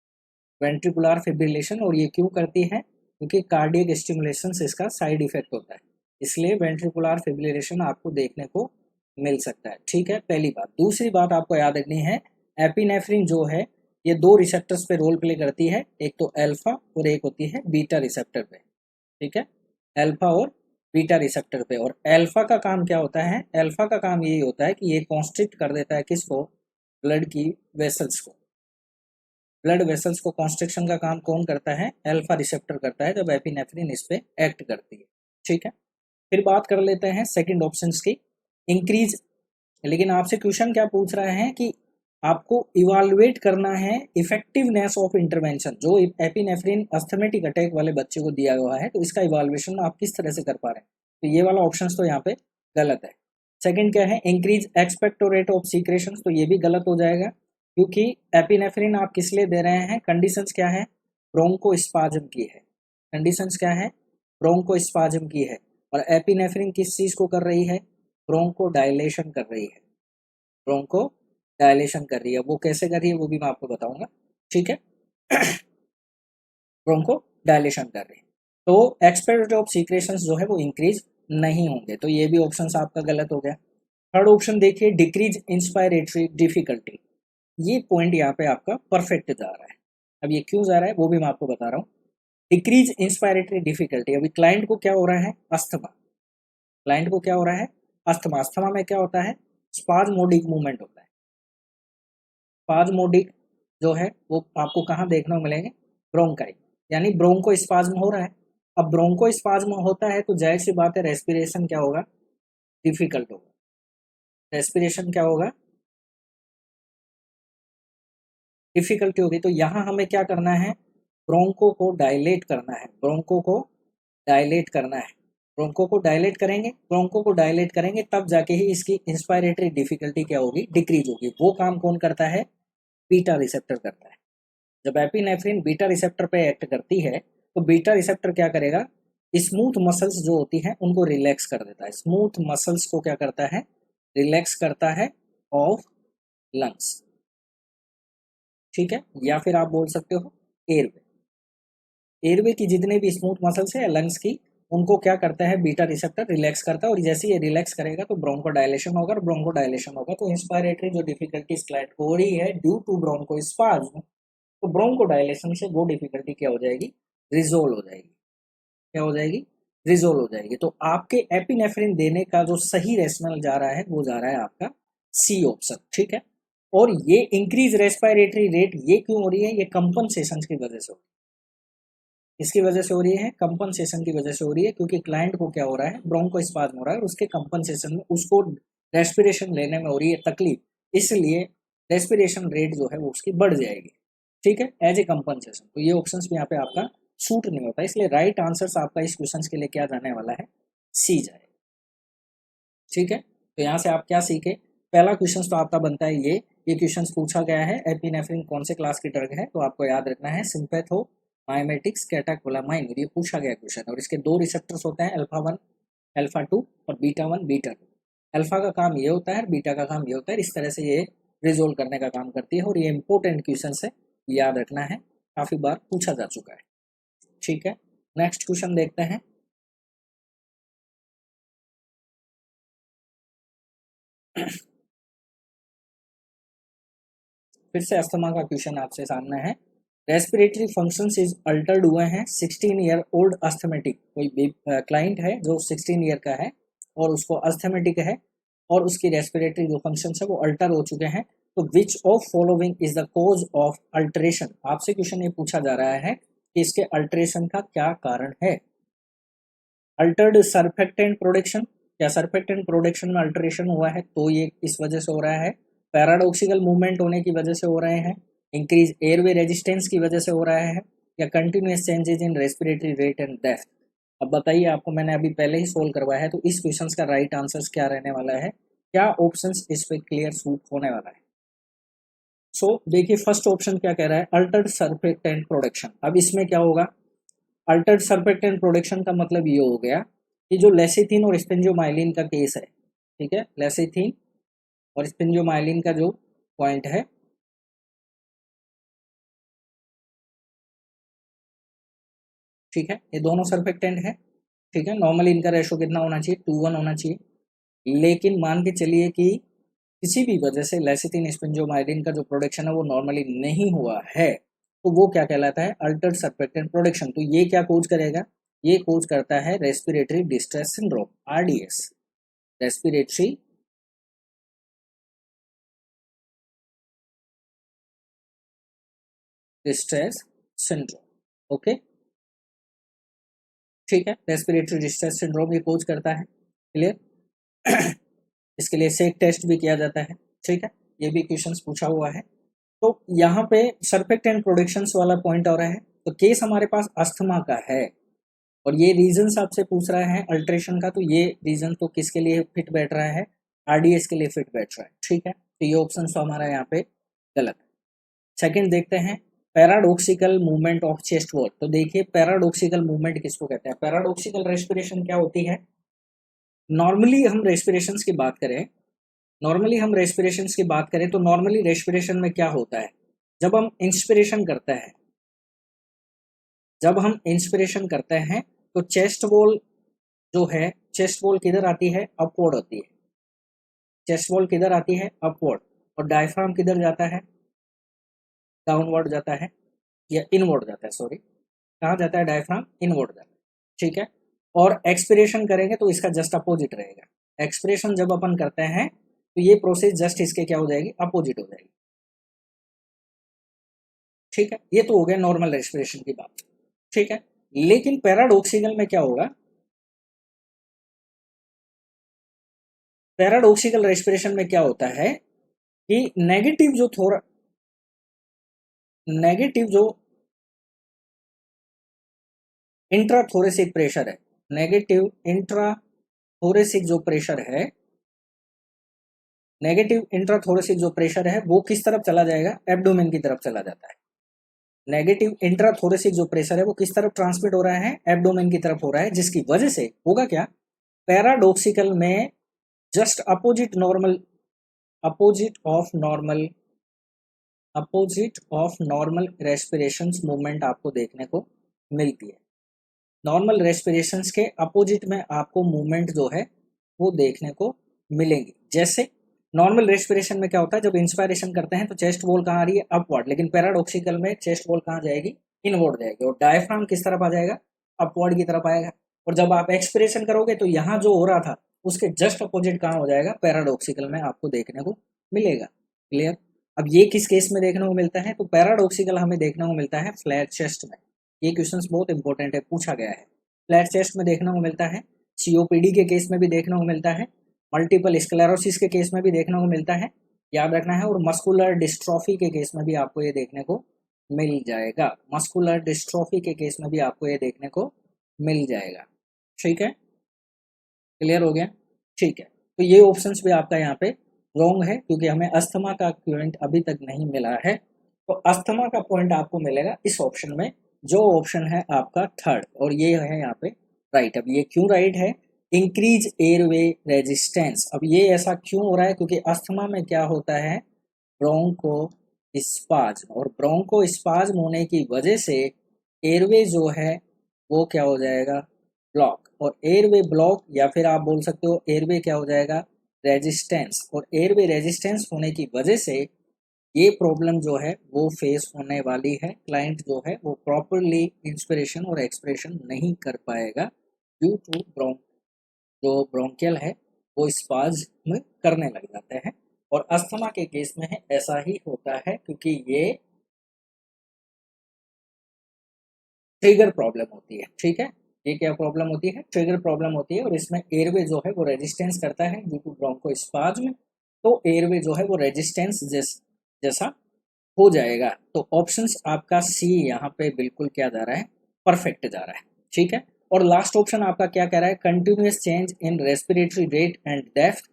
वेंट्रिकुलर फिब्रिलेशन। और ये क्यों करती है, क्योंकि कार्डियक स्टिमुलेशन से इसका साइड इफेक्ट होता है, इसलिए वेंट्रिकुलर फिब्रिलेशन आपको देखने को मिल सकता है, ठीक है, पहली बात। दूसरी बात आपको याद रखनी है एपिनेफ्रिन जो है ये 2 रिसेप्टर्स पे रोल प्ले करती है, एक तो अल्फा और एक होती है बीटा रिसेप्टर पे, ठीक है, अल्फा और बीटा रिसेप्टर पे। और अल्फा का काम क्या होता है, अल्फा का काम यही होता है कि ये कॉन्स्ट्रिक्ट कर देता है किसको, ब्लड की वेसल्स को। ब्लड वेसल्स को कॉन्स्ट्रिक्शन का काम कौन करता है, अल्फा रिसेप्टर करता है जब एपिनेफ्रिन इस पे एक्ट करती है। ठीक है, फिर बात कर लेते हैं सेकंड ऑप्शन की, इंक्रीज। लेकिन आपसे क्वेश्चन क्या पूछ रहा है कि आपको इवालुएट करना है इफेक्टिवनेस ऑफ इंटरवेंशन। जो एपिनेफ्रिन अस्थमेटिक अटैक वाले बच्चे को दिया हुआ है, तो इसका इवालुएशन आप किस तरह से कर पा रहे हैं, तो ये वाला ऑप्शन तो यहाँ पे गलत है। सेकंड क्या है, इंक्रीज एक्सपेक्टोरेट ऑफ सीक्रेशन, तो ये भी गलत हो जाएगा, क्योंकि एपिनेफ्रिन आप किस लिए दे रहे हैं, कंडीशंस क्या है, ब्रोंकोस्पाज्म की है। कंडीशंस क्या है, ब्रोंकोस्पाज्म की है। और एपिनेफ्रिन किस चीज को कर रही है, ब्रोंको डायलेशन कर रही है, ब्रोंको डायलेशन कर रही है। वो कैसे कर रही है वो भी मैं आपको बताऊंगा। ठीक है, ब्रोंको डायलेशन कर रही है, तो एक्सपेक्टेड ऑफ सीक्रेशंस जो है वो इंक्रीज नहीं होंगे, तो ये भी ऑप्शन आपका गलत हो गया। थर्ड ऑप्शन देखिए, डिक्रीज इंस्पायरेटरी डिफिकल्टी, ये पॉइंट यहाँ पे आपका परफेक्ट जा रहा है। अब ये क्यों जा रहा है वो भी मैं आपको बता रहा हूँ। डिक्रीज इंस्पायरेटरी डिफिकल्टी, अभी क्लाइंट को क्या हो रहा है, अस्थमा। क्लाइंट को क्या हो रहा है, अस्थमा। अस्थमा में क्या होता है, स्पाज्मोडिक मूवमेंट होता है। स्पाज्मोडिक जो है वो आपको कहाँ देखने को मिलेंगे, ब्रोंकाई, यानी ब्रोंको स्पाज्म हो रहा है। अब ब्रोंको स्पाज्म होता है तो जाहिर सी बात है रेस्पिरेशन क्या होगा, डिफिकल्ट होगा। रेस्पिरेशन क्या होगा, डिफिकल्टी होगी। तो यहाँ हमें क्या करना है, ब्रोंको को डायलेट करना है, ब्रोंको को डायलेट करना है। ब्रोंको को डायलेट करेंगे, ब्रोंको को डायलेट करेंगे तब जाके ही इसकी इंस्पायरेटरी डिफिकल्टी क्या होगी, डिक्रीज होगी। वो काम कौन करता है, बीटा रिसेप्टर करता है। जब एपिनेफ्रिन बीटा रिसेप्टर पे एक्ट करती है तो बीटा रिसेप्टर क्या करेगा, स्मूथ मसल्स जो होती हैं उनको रिलैक्स कर देता है। स्मूथ मसल्स को क्या करता है, रिलैक्स करता है ऑफ लंग्स। ठीक है, या फिर आप बोल सकते हो एयरवे। एयरवे की जितने भी स्मूथ मसल्स है लंग्स की, उनको क्या करता है, बीटा रिसेप्टर रिलैक्स करता है। और जैसे ये रिलैक्स करेगा तो ब्रोंको डायलेशन होगा, और ब्रोंको डायलेशन होगा तो इंस्पायरेटरी जो डिफिकल्टीज क्लाइंट को हो रही है ड्यू टू ब्रोंको स्पाज्म, तो ब्रोंको डायलेशन से वो डिफिकल्टी क्या हो जाएगी, रिजोल्व हो जाएगी। क्या हो जाएगी, रिजोल्व हो जाएगी। तो आपके एपिनेफ्रिन देने का जो सही रेशनल जा रहा है वो जा रहा है आपका सी ऑप्शन। ठीक है, और ये इंक्रीज रेस्पिरेटरी रेट ये क्यों हो रही है, ये कंपनसेशन की वजह से हो रही है। इसकी वजह से हो रही है, कंपनसेशन की वजह से हो रही है, क्योंकि क्लाइंट को क्या हो रहा है, ब्रोंकोस्पाज्म हो रहा है और उसके कंपनसेशन में उसको रेस्पिरेशन लेने में हो रही है तकलीफ, इसलिए रेस्पिरेशन रेट जो है वो उसकी बढ़ जाएगी। ठीक है, एज ए कंपनसेशन। तो ये ऑप्शन भी यहाँ पे आपका सूट नहीं होता, इसलिए राइट आंसर आपका इस क्वेश्चन के लिए क्या जाने वाला है, सी जाए। ठीक है, तो यहाँ से आप क्या सीखे, पहला क्वेश्चन तो आपका बनता है ये क्वेश्चन पूछा गया है एपिनेफ्रिन कौन से क्लास की ड्रग है, तो आपको याद रखना है सिंपैथो माइमेटिक्स कैटाकोलामाइन, ये पूछा गया क्वेश्चन। और इसके दो रिसेप्टर्स होते हैं, अल्फा 1 अल्फा 2 और बीटा 1 बीटा 2। अल्फा का काम ये होता है, बीटा का काम ये होता है, इस तरह से ये रिजोल्व करने का काम करती है। और ये इंपॉर्टेंट क्वेश्चन है, याद रखना है, काफी बार पूछा जा चुका है। ठीक है, नेक्स्ट क्वेश्चन देखते हैं। फिर से अस्थमा का क्वेश्चन आपसे सामने है। रेस्पिरेटरी फंक्शंस इज अल्टर्ड हुए हैं 16 ईयर ओल्ड अस्थमेटिक, कोई क्लाइंट है जो 16 ईयर का है और उसको अस्थमेटिक है और उसकी रेस्पिरेटरी जो फंक्शंस है वो अल्टर हो चुके हैं, तो which of following is the cause of alteration. आपसे क्वेश्चन ये पूछा जा रहा है कि इसके अल्टरेशन का क्या कारण है। अल्टर्ड सर्फेक्टेंट प्रोडक्शन, क्या सर्फेक्टेंट प्रोडक्शन में अल्टरेशन हुआ है तो ये इस वजह से हो रहा है। पैराडॉक्सिकल मूवमेंट होने की वजह से हो रहे हैं, इंक्रीज एयरवे रेजिस्टेंस की वजह से हो रहा है, या continuous changes in respiratory rate and depth. अब बताइए, आपको मैंने अभी पहले ही सोल्व करवाया है, तो इस क्वेश्चन का राइट आंसर क्या रहने वाला है, क्या ऑप्शन इस पे क्लियर सूट होने वाला है। सो देखिए फर्स्ट ऑप्शन क्या कह रहा है, अल्टर्ड सर्फेक्टेंट प्रोडक्शन। अब इसमें क्या होगा, अल्टर्ड सर्फेक्टेंट प्रोडक्शन का मतलब ये हो गया कि जो लेसिथिन और स्पेंजोमाइलिन का केस है, ठीक है, लेसिथिन और स्पेंजोमाइलिन का जो पॉइंट है, ठीक है, ये दोनों सर्फेक्टेंट है। ठीक है, नॉर्मली इनका रेशो कितना होना चाहिए, 2:1 होना चाहिए। लेकिन मान के चलिए कि किसी भी वजह से लेसिथिन स्पेंजोमाइलिन का जो प्रोडक्शन है वो नॉर्मली नहीं हुआ है, तो वो क्या कहलाता है, अल्टर्ड सर्फेक्टेंट प्रोडक्शन। तो ये क्या कोज करेगा, ये कोज करता है respiratory distress syndrome, RDS, respiratory distress syndrome. Okay, ठीक है, रेस्पिरेटरी डिस्ट्रेस सिंड्रोम ये कोज करता है। क्लियर? इसके लिए सेक टेस्ट भी किया जाता है। ठीक है, ये भी क्वेश्चंस पूछा हुआ है। तो यहाँ पे सर्फेक्टेंट प्रोडक्शंस वाला पॉइंट आ रहा है। तो केस हमारे पास अस्थमा का है और ये रीजन आपसे पूछ रहा है अल्ट्रेशन का, तो ये रीजन तो किसके लिए फिट बैठ रहा है? RDS के लिए फिट बैठ रहा है। ठीक है, तो ये ऑप्शन तो हमारा यहाँ पे गलत है। सेकंड देखते हैं, paradoxical movement of chest wall. तो देखिए पैराडॉक्सिकल मूवमेंट किसको कहते हैं? पैराडॉक्सिकल रेस्पिरेशन क्या होती है? नॉर्मली हम रेस्पिरेशंस की बात करें, तो नॉर्मली रेस्पिरेशन में क्या होता है? जब हम इंस्पिरेशन करते हैं तो चेस्ट वॉल जो है, चेस्ट वॉल किधर आती है? अपवर्ड होती है। चेस्ट वॉल किधर आती है? अपवर्ड। और डायफ्राम किधर जाता है? डाउनवर्ड जाता है या इनवर्ड जाता है, सॉरी, कहाँ जाता है? डायफ्राम इनवर्ड जाता है। ठीक है, और एक्सपिरेशन करेंगे तो इसका जस्ट अपोजिट रहेगा। एक्सपिरेशन जब अपन करते हैं तो ये प्रोसेस जस्ट इसके क्या हो जाएगी? अपोजिट हो जाएगी। ठीक है, ये तो हो गया नॉर्मल रेस्पिरेशन की बात। ठीक है, लेकिन पैराडॉक्सिकल में क्या होगा? पैराडॉक्सिकल रेस्पिरेशन में क्या होता है कि नेगेटिव जो इंट्राथोरेसिक प्रेशर है, नेगेटिव इंट्राथोरेसिक जो प्रेशर है, नेगेटिव इंट्राथोरेसिक जो प्रेशर है वो किस तरफ चला जाएगा? एब्डोमेन की तरफ चला जाता है। नेगेटिव इंट्राथोरेसिक जो प्रेशर है वो किस तरफ ट्रांसमिट हो रहा है? एब्डोमेन की तरफ हो रहा है, जिसकी वजह से होगा क्या? पैराडॉक्सिकल में just opposite of normal respiration movement आपको देखने को मिलती है। नॉर्मल रेस्पिरेशंस के अपोजिट में आपको मूवमेंट जो है वो देखने को मिलेंगी। जैसे नॉर्मल रेस्पिरेशन में क्या होता है? जब इंस्पायरेशन करते हैं तो चेस्ट वॉल कहाँ आ रही है? अपवर्ड, लेकिन पैराडॉक्सिकल में चेस्ट वॉल कहाँ जाएगी? इनवर्ड जाएगी, और डायफ्राम किस तरफ आ जाएगा? अपवर्ड की तरफ आएगा। और जब आप एक्सपिरेशन करोगे तो यहाँ जो हो रहा था उसके जस्ट अपोजिट कहाँ हो जाएगा? पैराडॉक्सिकल में आपको देखने को मिलेगा। क्लियर? अब ये किस केस में देखने को मिलता है? तो पैराडॉक्सिकल हमें देखने को मिलता है फ्लैट चेस्ट में। ये क्वेश्चंस बहुत इंपॉर्टेंट है, पूछा गया है। फ्लैट चेस्ट में देखने को मिलता है, COPD के केस में भी देखने को मिलता है, मल्टीपल स्क्लेरोसिस के केस में भी देखने को मिलता है, याद रखना है। और मस्कुलर डिस्ट्रॉफी के केस में भी आपको ये देखने को मिल जाएगा। मस्कुलर डिस्ट्रॉफी के केस में भी आपको ये देखने को मिल जाएगा। ठीक है, क्लियर हो गया? ठीक है, तो ये ऑप्शंस भी आपका यहाँ पे रॉन्ग है, क्योंकि हमें अस्थमा का पॉइंट अभी तक नहीं मिला है। तो अस्थमा का पॉइंट आपको मिलेगा इस ऑप्शन में, जो ऑप्शन है आपका थर्ड, और ये है यहाँ पे राइट। अब ये क्यों राइट है? Increase airway resistance. अब ये ऐसा क्यों हो रहा है? क्योंकि अस्थमा में क्या होता है? ब्रोंको स्पाज्म, और ब्रोंको स्पाज्म होने की वजह से एयरवे जो है वो क्या हो जाएगा? ब्लॉक। और एयरवे ब्लॉक, या फिर आप बोल सकते हो एयरवे क्या हो जाएगा? रेजिस्टेंस। और एयरवे रेजिस्टेंस होने की वजह से ये प्रॉब्लम जो है वो फेस होने वाली है। क्लाइंट जो है वो प्रॉपरली इंस्पिरेशन और एक्सप्रेशन नहीं कर पाएगा, ड्यू टू जो ब्रोंकियल है वो स्पाज्म करने लग जाते हैं। और अस्थमा के केस में ऐसा ही होता है, क्योंकि ये ट्रिगर प्रॉब्लम होती है। ठीक है, ये क्या प्रॉब्लम होती है? ट्रिगर प्रॉब्लम होती है, और इसमें एयरवे जो है वो रेजिस्टेंस करता है ड्यू टू ब्रोंकोस्पाज्म। तो एयरवे जो है वो रेजिस्टेंस जैसा हो जाएगा। तो ऑप्शंस आपका सी यहाँ पे बिल्कुल क्या जा रहा है? परफेक्ट जा रहा है। ठीक है, और लास्ट ऑप्शन आपका क्या कह रहा है? Continuous change in respiratory rate and depth.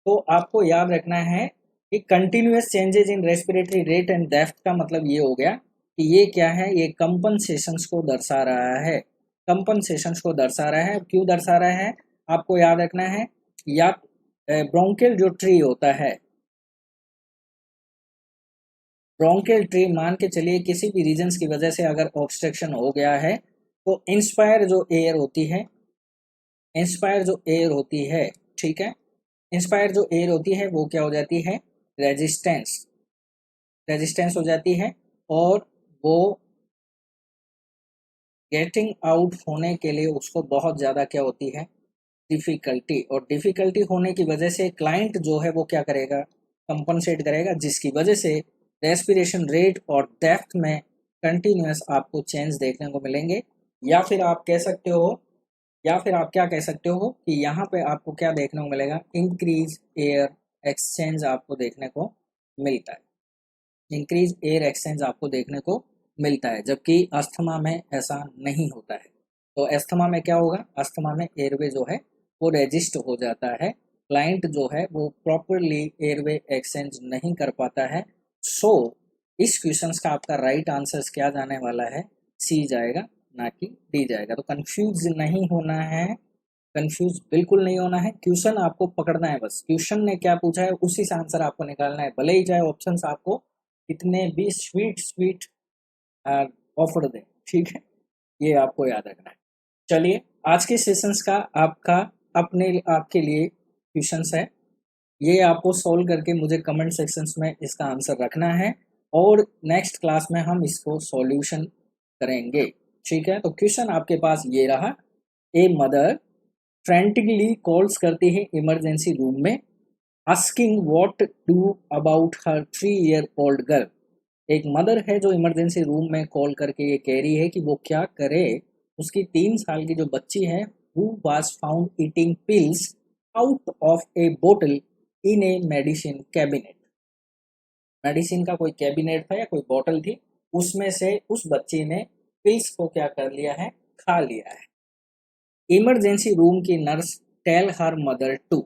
तो आपको याद रखना है कि continuous changes in respiratory rate and depth का मतलब ये हो गया कि ये क्या है? ये कंपनसेशंस को दर्शा रहा है। कंपनसेशंस को दर्शा रहा है। क्यों दर्शा रहा है? आपको याद रखना है, या ब्रोंकियल जो ट्री होता है, ब्रोंकियल ट्री मान के चलिए किसी भी रीजन्स की वजह से अगर ऑब्स्ट्रक्शन हो गया है, तो इंस्पायर जो एयर होती है, ठीक है, इंस्पायर जो एयर होती है वो क्या हो जाती है? रेजिस्टेंस हो जाती है, और वो गेटिंग आउट होने के लिए उसको बहुत ज़्यादा क्या होती है, डिफ़िकल्टी, और डिफ़िकल्टी होने की वजह से क्लाइंट जो है वो क्या करेगा, कंपनसेट करेगा, जिसकी वजह से रेस्पिरेशन रेट और डेप्थ में कंटिन्यूस आपको चेंज देखने को मिलेंगे। या फिर आप कह सकते हो, या फिर आप क्या कह सकते हो कि यहाँ पे आपको क्या देखने को मिलेगा, इंक्रीज एयर एक्सचेंज आपको देखने को मिलता है, इंक्रीज एयर एक्सचेंज आपको देखने को मिलता है, जबकि अस्थमा में ऐसा नहीं होता है। तो अस्थमा में क्या होगा, अस्थमा में एयरवे जो है वो रेजिस्ट हो जाता है, क्लाइंट जो है वो प्रॉपरली एयरवे एक्सचेंज नहीं कर पाता है। सो इस क्वेश्चंस का आपका राइट आंसर क्या जाने वाला है, सी जाएगा, ना कि डी जाएगा। तो कंफ्यूज नहीं होना है, कंफ्यूज बिल्कुल नहीं होना है, क्वेश्चन आपको पकड़ना है, बस क्वेश्चन ने क्या पूछा है उसी से आंसर आपको निकालना है, भले ही चाहे ऑप्शंस आपको कितने भी स्वीट स्वीट ऑफर दें, ठीक है, ये आपको याद रखना है। चलिए, आज के सेशंस का आपका अपने आपके लिए क्वेश्चंस है, ये आपको सॉल्व करके मुझे कमेंट सेक्शंस में इसका आंसर रखना है, और नेक्स्ट क्लास में हम इसको सॉल्यूशन करेंगे, ठीक है। तो क्वेश्चन आपके पास ये रहा, ए मदर फ्रेंटिकली कॉल्स करती है इमरजेंसी रूम में, asking what do about her 3 year old girl. एक मदर है जो इमरजेंसी रूम में कॉल करके ये कह रही है कि वो क्या करे, उसकी 3 साल की जो बच्ची है, who was found eating pills out of a बोतल in a medicine cabinet. Medicine का कोई कैबिनेट था या कोई बोतल थी, उसमें से उस बच्ची ने पिल्स को क्या कर लिया है, खा लिया है। इमरजेंसी रूम की nurse tell her mother to.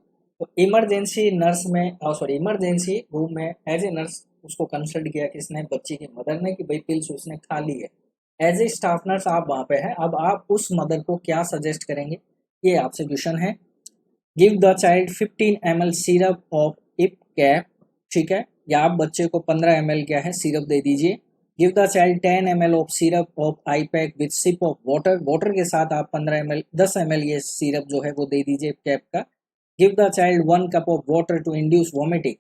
तो इमरजेंसी नर्स में, सॉरी, इमरजेंसी रूम में एज ए नर्स उसको कंसल्ट किया किसने, बच्ची की मदर ने, कि भाई पिल्स उसने खा ली है। एज ए स्टाफ नर्स आप वहाँ पे है, अब आप उस मदर को क्या सजेस्ट करेंगे, ये आपसे क्वेश्चन है। Give the child 15 ml syrup of इप कैप, ठीक है, या आप बच्चे को 15 ml क्या है सिरप दे दीजिए। Give the child 10 ml of syrup of ipecac with sip of water, water के साथ आप 15 ml 10 ml ये सिरप जो है वो दे दीजिए कैप का। Give the child 1 cup of water to induce vomiting,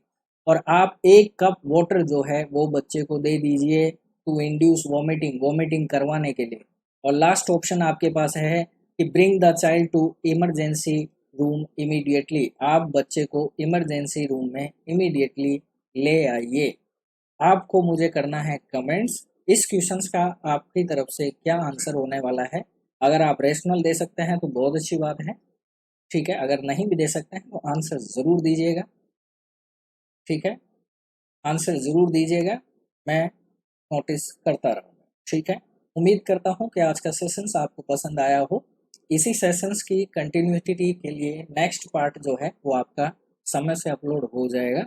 और आप 1 कप वाटर जो है वो बच्चे को दे दीजिए टू इंड्यूस वॉमिटिंग, वॉमिटिंग करवाने के लिए। और लास्ट ऑप्शन आपके पास है कि bring the child to emergency room immediately, आप बच्चे को इमरजेंसी रूम में इमीडिएटली ले आइए। आपको मुझे करना है कमेंट्स, इस क्वेश्चंस का आपकी तरफ से क्या आंसर होने वाला है। अगर आप रेशनल दे सकते हैं तो बहुत अच्छी बात है, ठीक है, अगर नहीं भी दे सकते हैं तो आंसर ज़रूर दीजिएगा, ठीक है, आंसर ज़रूर दीजिएगा, मैं नोटिस करता रहूँगा, ठीक है। उम्मीद करता हूँ कि आज का सेशंस आपको पसंद आया हो। इसी सेशंस की कंटिन्यूटी के लिए नेक्स्ट पार्ट जो है वो आपका समय से अपलोड हो जाएगा।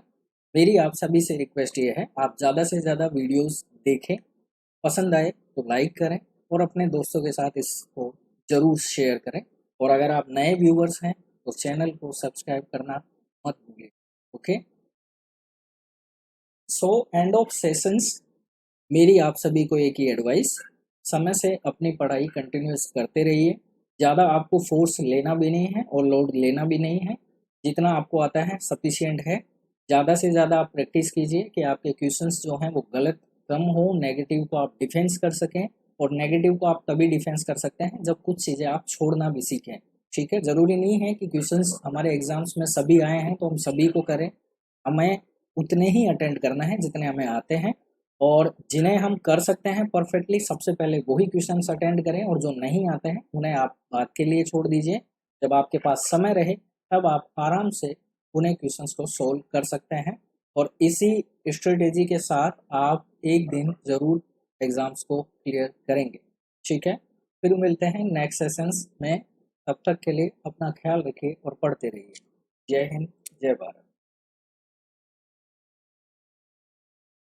मेरी आप सभी से रिक्वेस्ट ये है, आप ज़्यादा से ज़्यादा वीडियोस देखें, पसंद आए तो लाइक करें, और अपने दोस्तों के साथ इसको ज़रूर शेयर करें, और अगर आप नए व्यूवर्स हैं तो चैनल को सब्सक्राइब करना मत भूलिए, okay. So end of sessions, मेरी आप सभी को एक ही एडवाइस, समय से अपनी पढ़ाई कंटिन्यूस करते रहिए, ज़्यादा आपको फोर्स लेना भी नहीं है और लोड लेना भी नहीं है, जितना आपको आता है सफिशिएंट है। ज़्यादा से ज़्यादा आप प्रैक्टिस कीजिए कि आपके क्वेश्चंस जो हैं वो गलत कम हो, नेगेटिव को आप डिफेंस कर सकें, और नेगेटिव को आप तभी डिफेंस कर सकते हैं जब कुछ चीज़ें आप छोड़ना भी सीखें, ठीक है। ज़रूरी नहीं है कि क्वेश्चंस हमारे एग्जाम्स में सभी आए हैं तो हम सभी को करें, हमें उतने ही अटेंड करना है जितने हमें आते हैं, और जिन्हें हम कर सकते हैं परफेक्टली सबसे पहले वही क्वेश्चंस अटेंड करें, और जो नहीं आते हैं उन्हें आप बात के लिए छोड़ दीजिए। जब आपके पास समय रहे तब आप आराम से उन्हें क्वेश्चंस को सोल्व कर सकते हैं, और इसी स्ट्रेटेजी के साथ आप एक दिन ज़रूर एग्ज़ाम्स को क्लियर करेंगे, ठीक है। फिर मिलते हैं नेक्स्ट सेशंस में, तब तक के लिए अपना ख्याल रखिए और पढ़ते रहिए। जय हिंद, जय भारत।